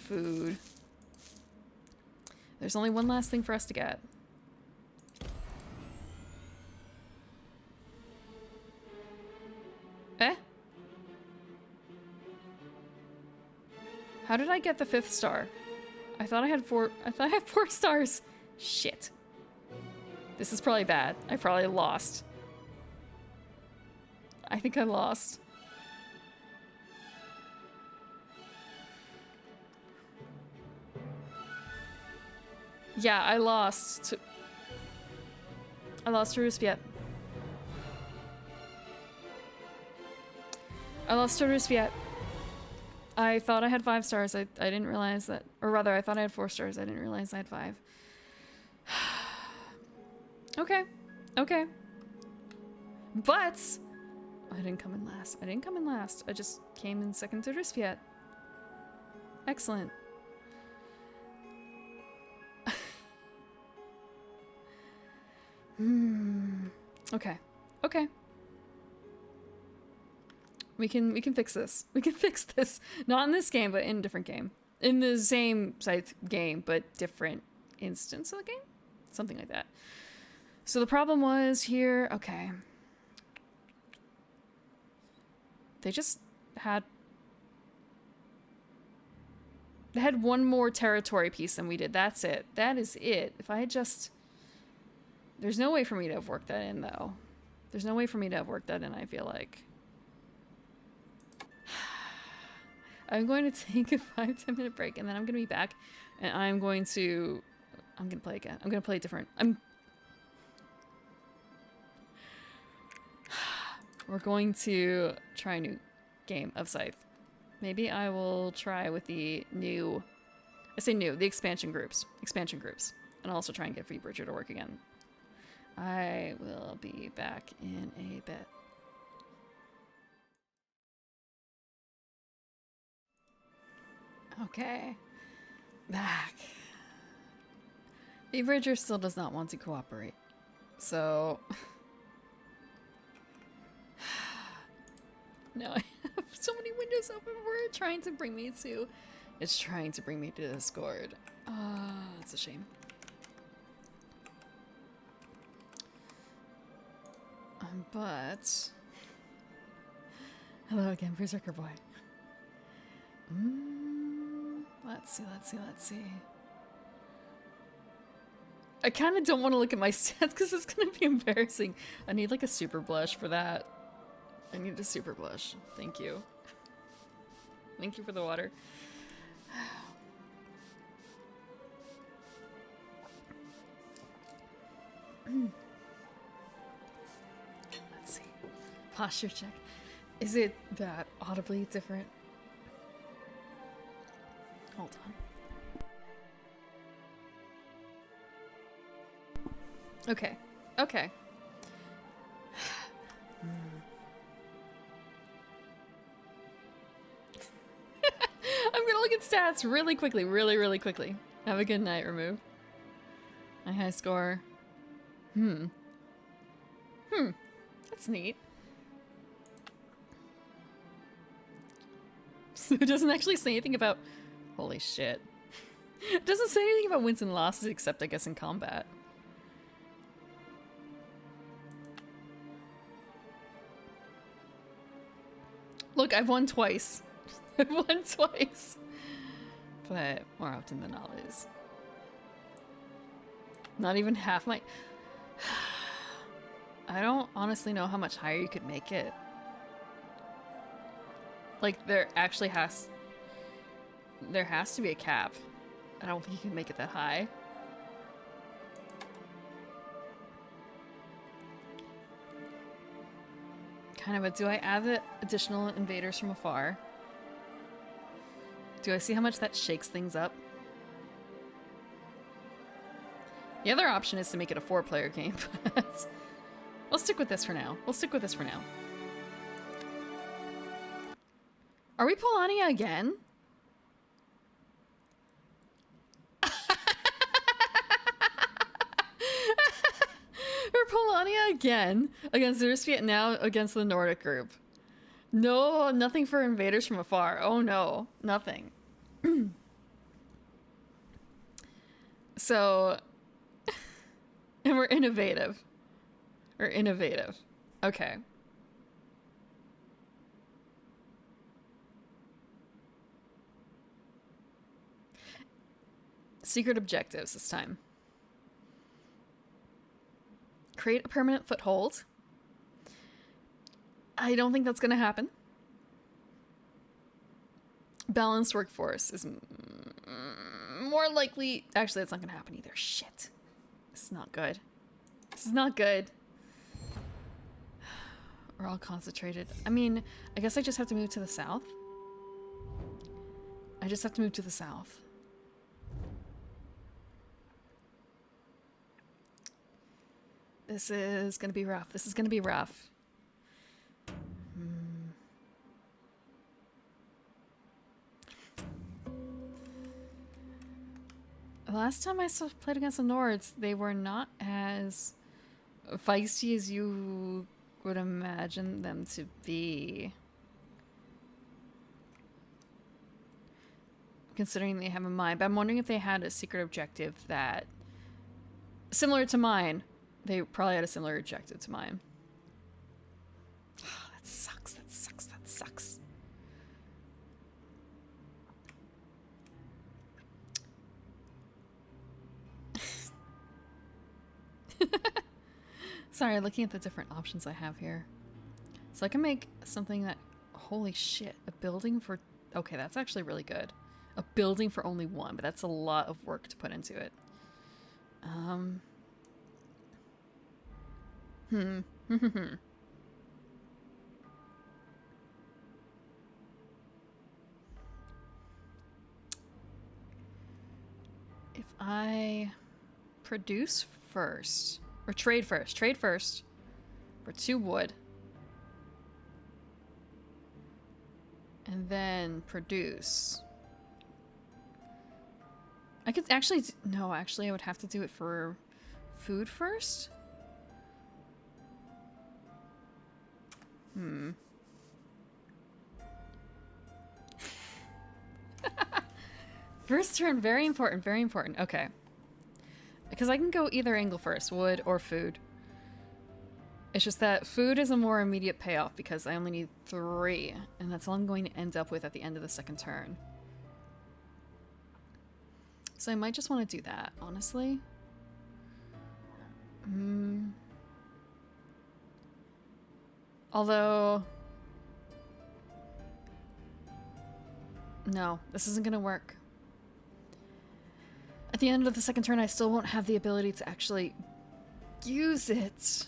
food. There's only one last thing for us to get. Eh? How did I get the 5th star? I thought I had 4. I thought I had 4 stars. Shit. This is probably bad. I probably lost. I think I lost. Yeah, I lost to... I lost to Rusviet. I lost to Rusviet. I thought I had 5 stars. I didn't realize that... Or rather, I thought I had 4 stars. I didn't realize I had 5. Okay. Okay. But... I didn't come in last. I didn't come in last. I just came in second to Rusviet. Excellent. Okay. Okay. We can fix this. We can fix this. Not in this game, but in a different game. In the same Scythe game, but different instance of the game? Something like that. So the problem was here... Okay. They just had... They had one more territory piece than we did. That's it. That is it. If I had just... There's no way for me to have worked that in, though. There's no way for me to have worked that in, I feel like. I'm going to take a 5-10 minute break, and then I'm going to be back, and I'm going to play again. I'm going to play different. We're going to try a new game of Scythe. Maybe I will try with the new... I say new, the expansion groups. And I'll also try and get Free Bridger to work again. I will be back in a bit. Okay. Back. Free Bridger still does not want to cooperate. So... No, I have so many windows open where it's trying to bring me to... It's trying to bring me to Discord. That's a shame. But... Hello again, Berserker Boy. Let's see. I kind of don't want to look at my stats because it's going to be embarrassing. I need like a super blush for that. I need a super blush. Thank you. Thank you for the water. Let's see. Posture check. Is it that audibly different? Hold on. Okay. Okay. I'm gonna look at stats really quickly, really quickly. Have a good night, remove. My high score. That's neat. So it doesn't actually say anything about... Holy shit. It doesn't say anything about wins and losses except, I guess, in combat. Look, I've won twice. I've won twice. But more often than not is. Not even half my... I don't honestly know how much higher you could make it. Like, there actually has... There has to be a cap. I don't think you can make it that high. Kind of, but do I add the additional invaders from afar? Do I see how much that shakes things up? The other option is to make it a 4-player game, but we'll stick with this for now. Are we Polania again? We're Polania again against Zerusviet, now against the Nordic group. No, nothing for invaders from afar. Oh no, nothing. So, and we're innovative. We're innovative. Okay. Secret objectives this time. Create a permanent foothold. I don't think that's going to happen. Balanced workforce is more likely... Actually, that's not going to happen either. Shit. This is not good. This is not good. We're all concentrated. I mean, I guess I just have to move to the south. I just have to move to the south. This is going to be rough. This is going to be rough. The last time I played against the Nords, they were not as feisty as you would imagine them to be. Considering they have a mind. But I'm wondering if they had a secret objective that... Similar to mine. They probably had a similar objective to mine. Oh, that sucks, that sucks, that sucks. Sorry, looking at the different options I have here. So I can make something that... Holy shit, a building for... Okay, that's actually really good. A building for only one, but that's a lot of work to put into it. If I produce first, or trade first for 2 wood, and then produce. I could actually, no, actually I would have to do it for food first. First turn, very important, very important. Okay. Because I can go either angle first, wood or food. It's just that food is a more immediate payoff because I only need 3, and that's all I'm going to end up with at the end of the second turn. So I might just want to do that, honestly. Although... No, this isn't gonna work. At the end of the second turn, I still won't have the ability to actually use it.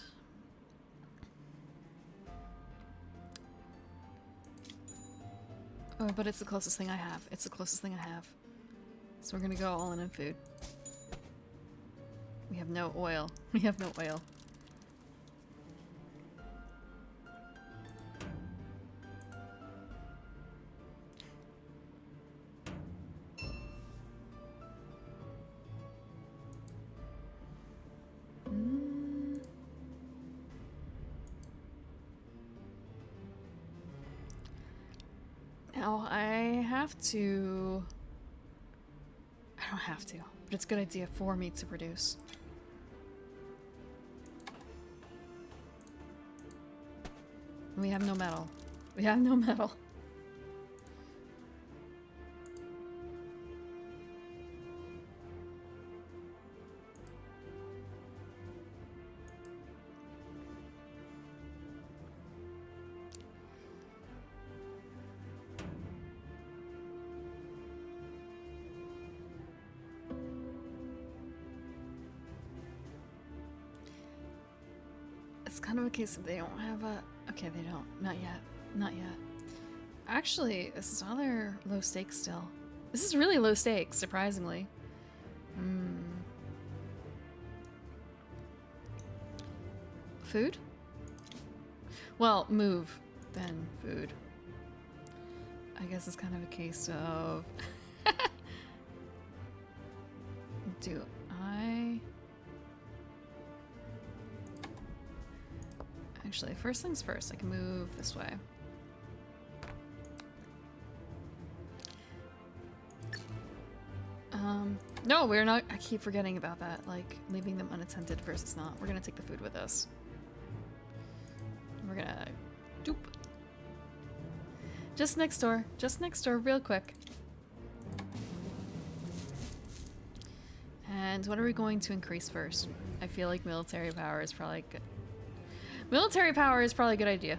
Oh, but it's the closest thing I have. It's the closest thing I have. So we're gonna go all in food. We have no oil. We have no oil. Now I have to... I don't have to, but it's a good idea for me to produce. We have no metal. We have no metal. It's kind of a case of they don't have a... Okay, they don't. Not yet. Not yet. Actually, this is rather low stakes still. This is really low stakes, surprisingly. Food? Well, move, then food. I guess it's kind of a case of... Do I... Actually, first things first, I can move this way. No, we're not. I keep forgetting about that. Like, leaving them unattended versus not. We're gonna take the food with us. We're gonna... Doop. Just next door, real quick. And what are we going to increase first? I feel like military power is probably good. Military power is probably a good idea.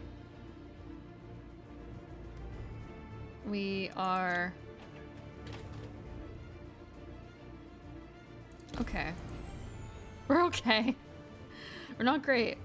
We are... Okay. We're okay. We're not great.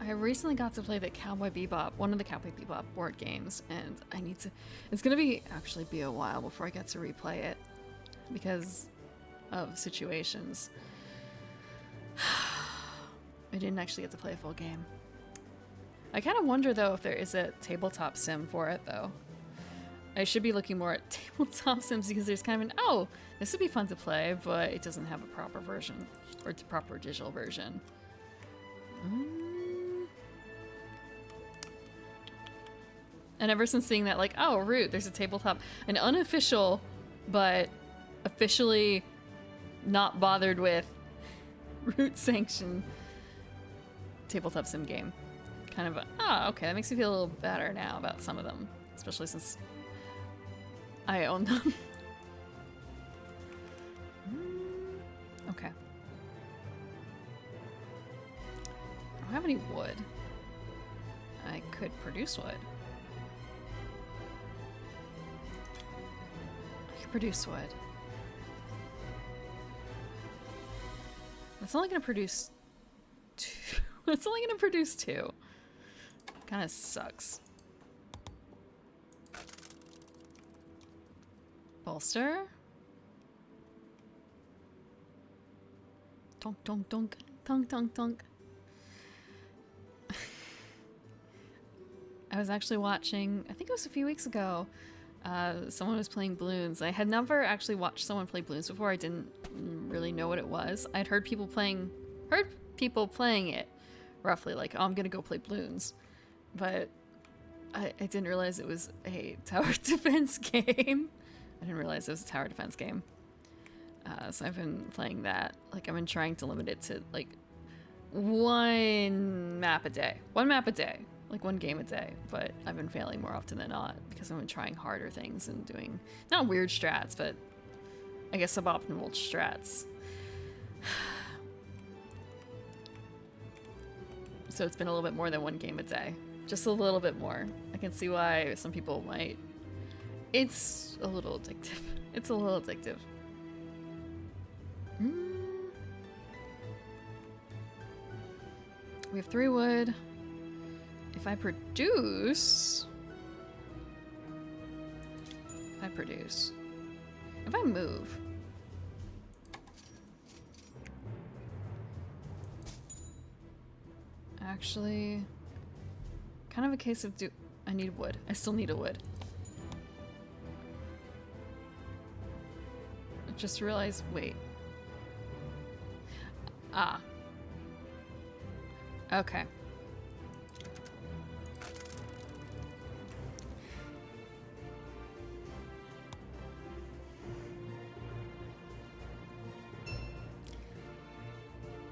I recently got to play the Cowboy Bebop, one of the Cowboy Bebop board games, and I need to... It's gonna actually be a while before I get to replay it, because of situations. I didn't actually get to play a full game. I kind of wonder, though, if there is a tabletop sim for it, though. I should be looking more at tabletop sims because there's kind of an, oh, this would be fun to play, but it doesn't have a proper version, or a proper digital version. And ever since seeing that, like, oh, Root, there's a tabletop, an unofficial, but officially not bothered with Root sanctioned tabletop sim game. Kind of a, oh, okay, that makes me feel a little better now about some of them, especially since I own them. Okay. I don't have any wood. I could produce wood. I could produce wood. It's only gonna produce two. It's only gonna produce two. Kinda sucks. Bolster? Tonk, tonk, tonk. Tonk, tonk, tonk. I was actually watching, I think it was a few weeks ago, someone was playing Bloons. I had never actually watched someone play Bloons before. I didn't really know what it was. I'd heard people playing it, roughly, like, oh, I'm gonna go play Bloons. But I didn't realize it was a tower defense game. I didn't realize it was a tower defense game. So I've been playing that. Like, I've been trying to limit it to, like, one map a day. One map a day. Like, one game a day. But I've been failing more often than not because I've been trying harder things and doing, not weird strats, but I guess suboptimal strats. So it's been a little bit more than one game a day. Just a little bit more. I can see why some people might. It's a little addictive. It's a little addictive. We have 3 wood. If I produce... If I move... Actually... Kind of a case of I need wood. I still need a wood. I just realized, wait. Ah. Okay.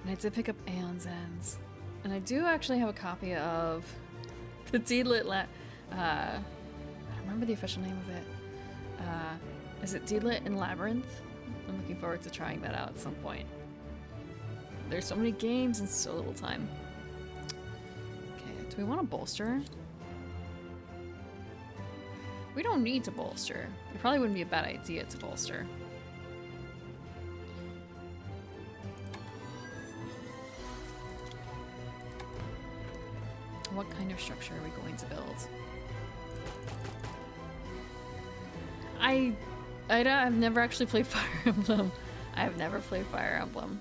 And I did pick up Aeon's Ends. And I do actually have a copy of the Deedlit I don't remember the official name of it. Is it Deedlit in Labyrinth? I'm looking forward to trying that out at some point. There's so many games and so little time. Okay, do we want to bolster? We don't need to bolster. It probably wouldn't be a bad idea to bolster. What kind of structure are we going to build? I've never actually played Fire Emblem. I've never played Fire Emblem.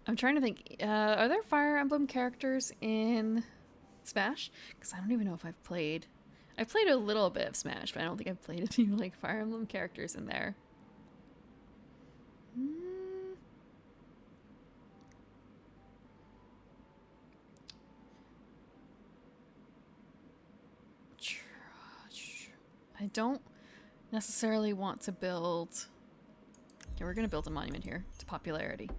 I'm trying to think, are there Fire Emblem characters in Smash? Because I don't even know if I've played a little bit of Smash, but I don't think I've played any like Fire Emblem characters in there. I don't necessarily want to build... Okay, we're gonna build a monument here to popularity.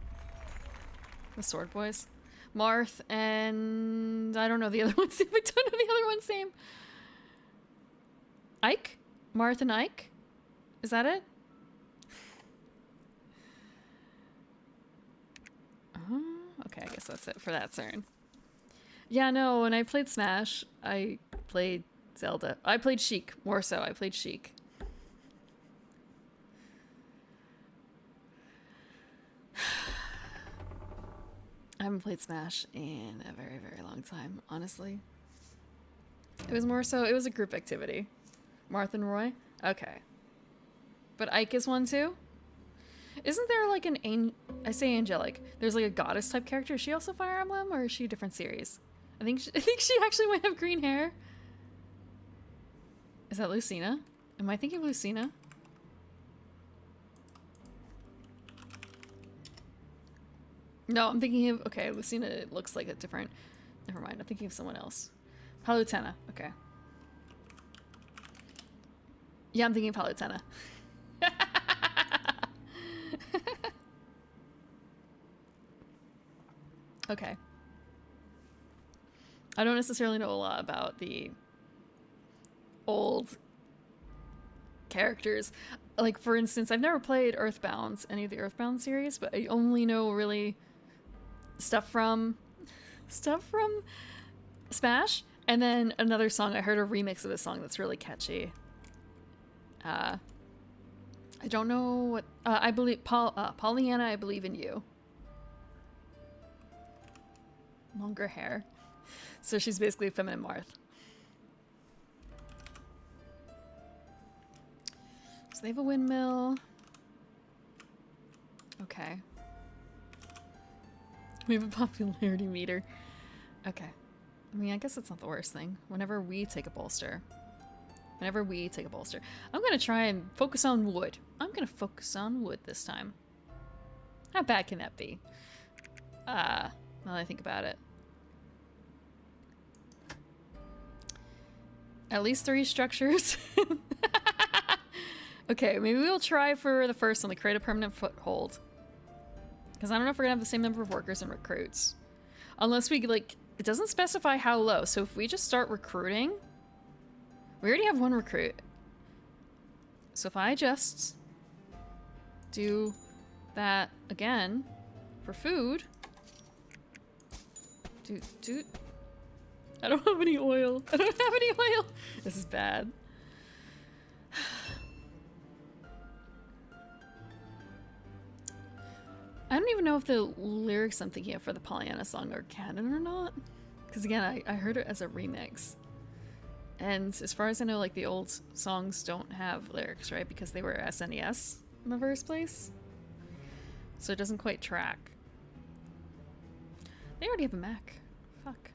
The Sword Boys. Marth and... I don't know the other one's name. I don't know the other one's name. Ike? Marth and Ike? Is that it? Okay, I guess that's it for that turn. Yeah, no, when I played Smash, I played Zelda. I played Sheik, more so. I played Sheik. I haven't played Smash in a very, very long time, honestly. It was more so, it was a group activity. Marth and Roy? Okay. But Ike is one too? Isn't there like I say angelic. There's like a goddess type character. Is she also Fire Emblem or is she a different series? I think she actually might have green hair. Is that Lucina? Am I thinking of Lucina? No, I'm thinking of... Okay, Lucina looks like a different... Never mind, I'm thinking of someone else. Palutena, okay. Yeah, I'm thinking of Palutena. Okay. I don't necessarily know a lot about the old characters. Like, for instance, I've never played Earthbound, any of the Earthbound series, but I only know really stuff from Smash, and then another song. I heard a remix of this song that's really catchy. I don't know what... I believe... Pollyanna, I Believe in You. Longer hair. So she's basically a feminine Marth. So they have a windmill. Okay. We have a popularity meter. Okay. I mean, I guess it's not the worst thing. Whenever we take a bolster. I'm gonna try and focus on wood. I'm gonna focus on wood this time. How bad can that be? Now that I think about it. At least 3 structures. Okay, maybe we'll try for the first one to create a permanent foothold. Because I don't know if we're gonna have the same number of workers and recruits. Unless we, like, it doesn't specify how low. So if we just start recruiting, we already have 1 recruit. So if I just do that again for food. I don't have any oil. This is bad. I don't even know if the lyrics I'm thinking of for the Pollyanna song are canon or not. Because again, I heard it as a remix. And as far as I know, like, the old songs don't have lyrics, right? Because they were SNES in the first place. So it doesn't quite track. They already have a Mac. Fuck.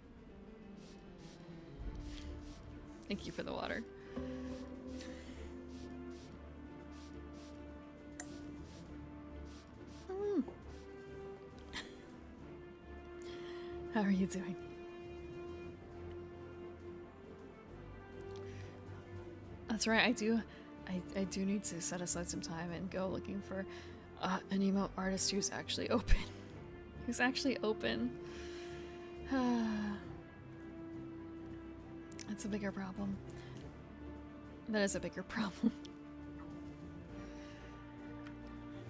Thank you for the water. How are you doing? That's right, I do need to set aside some time and go looking for an emote artist who's actually open. That's a bigger problem. That is a bigger problem.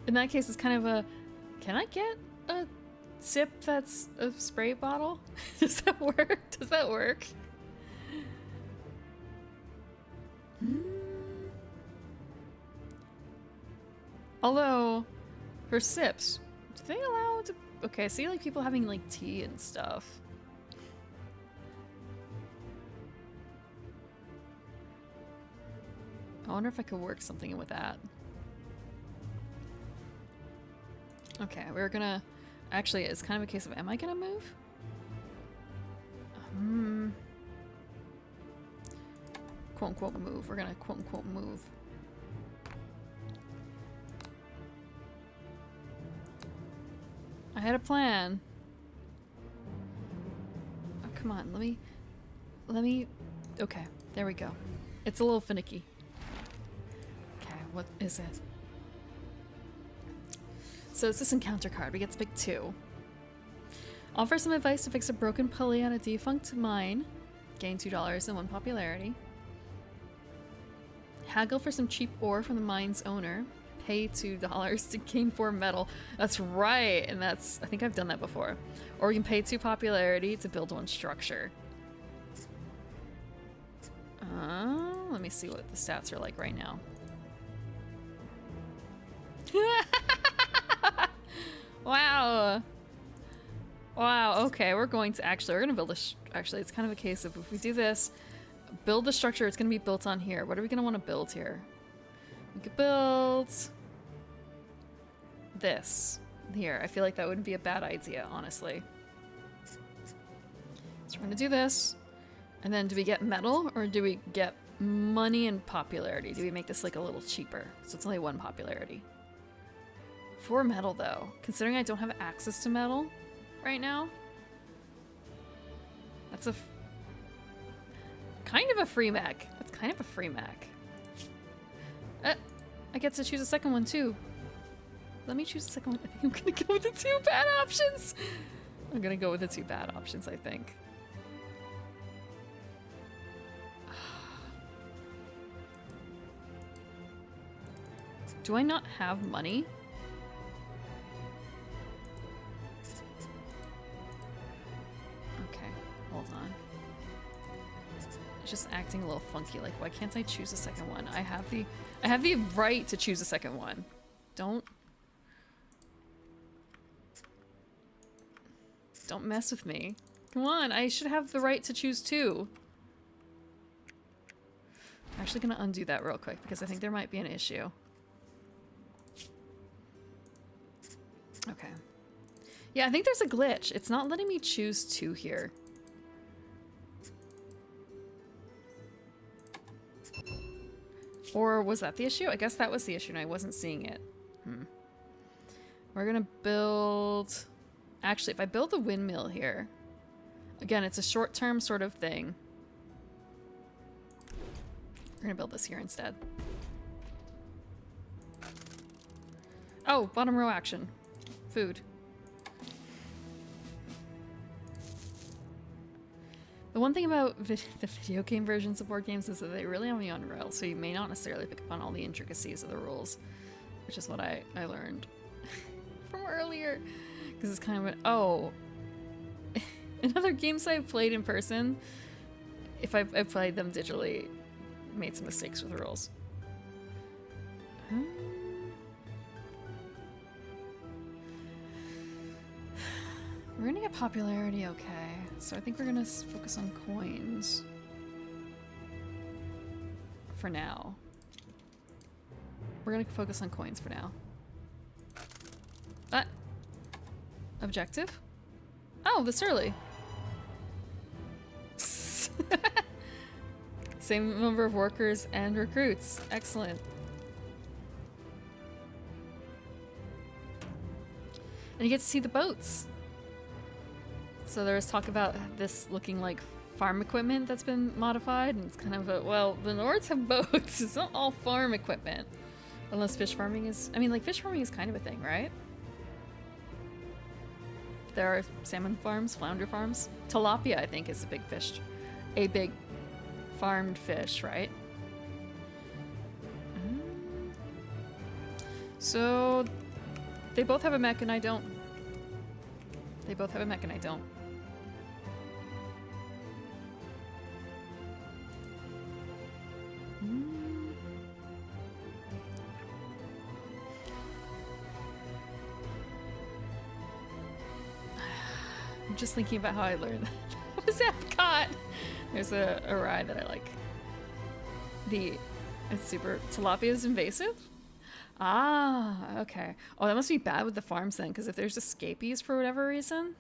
In that case, it's kind of a... Can I get a sip that's a spray bottle? Does that work? Does that work? Although, for sips, do they allow to... Okay, I see like people having like tea and stuff. I wonder if I could work something in with that. Okay, we're gonna... Actually, it's kind of a case of, am I gonna move? Quote unquote move. We're gonna quote unquote move. I had a plan. Oh, come on, let me, okay, there we go. It's a little finicky. Okay, what is it? So it's this encounter card. We get to pick 2. Offer some advice to fix a broken pulley on a defunct mine. Gain $2 and 1 popularity. Haggle for some cheap ore from the mine's owner. Pay $2 to gain 4 metal. That's right, and that's... I think I've done that before. Or you can pay 2 popularity to build 1 structure. Let me see what the stats are like right now. Wow. Wow, okay, we're going to actually... We're going to build a... Actually, it's kind of a case of if we do this, build the structure, it's going to be built on here. What are we going to want to build here? We could build this here. I feel like that wouldn't be a bad idea, honestly. So we're gonna do this. And then do we get metal or do we get money and popularity? Do we make this like a little cheaper? So it's only 1 popularity. 4 metal though. Considering I don't have access to metal right now. That's a kind of a free mech. That's kind of a free mech. I get to choose a second one too. Let me choose a second one. I think I'm gonna go with the 2 bad options. I'm gonna go with the 2 bad options, I think. Do I not have money? Okay, hold on. It's just acting a little funky. Like, why can't I choose a second one? I have the right to choose a second one. Don't mess with me. Come on, I should have the right to choose 2. I'm actually gonna undo that real quick because I think there might be an issue. Okay. Yeah, I think there's a glitch. It's not letting me choose 2 here. Or was that the issue? I guess that was the issue and I wasn't seeing it. We're gonna build... Actually, if I build a windmill here... Again, it's a short-term sort of thing. We're gonna build this here instead. Oh, bottom row action. Food. The one thing about the video game versions of board games is that they really have me on rails, so you may not necessarily pick up on all the intricacies of the rules, which is what I learned from earlier. Because it's kind of an, oh, in other games I've played in person, if I've played them digitally, made some mistakes with the rules. We're gonna get popularity, okay. So I think we're gonna focus on coins. For now. We're gonna focus on coins for now. Objective? Oh, this early. Same number of workers and recruits. Excellent. And you get to see the boats. So there was talk about this looking like farm equipment that's been modified, and it's kind of a, well, the Nords have boats. It's not all farm equipment. Unless fish farming is, I mean, like, fish farming is kind of a thing, right? There are salmon farms, flounder farms. Tilapia, I think, is a big fish. A big farmed fish, right? So, they both have a mech and I don't. They both have a mech and I don't. I'm just thinking about how I learned that. That was Epcot! There's a ride that I like. It's super... Tilapia is invasive? Ah, okay. Oh, that must be bad with the farms then, because if there's escapees for whatever reason...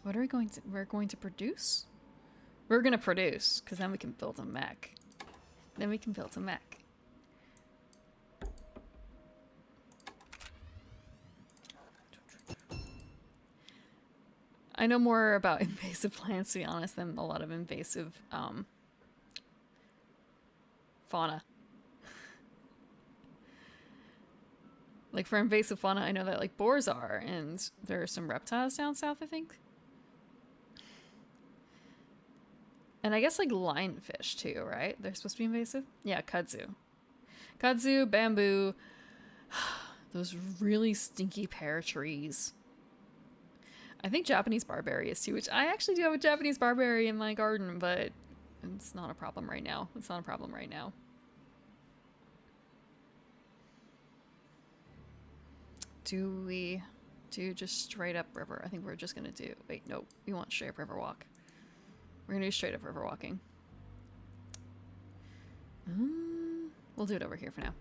What are we going to... We're going to produce? We're gonna produce, because then we can build a mech. Then we can build a mech. I know more about invasive plants, to be honest, than a lot of invasive fauna. Like for invasive fauna, I know that like boars are, and there are some reptiles down south, I think. And I guess like lionfish too, right? They're supposed to be invasive? Yeah, kudzu. Kudzu, bamboo, those really stinky pear trees. I think Japanese barberry is too, which I actually do have a Japanese barberry in my garden, but it's not a problem right now. It's not a problem right now. do we do just straight up river? I think we're just gonna do... Wait, no. We want straight up river walk. We're gonna do straight up river walking. We'll do it over here for now.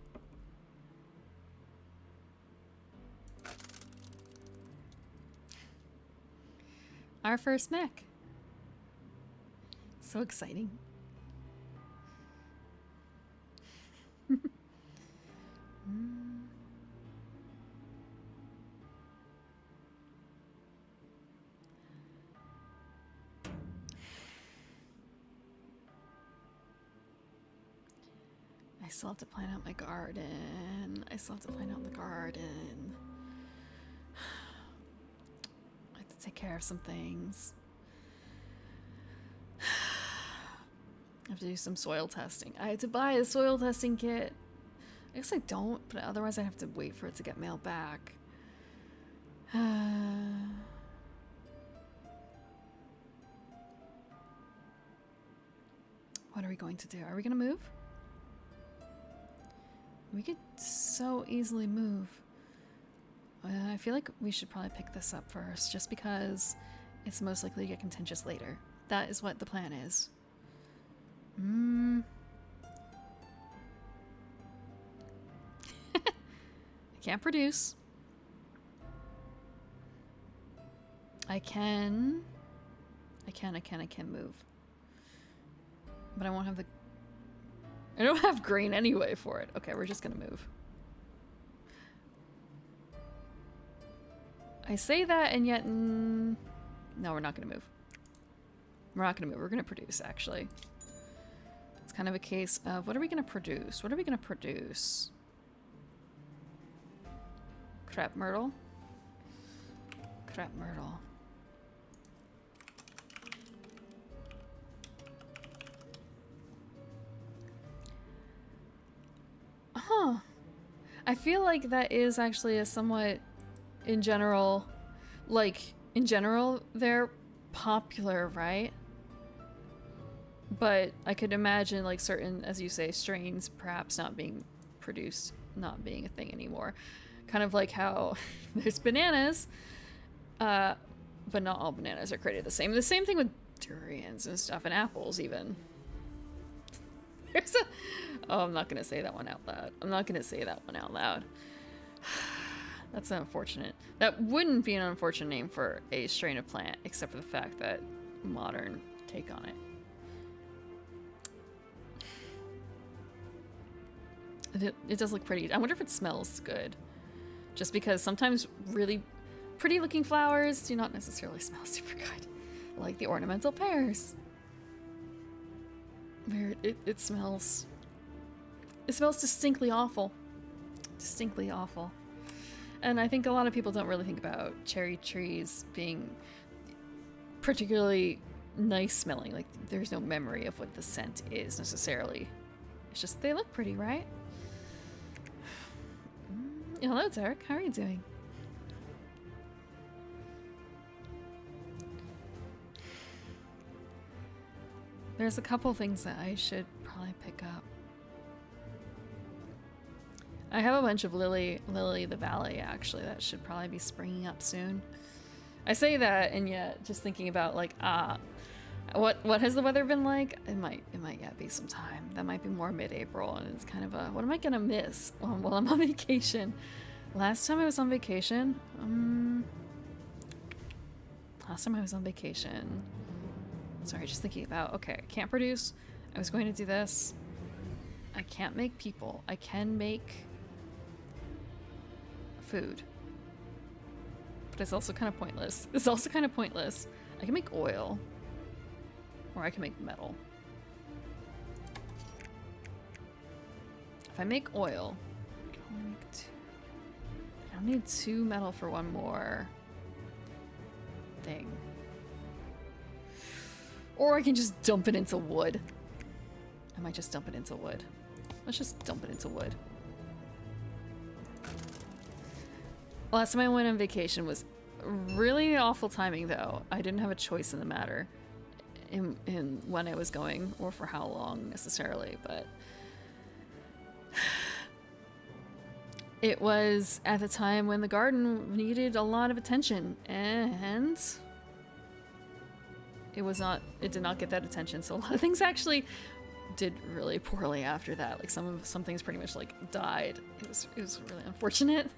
Our first mech. So exciting. I still have to plan out my garden. I still have to plan out the garden. I have to take care of some things. I have to do some soil testing. I had to buy a soil testing kit. I guess I don't, but otherwise I have to wait for it to get mailed back. What are we going to do? Are we going to move? We could so easily move. I feel like we should probably pick this up first, just because it's most likely to get contentious later. That is what the plan is. I can't produce. I can move. But I won't have the... I don't have grain anyway for it. Okay, we're just gonna move. I say that and yet... no, we're not gonna move. We're not gonna move. We're gonna produce, actually. It's kind of a case of, what are we gonna produce? What are we gonna produce? Crab myrtle. Crab myrtle. Huh. I feel like that is actually a somewhat, in general, they're popular, right? But I could imagine, like, certain, as you say, strains perhaps not being produced, not being a thing anymore. Kind of like how there's bananas, but not all bananas are created the same. The same thing with durians and stuff, and apples even. There's a... Oh, I'm not gonna say that one out loud. I'm not gonna say that one out loud. That's unfortunate. That wouldn't be an unfortunate name for a strain of plant, except for the fact that modern take on it. It does look pretty. I wonder if it smells good. Just because sometimes really pretty looking flowers do not necessarily smell super good. Like the ornamental pears. Where it smells... It smells distinctly awful. Distinctly awful. And I think a lot of people don't really think about cherry trees being particularly nice smelling. Like, there's no memory of what the scent is necessarily. It's just they look pretty, right? Hello, Derek. How are you doing? There's a couple things that I should probably pick up. I have a bunch of Lily the Valley, actually, that should probably be springing up soon. I say that, and yet just thinking about, like, what has the weather been like? It might yet be some time. That might be more mid-April, and it's kind of a, what am I gonna miss while I'm on vacation? Last time I was on vacation, sorry, just thinking about, okay, I can't produce. I was going to do this. I can't make people. I can make food. But it's also kind of pointless. It's also kind of pointless. I can make oil. Or I can make metal. If I make oil, I can only make 2. I don't need 2 metal for one more thing. Or I can just dump it into wood. I might just dump it into wood. Let's just dump it into wood. Last time I went on vacation was really awful timing, though. I didn't have a choice in the matter in when I was going or for how long necessarily, but It was at the time when the garden needed a lot of attention, and it did not get that attention. So a lot of things actually did really poorly after that. Like some things pretty much like died. It was really unfortunate.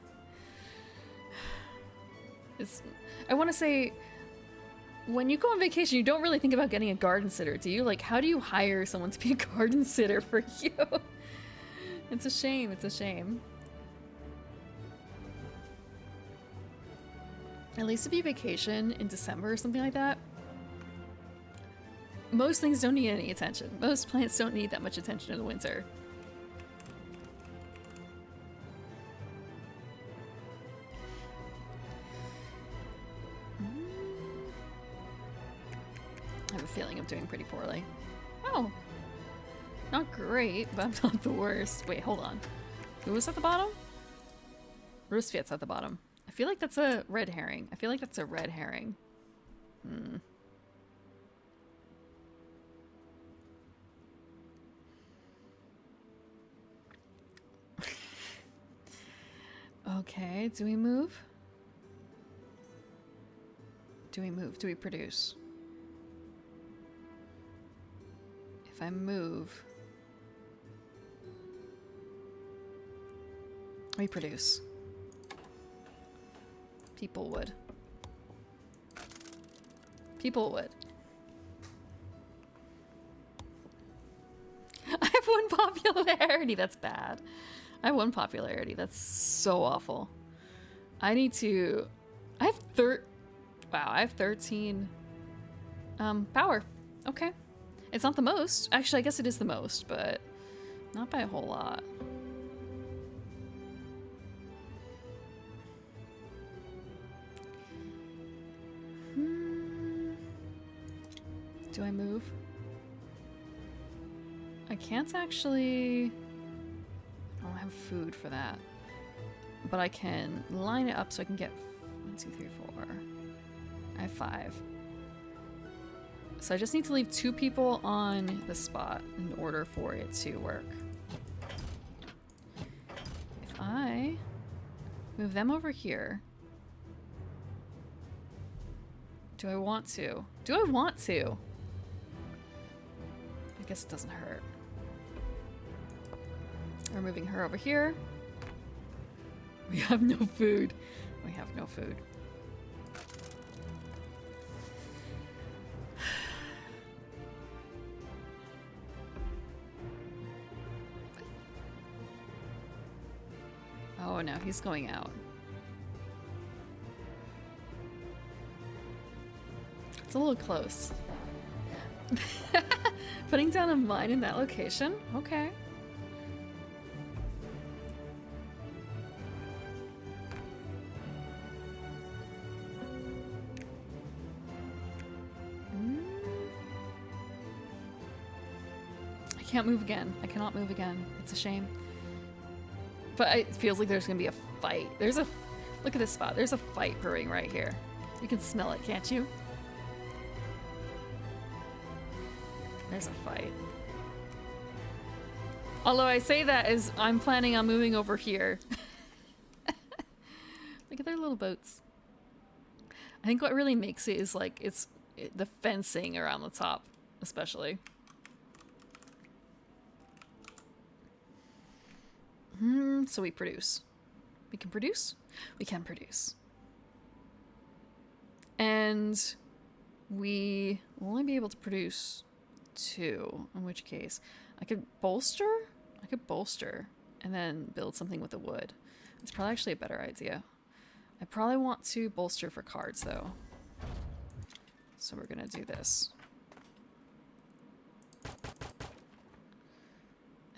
I want to say, when you go on vacation, you don't really think about getting a garden sitter, do you? Like, how do you hire someone to be a garden sitter for you? It's a shame. It's a shame. At least if you vacation in December or something like that, most things don't need any attention. Most plants don't need that much attention in the winter. I have a feeling I'm doing pretty poorly. Oh, not great, but I'm not the worst. Wait, hold on. Who was at the bottom? Rusviet's at the bottom. I feel like that's a red herring. I feel like that's a red herring. Hmm. Okay, do we move? Do we move? Do we produce? If I move, we produce. People would. People would. I have 1 popularity. That's bad. I have 1 popularity. That's so awful. I need to... I have Wow, I have 13 power. Okay. It's not the most. Actually, I guess it is the most, but not by a whole lot. Do I move? I can't actually... I don't have food for that. But I can line it up so I can get 1, 2, 3, 4. I have 5. So I just need to leave 2 people on the spot in order for it to work. If I move them over here... Do I want to? Do I want to? I guess it doesn't hurt. We're moving her over here. We have no food. We have no food. Oh no, he's going out. It's a little close. Putting down a mine in that location? Okay. I can't move again. I cannot move again. It's a shame. But it feels like there's gonna be a fight. There's a... Look at this spot. There's a fight brewing right here. You can smell it, can't you? There's a fight. Although I say that as I'm planning on moving over here. Look at their little boats. I think what really makes it is like the fencing around the top, especially. So we produce. We can produce? We can produce. And we will only be able to produce 2, in which case I could bolster? I could bolster and then build something with the wood. It's probably actually a better idea. I probably want to bolster for cards though. So we're gonna do this.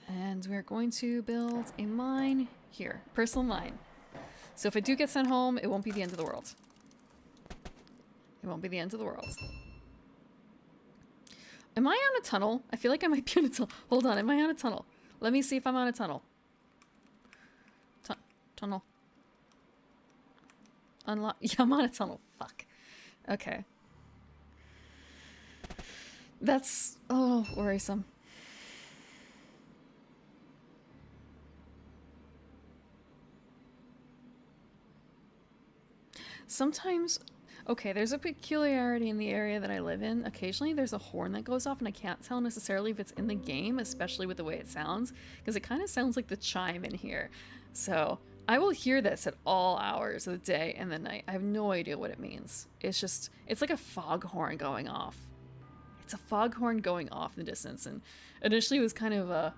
And we're going to build a mine here. Personal mine. So if I do get sent home, it won't be the end of the world. It won't be the end of the world. Am I on a tunnel? I feel like I might be on a tunnel. Hold on, am I on a tunnel? Let me see if I'm on a tunnel. Tunnel. Unlock. Yeah, I'm on a tunnel. Fuck. Okay. That's... oh, worrisome. Sometimes, okay, there's a peculiarity in the area that I live in. Occasionally there's a horn that goes off and I can't tell necessarily if it's in the game, especially with the way it sounds, because it kind of sounds like the chime in here. So I will hear this at all hours of the day and the night. I have no idea what it means. It's just, it's like a foghorn going off. It's a foghorn going off in the distance, and initially it was kind of a...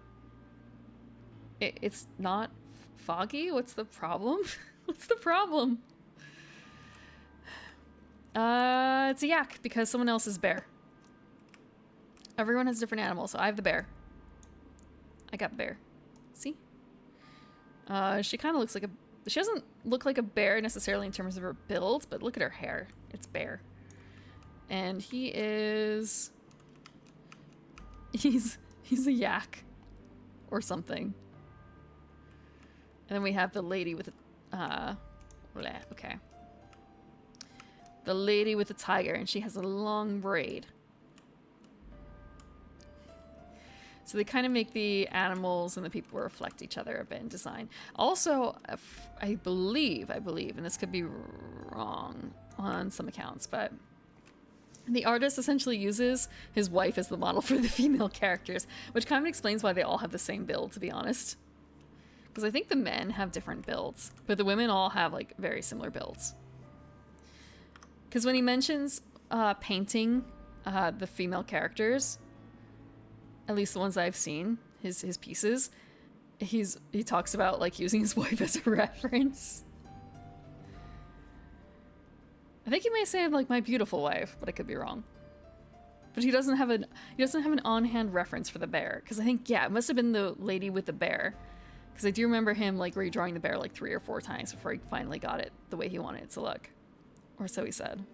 It's not foggy? What's the problem? What's the problem? It's a yak, because someone else is bear. Everyone has different animals, so I have the bear. I got bear. See? She kind of looks like a... She doesn't look like a bear necessarily in terms of her build, but look at her hair. It's bear. And he is... He's a yak. Or something. And then we have the lady with the... okay. The lady with the tiger, and she has a long braid. So they kind of make the animals and the people reflect each other a bit in design. Also, I believe, and this could be wrong on some accounts, but the artist essentially uses his wife as the model for the female characters, which kind of explains why they all have the same build, to be honest. Because I think the men have different builds, but the women all have like very similar builds. Because when he mentions painting the female characters, at least the ones I've seen, his pieces, he talks about like using his wife as a reference. I think he may say like my beautiful wife, but I could be wrong. But he doesn't have an on-hand reference for the bear, because I think, yeah, it must have been the lady with the bear, because I do remember him like redrawing the bear like 3 or 4 times before he finally got it the way he wanted it to look, or so he said.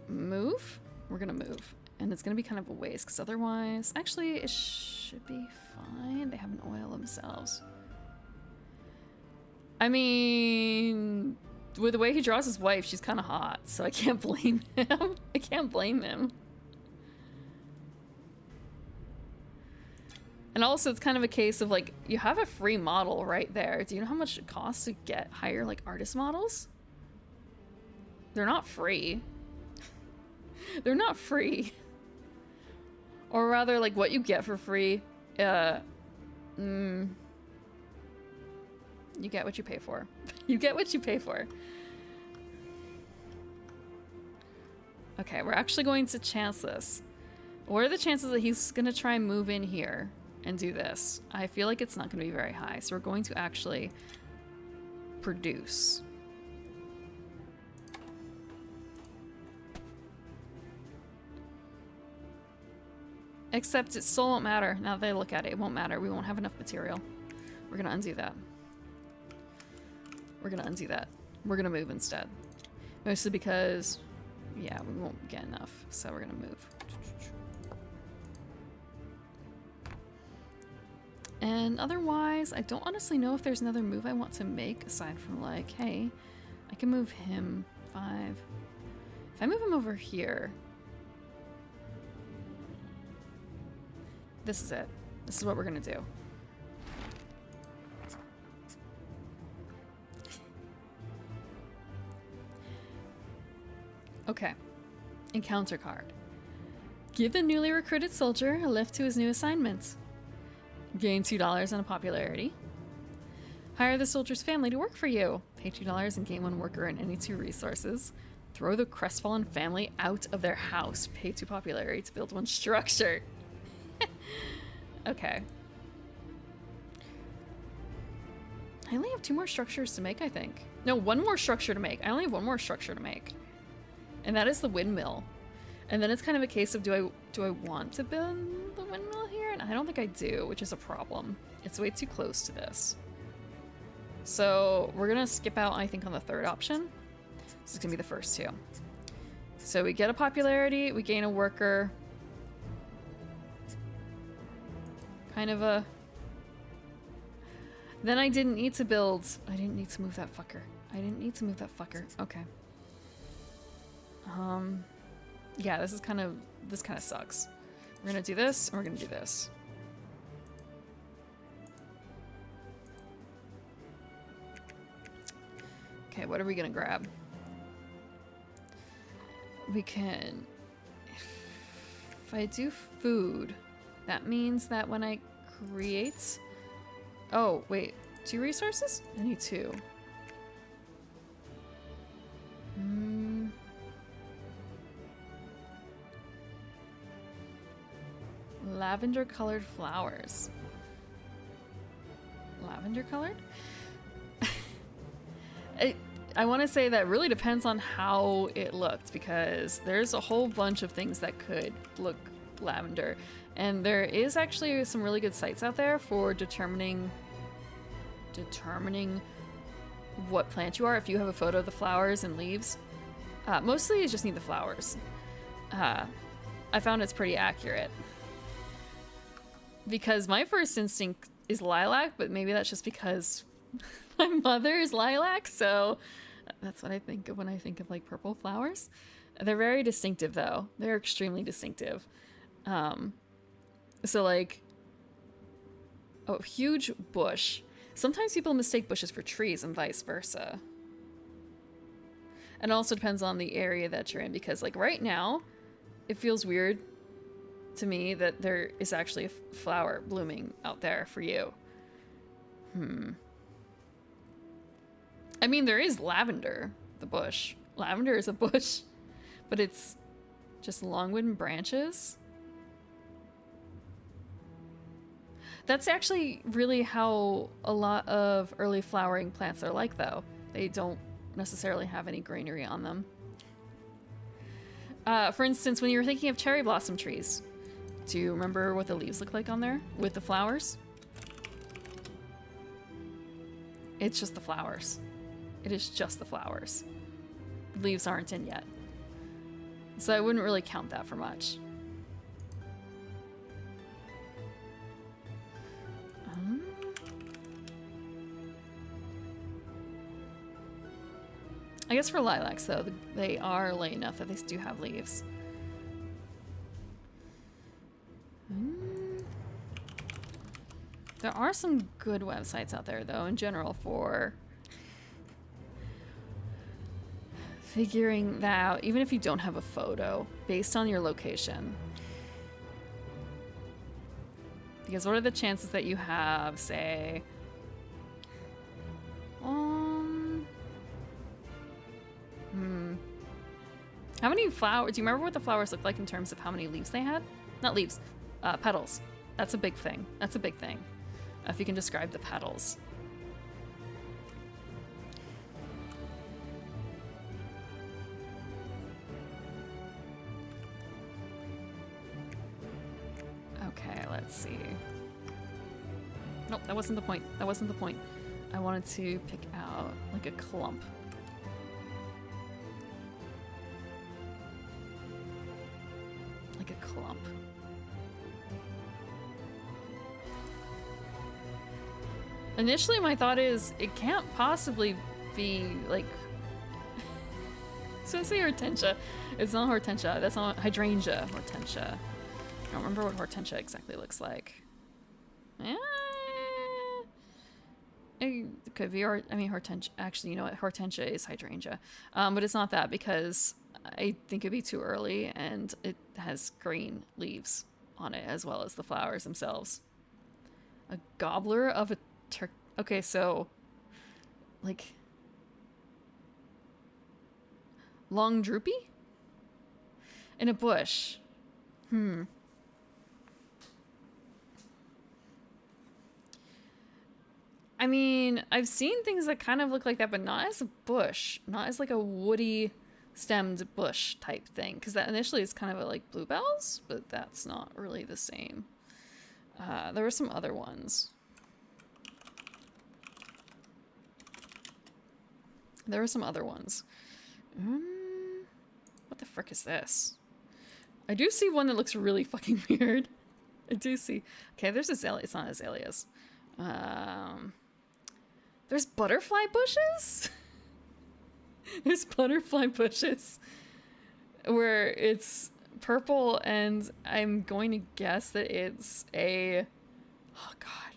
Move? We're gonna move. And it's going to be kind of a waste, because otherwise... Actually, it should be fine. They haven't oiled themselves. I mean... With the way he draws his wife, she's kind of hot, so I can't blame him. I can't blame him. And also, it's kind of a case of, like, you have a free model right there. Do you know how much it costs to hire, like, artist models? They're not free. They're not free. Or rather, like, what you get for free, you get what you pay for. You get what you pay for. Okay, we're actually going to chance this. What are the chances that he's going to try and move in here and do this? I feel like it's not going to be very high, so we're going to actually produce. Except it still won't matter. Now that I look at it, it won't matter. We won't have enough material. We're gonna undo that. We're gonna undo that. We're gonna move instead. Mostly because, yeah, we won't get enough. So we're gonna move. And otherwise, I don't honestly know if there's another move I want to make aside from like, hey, I can move him 5. If I move him over here, this is it. This is what we're gonna do. Okay. Encounter card. Give the newly recruited soldier a lift to his new assignment. Gain $2 on a popularity. Hire the soldier's family to work for you. Pay $2 and gain 1 worker and any 2 resources. Throw the crestfallen family out of their house. Pay 2 popularity to build 1 structure. Okay. I only have 2 more structures to make, I think. No, 1 more structure to make. I only have 1 more structure to make. And that is the windmill. And then it's kind of a case of do I want to build the windmill here? And I don't think I do, which is a problem. It's way too close to this. So we're gonna skip out, I think, on the 3rd option. This is gonna be the first 2. So we get a popularity, we gain a worker. Kind of a... Then I didn't need to build... I didn't need to move that fucker. I didn't need to move that fucker. Okay. Yeah, this is kind of... This kind of sucks. We're gonna do this, and we're gonna do this. Okay, what are we gonna grab? We can... If I do food, that means that when I create... Oh, wait. 2 resources? I need 2. Lavender colored flowers. Lavender colored? I want to say that really depends on how it looked, because there's a whole bunch of things that could look lavender. And there is actually some really good sites out there for determining what plant you are if you have a photo of the flowers and leaves. Mostly you just need the flowers. I found it's pretty accurate. Because my first instinct is lilac, but maybe that's just because my mother is lilac, so that's what I think of when I think of like purple flowers. They're very distinctive though. They're extremely distinctive. So like a huge bush. Sometimes people mistake bushes for trees and vice versa. And it also depends on the area that you're in, because like right now, it feels weird to me that there is actually a flower blooming out there for you. I mean, there is lavender, the bush. Lavender is a bush, but it's just long wooden branches. That's actually really how a lot of early flowering plants are like, though. They don't necessarily have any greenery on them. For instance, when you were thinking of cherry blossom trees, do you remember what the leaves look like on there with the flowers? It's just the flowers. It is just the flowers. The leaves aren't in yet. So I wouldn't really count that for much. I guess for lilacs, though, they are late enough that they do have leaves. There are some good websites out there, though, in general, for figuring that out, even if you don't have a photo, based on your location. Because what are the chances that you have, say... How many flowers? Do you remember what the flowers looked like in terms of how many leaves they had? Not leaves, petals. That's a big thing. That's a big thing. If you can describe the petals. Okay, let's see. Nope, that wasn't the point. That wasn't the point. I wanted to pick out like a clump. Like a clump. Initially, my thought is it can't possibly be like. So I say hortensia. It's not hortensia. That's not hydrangea. Hortensia. I don't remember what hortensia exactly looks like. It could be, I mean, hortensia. Actually, you know what? Hortensia is hydrangea. But it's not that, because I think it'd be too early, and it has green leaves on it as well as the flowers themselves. A gobbler of a okay, so like long droopy in a bush. I mean, I've seen things that kind of look like that, but not as a bush, not as like a woody stemmed bush type thing, because that initially is kind of like bluebells, but that's not really the same. There were some other ones. There were some other ones. What the frick is this? I do see one that looks really fucking weird. I do see. Okay, there's azalea. It's not azaleas. There's butterfly bushes? There's butterfly bushes where it's purple, and I'm going to guess that it's a... Oh, God.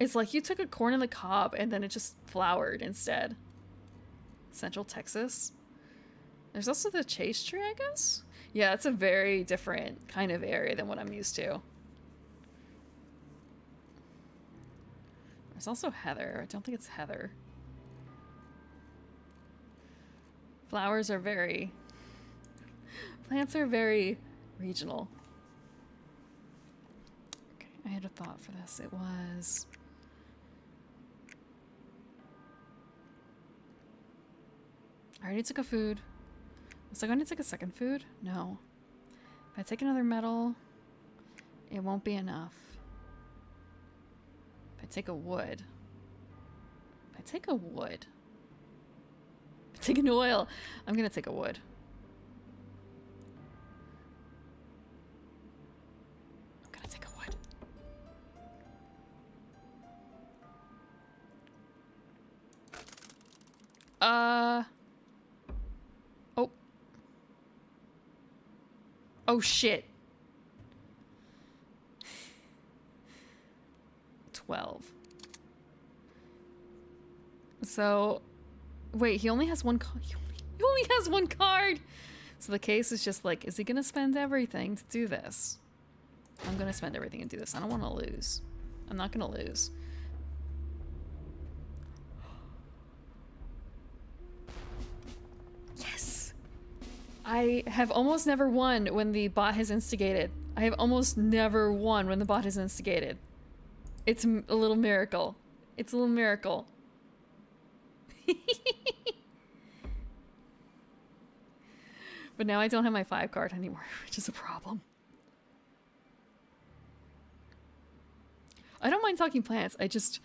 It's like you took a corn on the cob and then it just flowered instead. Central Texas. There's also the chase tree, I guess? Yeah, it's a very different kind of area than what I'm used to. There's also heather. I don't think it's heather. Flowers are very... Plants are very regional. Okay, I had a thought for this. It was... I already took a food. Was I going to take a second food? No. If I take another metal, it won't be enough. If I take a wood. If I take a wood. If I take an oil. I'm going to take a wood. I'm going to take a wood. Oh. Oh shit. 12. So, wait, he only has one card. He only has one card! So the case is just like, is he gonna spend everything to do this? I'm gonna spend everything and do this. I don't want to lose. I'm not gonna lose. Yes! I have almost never won when the bot has instigated. I have almost never won when the bot has instigated. It's a little miracle. It's a little miracle. But now I don't have my 5 card anymore, which is a problem. I don't mind talking plants. I just,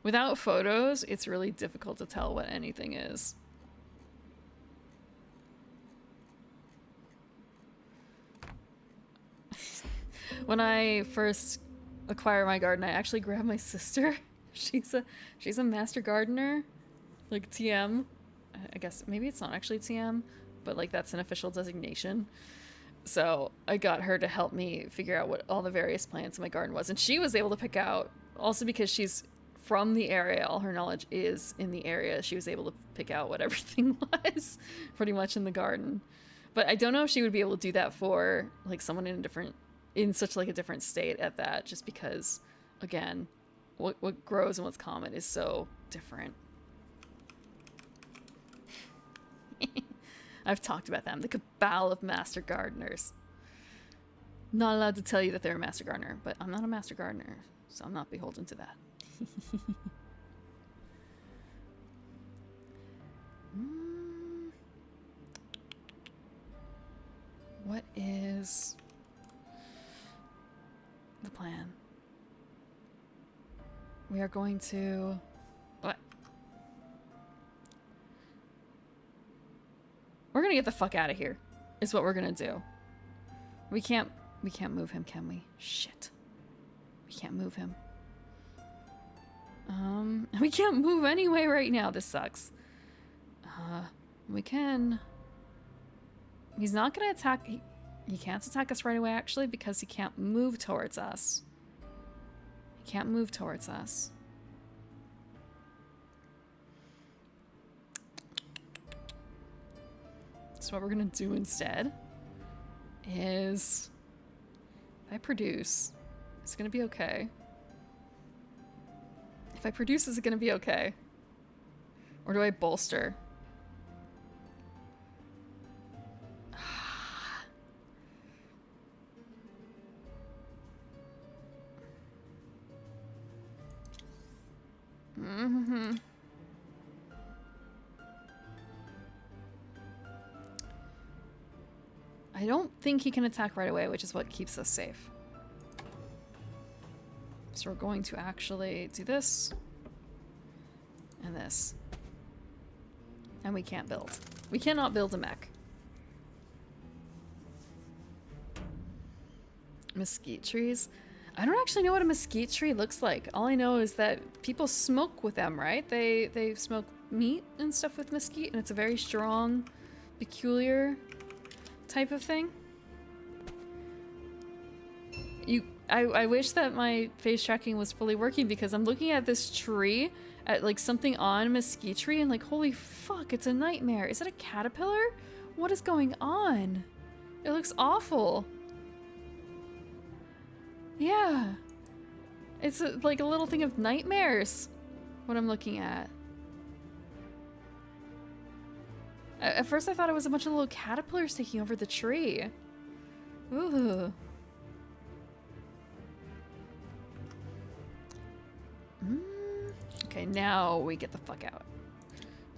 without photos, it's really difficult to tell what anything is. When I first acquired my garden, I actually grabbed my sister. She's a master gardener, like TM. I guess maybe it's not actually TM, but like that's an official designation. So I got her to help me figure out what all the various plants in my garden was, and she was able to pick out, also because she's from the area, all her knowledge is in the area, she was able to pick out what everything was pretty much in the garden. But I don't know if she would be able to do that for like someone in such like a different state at that, just because again, what grows and what's common is so different. I've talked about them, the cabal of master gardeners. Not allowed to tell you that they're a master gardener, but I'm not a master gardener, so I'm not beholden to that. What is the plan? We are going to... What? We're gonna get the fuck out of here, is what we're gonna do. We can't move him, can we? Shit. We can't move him. We can't move anyway right now. This sucks. We can... He's not gonna attack... He can't attack us right away, actually, because he can't move towards us. He can't move towards us. So what we're gonna do instead is... If I produce, it's gonna be okay. If I produce, is it gonna be okay? Or do I bolster? Mm-hmm. I don't think he can attack right away, which is what keeps us safe. So we're going to actually do this and this. And we can't build. We cannot build a mech. Mesquite trees. I don't actually know what a mesquite tree looks like. All I know is that people smoke with them, right? They smoke meat and stuff with mesquite, and it's a very strong, peculiar type of thing. I wish that my face tracking was fully working because I'm looking at this tree, at like something on mesquite tree, and like, holy fuck, it's a nightmare. Is it a caterpillar? What is going on? It looks awful. Yeah. It's like a little thing of nightmares, what I'm looking at. At first I thought it was a bunch of little caterpillars taking over the tree. Ooh. Okay, now we get the fuck out.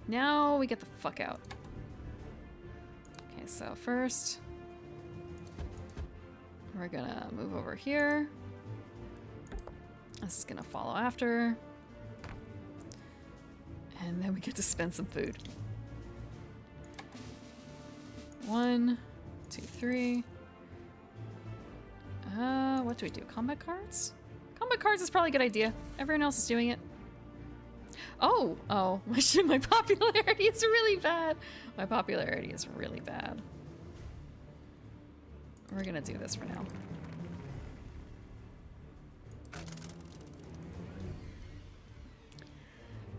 Now we get the fuck out. Okay, so first we're gonna move over here. This is gonna follow after. And then we get to spend some food. 1, 2, 3. What do we do? Combat cards? Combat cards is probably a good idea. Everyone else is doing it. Oh, my popularity is really bad. My popularity is really bad. We're gonna do this for now.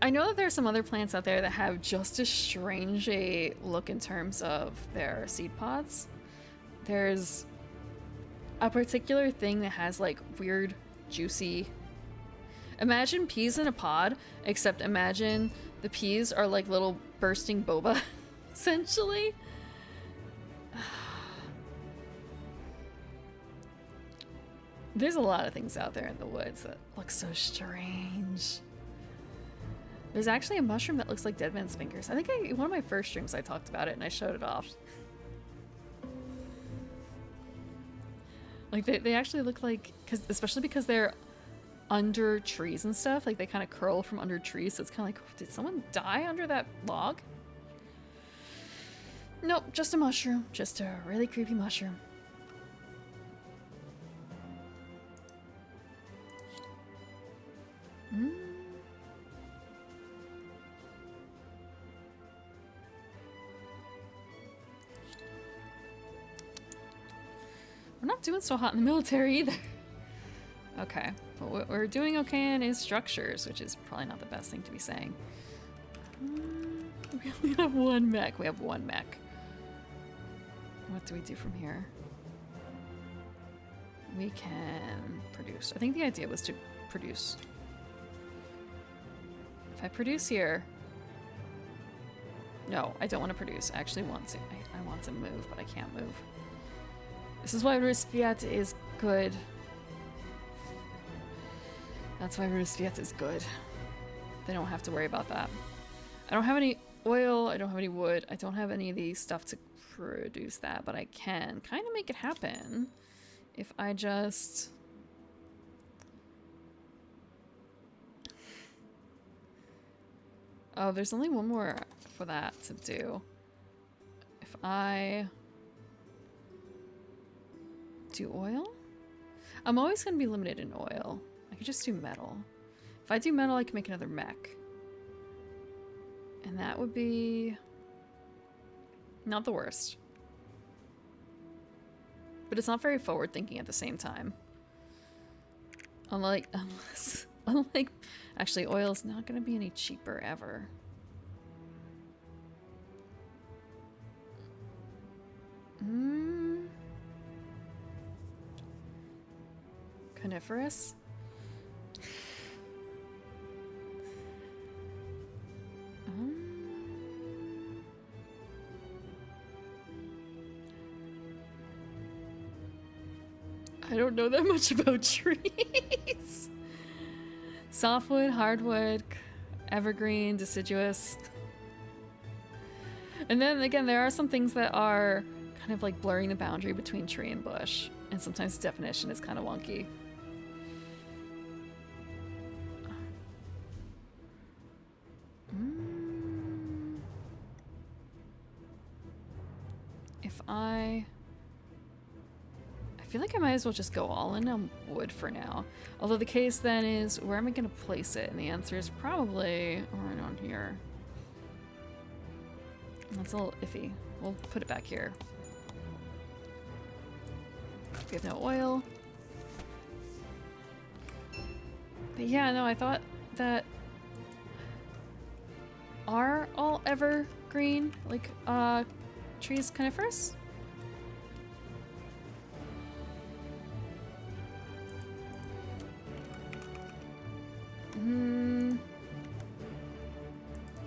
I know that there's some other plants out there that have just as strange a look in terms of their seed pods. There's a particular thing that has like weird, juicy... Imagine peas in a pod, except imagine the peas are like little bursting boba, essentially. There's a lot of things out there in the woods that look so strange. There's actually a mushroom that looks like Dead Man's Fingers. I think one of my first streams I talked about it and I showed it off. Like they actually look like, especially because they're under trees and stuff, like they kind of curl from under trees, so it's kind of like, did someone die under that log? Nope, just a mushroom. Just a really creepy mushroom. We're not doing so hot in the military either. Okay, but what we're doing okay in is structures, which is probably not the best thing to be saying. We have one mech. We have one mech. What do we do from here? We can produce. I think the idea was to produce. If I produce here... No, I don't want to produce. I actually want to. I want to move, but I can't move. This is why Fiat is good. That's why Fiat is good. They don't have to worry about that. I don't have any oil, I don't have any wood, I don't have any of the stuff to produce that, but I can kind of make it happen if I just... Oh, there's only one more for that to do. If I do oil? I'm always going to be limited in oil. I could just do metal. If I do metal, I can make another mech. And that would be not the worst. But it's not very forward thinking at the same time. Unlike, actually, oil is not going to be any cheaper ever. Coniferous? I don't know that much about trees. Softwood, hardwood, evergreen, deciduous. And then again, there are some things that are kind of like blurring the boundary between tree and bush. And sometimes the definition is kind of wonky. If I feel like I might as well just go all in on wood for now. Although the case then is, where am I going to place it? And the answer is probably right on here. That's a little iffy. We'll put it back here. We have no oil. But yeah, no, I thought that are all evergreen, like, trees coniferous?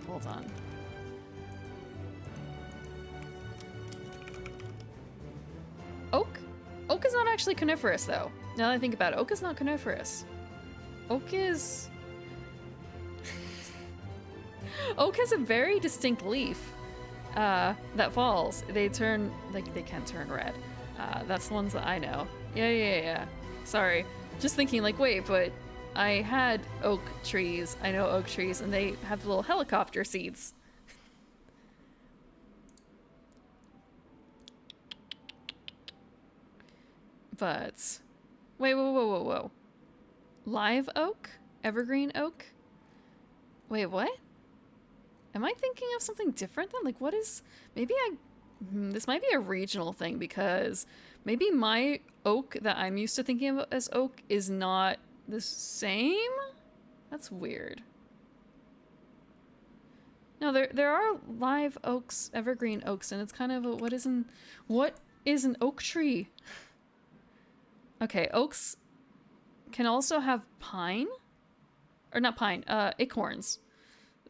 Hold on. Oak? Oak is not actually coniferous, though. Now that I think about it, oak is not coniferous. Oak is... Oak has a very distinct leaf that falls. They turn, like, they can turn red. That's the ones that I know. Yeah. Sorry. Just thinking, like, wait, but I had oak trees. I know oak trees, and they have little helicopter seeds. But, wait, whoa. Live oak? Evergreen oak? Wait, what? Am I thinking of something different then? Like, what is... Maybe this might be a regional thing, because maybe my oak that I'm used to thinking of as oak is not the same? That's weird. No, there are live oaks, evergreen oaks, and it's kind of a, what is an oak tree? Okay, oaks can also have pine, or not pine, acorns.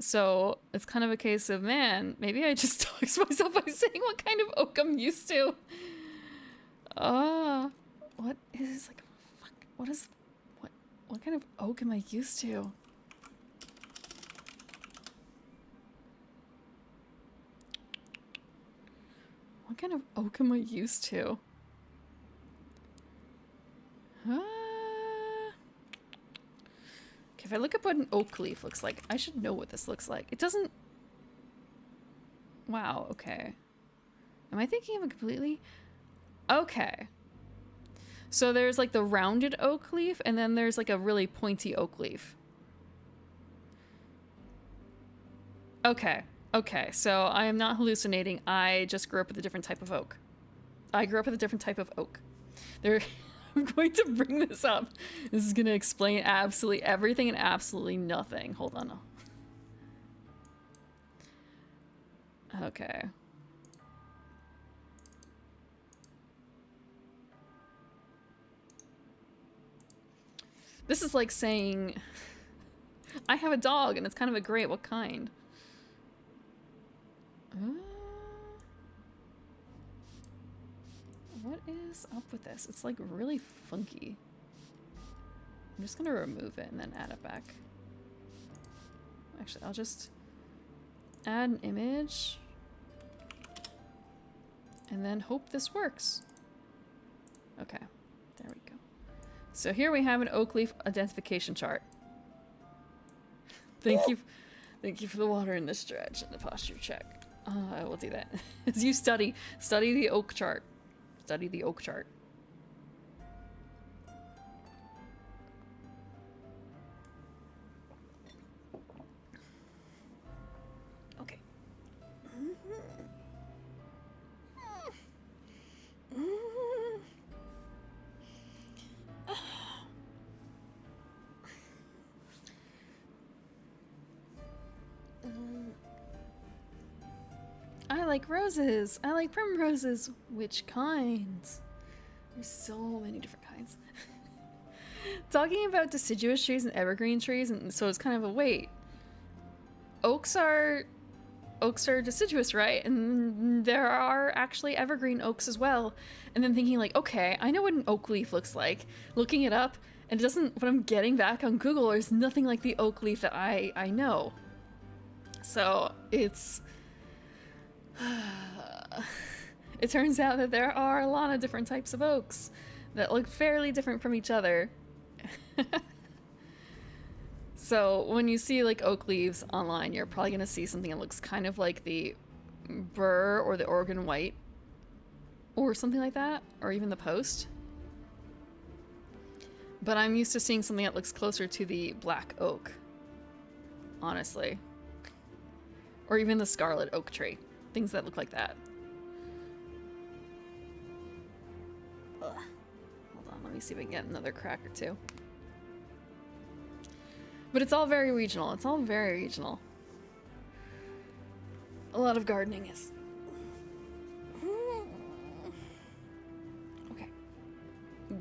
So it's kind of a case of, man, maybe I just talked to myself by saying what kind of oak I'm used to. What is, like, fuck, what kind of oak am I used to? What kind of oak am I used to? Okay, if I look up what an oak leaf looks like, I should know what this looks like. It doesn't... Wow, okay. Am I thinking of it completely? Okay. So there's like the rounded oak leaf, and then there's like a really pointy oak leaf. Okay, so I am not hallucinating. I just grew up with a different type of oak. I'm going to bring this up. This is going to explain absolutely everything and absolutely nothing. Hold on. Okay. This is like saying, I have a dog and it's kind of a gray. What kind? What is up with this? It's like really funky. I'm just gonna remove it and then add it back. Actually, I'll just add an image and then hope this works. Okay, there we go. So here we have an oak leaf identification chart. Thank you for the water in this stretch and the posture check. I will do that. As you study the oak chart. Study the oak chart. Okay. I like roses. I like primroses. Which kinds? There's so many different kinds. Talking about deciduous trees and evergreen trees, and so it's kind of a wait. Oaks are deciduous, right? And there are actually evergreen oaks as well. And then thinking like, okay, I know what an oak leaf looks like. Looking it up, and it doesn't, what I'm getting back on Google is nothing like the oak leaf that I know. So it's... It turns out that there are a lot of different types of oaks that look fairly different from each other. So when you see like oak leaves online, you're probably going to see something that looks kind of like the Burr or the Oregon White or something like that, or even the Post. But I'm used to seeing something that looks closer to the black oak, honestly. Or even the scarlet oak tree. Things that look like that. Ugh. Hold on, let me see if I can get another crack or two. But it's all very regional. It's all very regional. A lot of gardening is... Okay.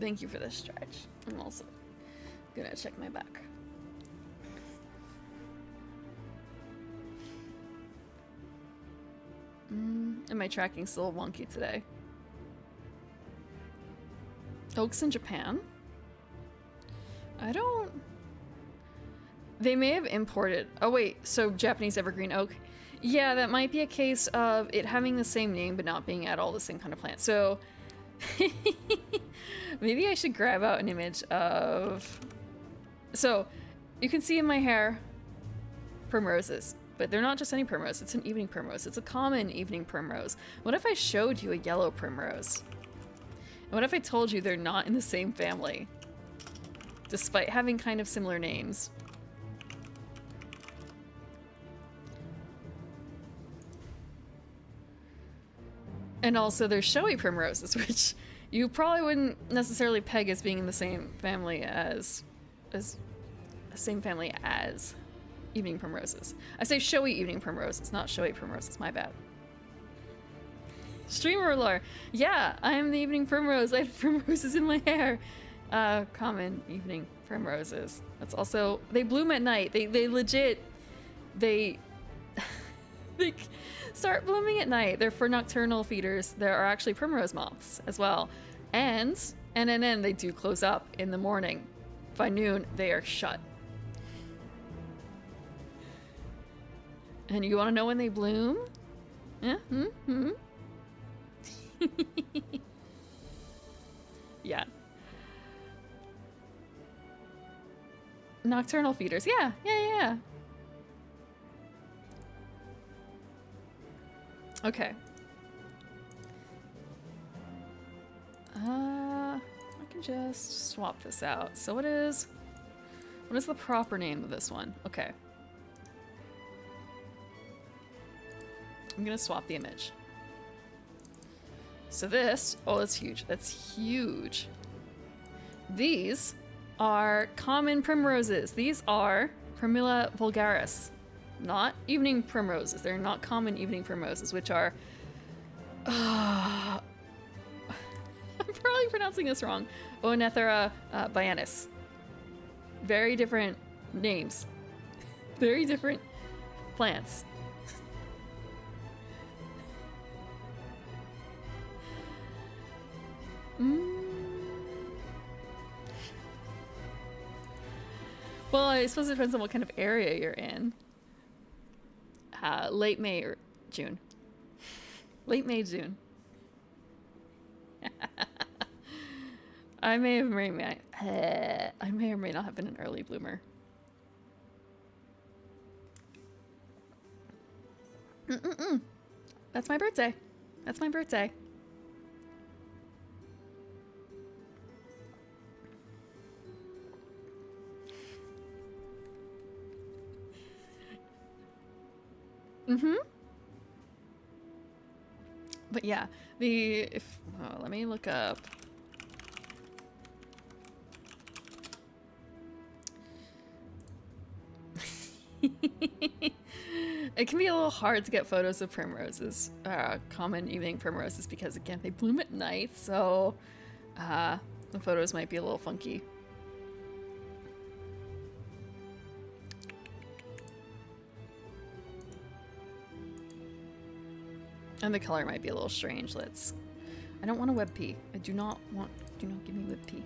Thank you for this stretch. I'm also gonna check my back. And my tracking's still wonky today. Oaks in Japan? I don't... They may have imported... Oh wait, so Japanese evergreen oak? Yeah, that might be a case of it having the same name but not being at all the same kind of plant. So maybe I should grab out an image of... So you can see in my hair primroses, but they're not just any primrose. It's an evening primrose. It's a common evening primrose. What if I showed you a yellow primrose? And what if I told you they're not in the same family, despite having kind of similar names? And also there's showy primroses, which you probably wouldn't necessarily peg as being in the same family as evening primroses. I say showy evening primroses, not showy primroses, my bad. Streamer lore. Yeah, I am the evening primrose. I have primroses in my hair. Common evening primroses. That's also, they bloom at night. They legit, they start blooming at night. They're for nocturnal feeders. There are actually primrose moths as well. And then they do close up in the morning. By noon, they are shut. And you want to know when they bloom? Yeah? Yeah. Nocturnal feeders. Yeah. Okay. I can just swap this out. So what is the proper name of this one? Okay. I'm gonna swap the image. So this, oh, that's huge. That's huge. These are common primroses. These are Primula vulgaris, not evening primroses. They're not common evening primroses, which are, I'm probably pronouncing this wrong. Oenethera biennis. Very different names. Very different plants. Well, I suppose it depends on what kind of area you're in. Late May or June. Late May, June. I may or may not have been an early bloomer. That's my birthday. That's my birthday. But yeah, let me look up. It can be a little hard to get photos of primroses, common evening primroses, because again, they bloom at night, so the photos might be a little funky. And the color might be a little strange. I don't want a web pea. Do not give me web pea.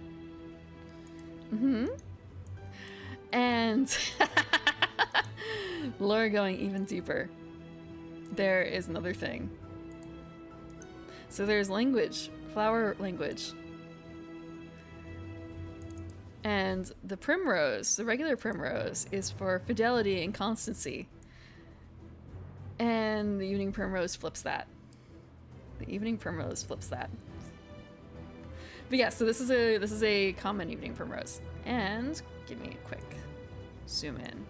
And lore going even deeper. There is another thing. So there's language, flower language. And the primrose, the regular primrose, is for fidelity and constancy. And the evening primrose flips that. The evening primrose flips that. But yeah, so this is a common evening primrose. And give me a quick zoom in.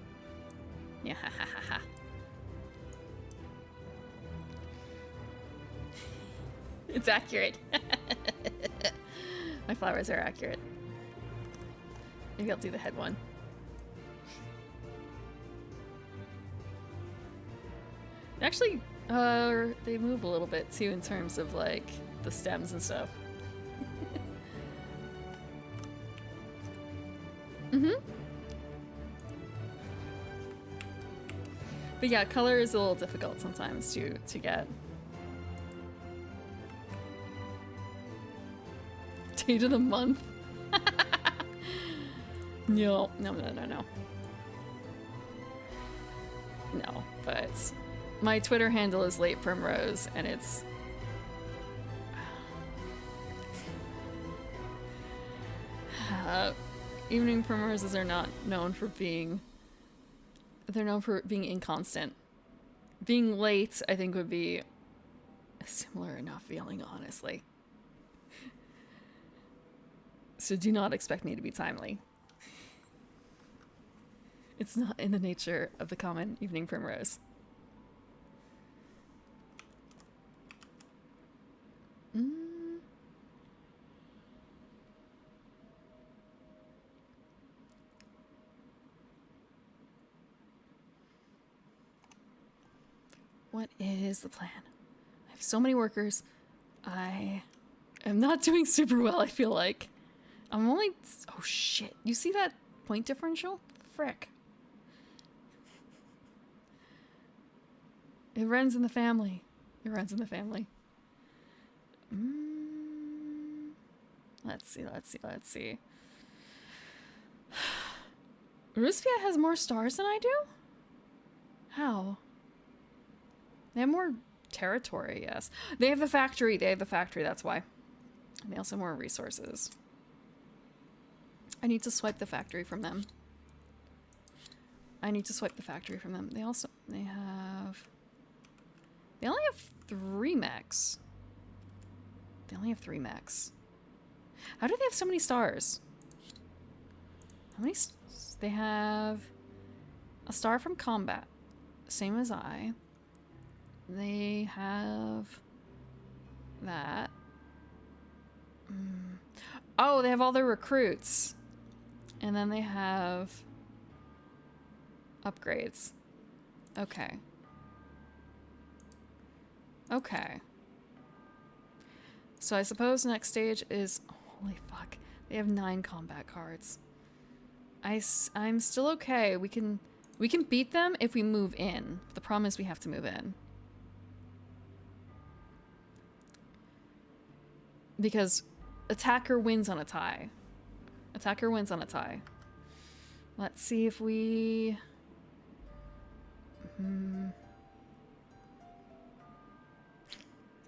Yeah, ha ha ha ha. It's accurate. My flowers are accurate. Maybe I'll do the head one. Actually, they move a little bit too in terms of like the stems and stuff. Mm-hmm. But yeah, color is a little difficult sometimes to get. Date of the month. No. No, but my Twitter handle is Late Primrose, and it's... evening primroses are not known for being... They're known for being inconstant. Being late, I think, would be a similar enough feeling, honestly. So do not expect me to be timely. It's not in the nature of the common evening primrose. What is the plan? I have so many workers. I am not doing super well, I feel like. I'm only... Oh shit. You see that point differential? Frick. It runs in the family. It runs in the family. Let's see. Ruspia has more stars than I do? How? They have more territory, yes. They have the factory, that's why. And they also have more resources. I need to swipe the factory from them. They only have 3 mechs. How do they have so many stars? How many they have a star from combat. Same as I. They have that. Oh, they have all their recruits. And then they have upgrades. Okay. So I suppose next stage is... Holy fuck. They have 9 combat cards. I'm still okay. We can beat them if we move in. The problem is we have to move in. Because attacker wins on a tie. Let's see if we...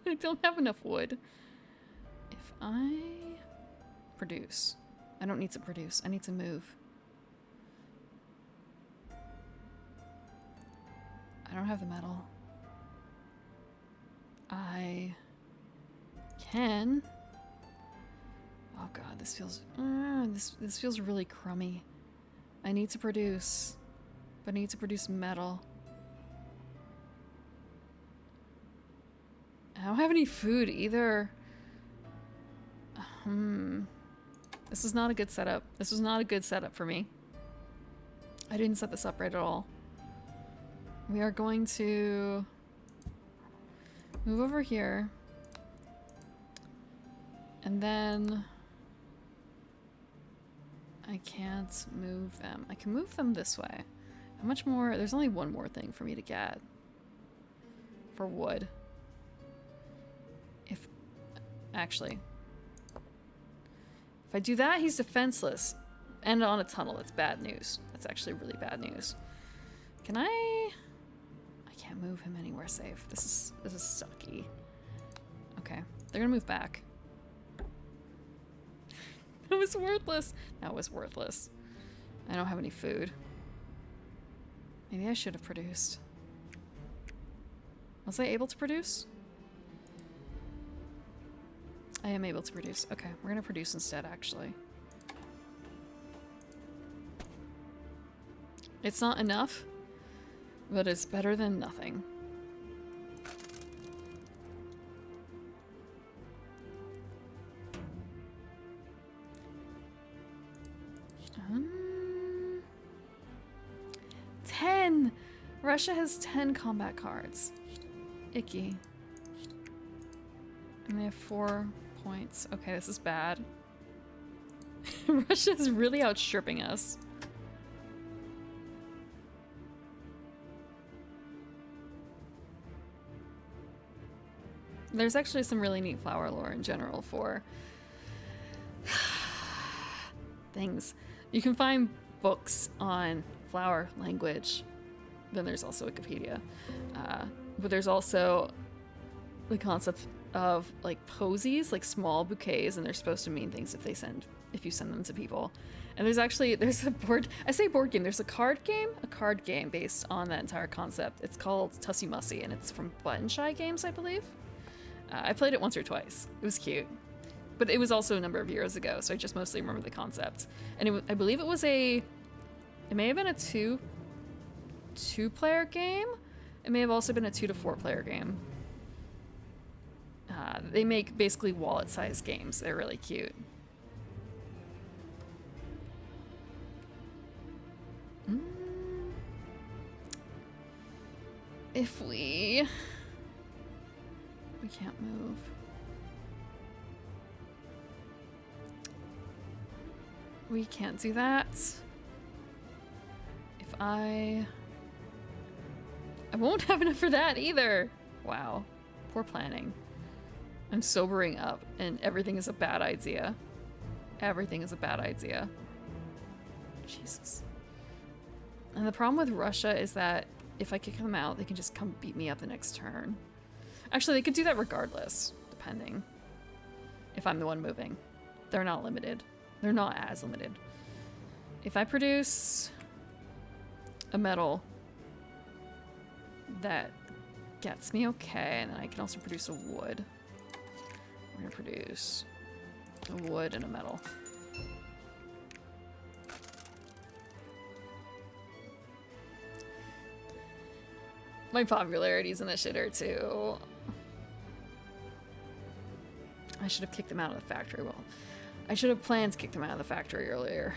I don't have enough wood. If I produce... I don't need to produce. I need to move. I don't have the metal. I can... Oh god, this feels... this feels really crummy. I need to produce... But I need to produce metal. I don't have any food either. This is not a good setup. This was not a good setup for me. I didn't set this up right at all. We are going to move over here. And then I can't move them. I can move them this way. How much more? There's only one more thing for me to get. For wood. Actually. If I do that, he's defenseless. And on a tunnel. That's bad news. That's actually really bad news. Can I can't move him anywhere safe. This is sucky. Okay. They're gonna move back. That was worthless. That was worthless. I don't have any food. Maybe I should have produced. Was I able to produce? I am able to produce. Okay, we're gonna produce instead, actually. It's not enough, but it's better than nothing. Russia has 10 combat cards. Icky. And they have 4 points. Okay, this is bad. Russia's really outstripping us. There's actually some really neat flower lore in general for things. You can find books on flower language. Then there's also Wikipedia. But there's also the concept of like posies, like small bouquets, and they're supposed to mean things if you send them to people. And there's a board, I say board game, there's a card game based on that entire concept. It's called Tussie Mussy, and it's from Button Shy Games, I believe. I played it once or twice. It was cute. But it was also a number of years ago, so I just mostly remember the concept. And I believe it may have been a two-player game. It may have also been a 2 to 4 player game. They make basically wallet-sized games. They're really cute. If we can't move. We can't do that. If I won't have enough for that either. Wow. Poor planning. I'm sobering up, and everything is a bad idea. Everything is a bad idea. Jesus. And the problem with Russia is that if I kick them out, they can just come beat me up the next turn. Actually, they could do that regardless, depending. If I'm the one moving. They're not limited. They're not as limited. If I produce a metal that gets me okay, and then I can also produce a wood. We're gonna produce a wood and a metal. My popularity's in the shitter too. I should have kicked them out of the factory. Well, I should have planned to kick them out of the factory earlier.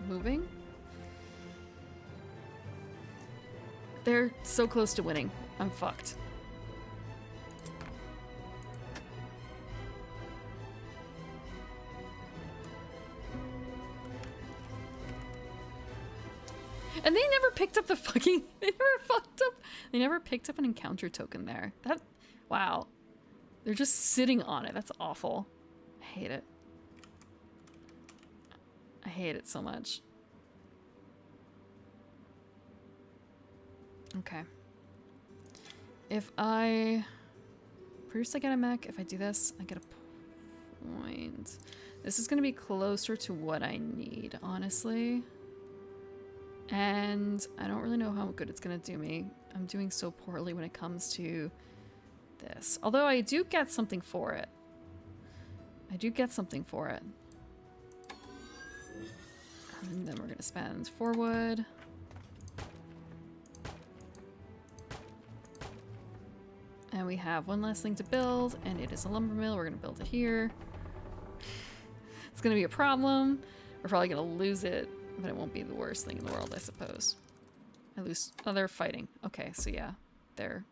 Moving? They're so close to winning. I'm fucked. And they never picked up the fucking... They never picked up an encounter token there. Wow. They're just sitting on it. That's awful. I hate it. I hate it so much. Okay. If I produce, I get a mech. If I do this, I get a point. This is going to be closer to what I need, honestly. And I don't really know how good it's going to do me. I'm doing so poorly when it comes to this. Although I do get something for it. I do get something for it. And then we're going to spend 4 wood. And we have one last thing to build, and it is a lumber mill. We're going to build it here. It's going to be a problem. We're probably going to lose it. But it won't be the worst thing in the world, I suppose. I lose... Oh, they're fighting. Okay, so yeah. They're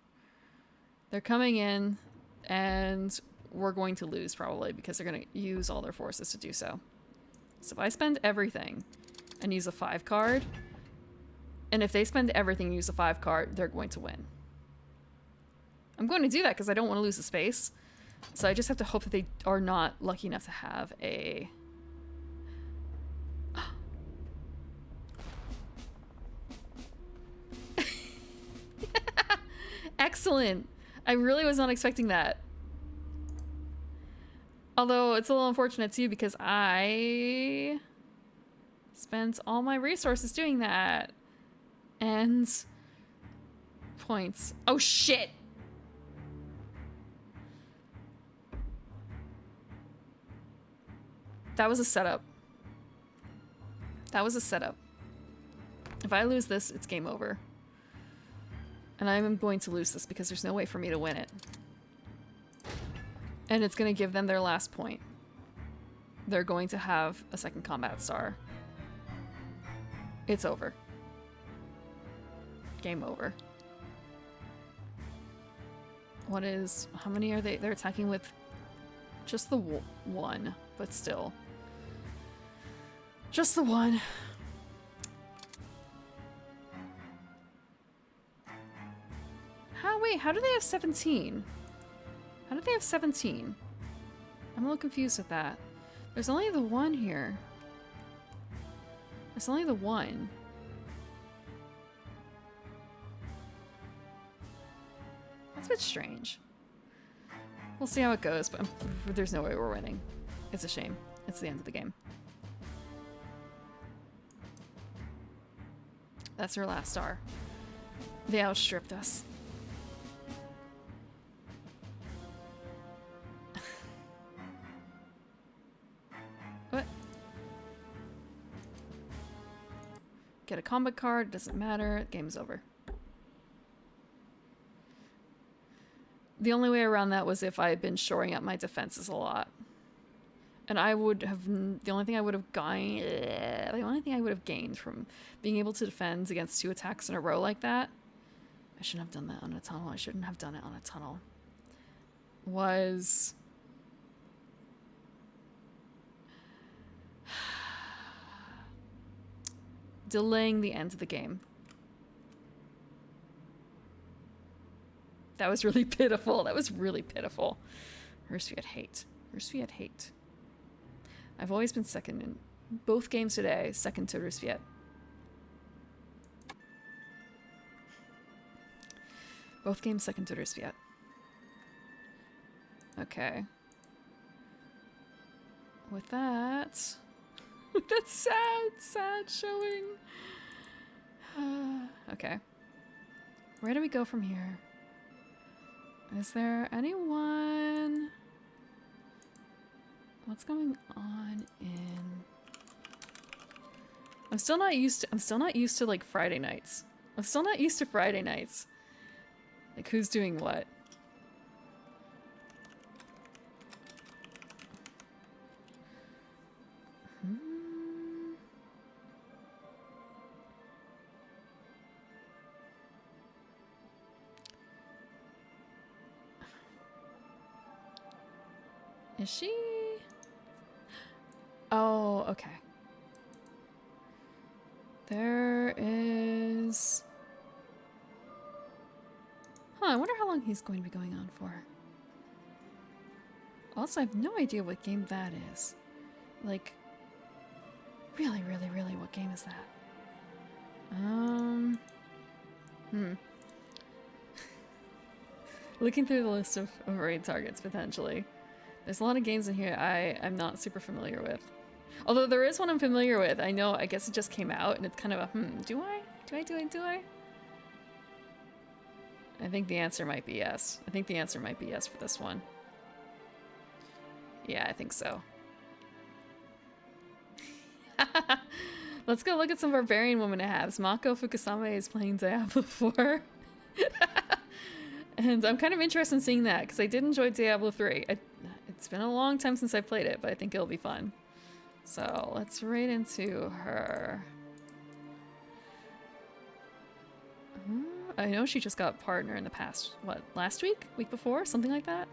coming in, and we're going to lose, probably, because they're going to use all their forces to do so. So if I spend everything and use a 5 card, and if they spend everything and use a 5 card, they're going to win. I'm going to do that because I don't want to lose the space. So I just have to hope that they are not lucky enough to have a... Excellent. I really was not expecting that. Although it's a little unfortunate too because I spent all my resources doing that. And points. Oh shit. That was a setup. That was a setup. If I lose this, it's game over. And I'm going to lose this because there's no way for me to win it. And it's going to give them their last point. They're going to have a second combat star. It's over. Game over. What is... How many are they? They're attacking with just the one, but still. Just the one. Wait, how do they have 17? How did they have 17? I'm a little confused with that. There's only the one here. There's only the one. That's a bit strange. We'll see how it goes, but there's no way we're winning. It's a shame. It's the end of the game. That's our last star. They outstripped us. What? Get a combat card, doesn't matter, game's over. The only way around that was if I had been shoring up my defenses a lot. And I would have, the only thing I would have gained from being able to defend against 2 attacks in a row like that, I shouldn't have done that on a tunnel, I shouldn't have done it on a tunnel, was delaying the end of the game. That was really pitiful. That was really pitiful. Rusviet hate. Rusviet hate. I've always been second in both games today, second to Rusviet. Both games second to Rusviet. Okay. With that... That's sad showing. Okay. Where do we go from here? Is there anyone... What's going on in... I'm still not used to like Friday nights. I'm still not used to Friday nights. Like who's doing what? Is she? Oh, okay. There is... Huh, I wonder how long he's going to be going on for. Also, I have no idea what game that is. Like, really, what game is that? Looking through the list of raid targets, potentially. There's a lot of games in here I'm not super familiar with. Although there is one I'm familiar with. I know, I guess it just came out and it's kind of a, do I? I think the answer might be yes. I think the answer might be yes for this one. Yeah, I think so. Let's go look at some barbarian women halves. Mako Fukusame is playing Diablo 4. And I'm kind of interested in seeing that because I did enjoy Diablo 3. It's been a long time since I played it, but I think it'll be fun. So let's raid into her. I know she just got partner in the past, what, last week? Week before? Something like that?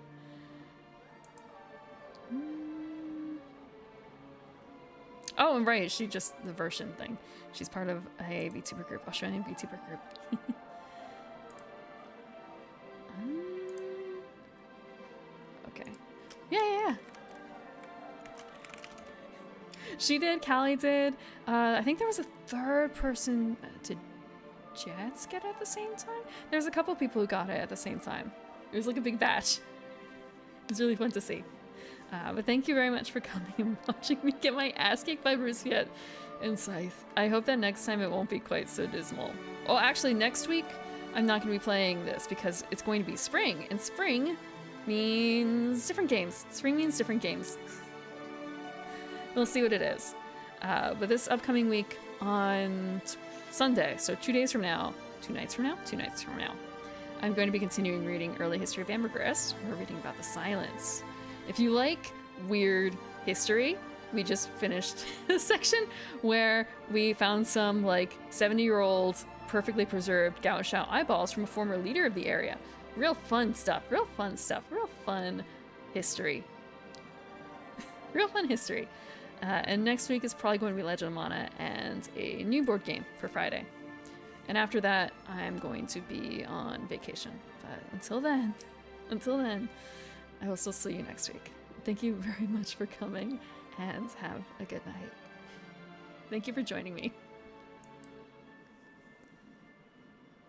Oh, and right, she just, the version thing. She's part of a VTuber group, Australian VTuber group. Okay. Yeah. She did, Callie did. I think there was a third person. Did Jets get it at the same time? There's a couple people who got it at the same time. It was like a big batch. It was really fun to see. But thank you very much for coming and watching me get my ass kicked by Rusviet and Scythe. I hope that next time it won't be quite so dismal. Oh, actually, next week I'm not going to be playing this because it's going to be spring, and spring means different games. Spring means different games. We'll see what it is. But this upcoming week on Sunday, so 2 days from now, 2 nights from now, I'm going to be continuing reading Early History of Ambergris. We're reading about the Silence. If you like weird history, we just finished a section where we found some like 70-year-old perfectly preserved Gao Shao eyeballs from a former leader of the area. Real fun stuff, real fun stuff, real fun history. Real fun history. And next week is probably going to be Legend of Mana and a new board game for Friday. And after that, I'm going to be on vacation. But until then, I will still see you next week. Thank you very much for coming, and have a good night. Thank you for joining me.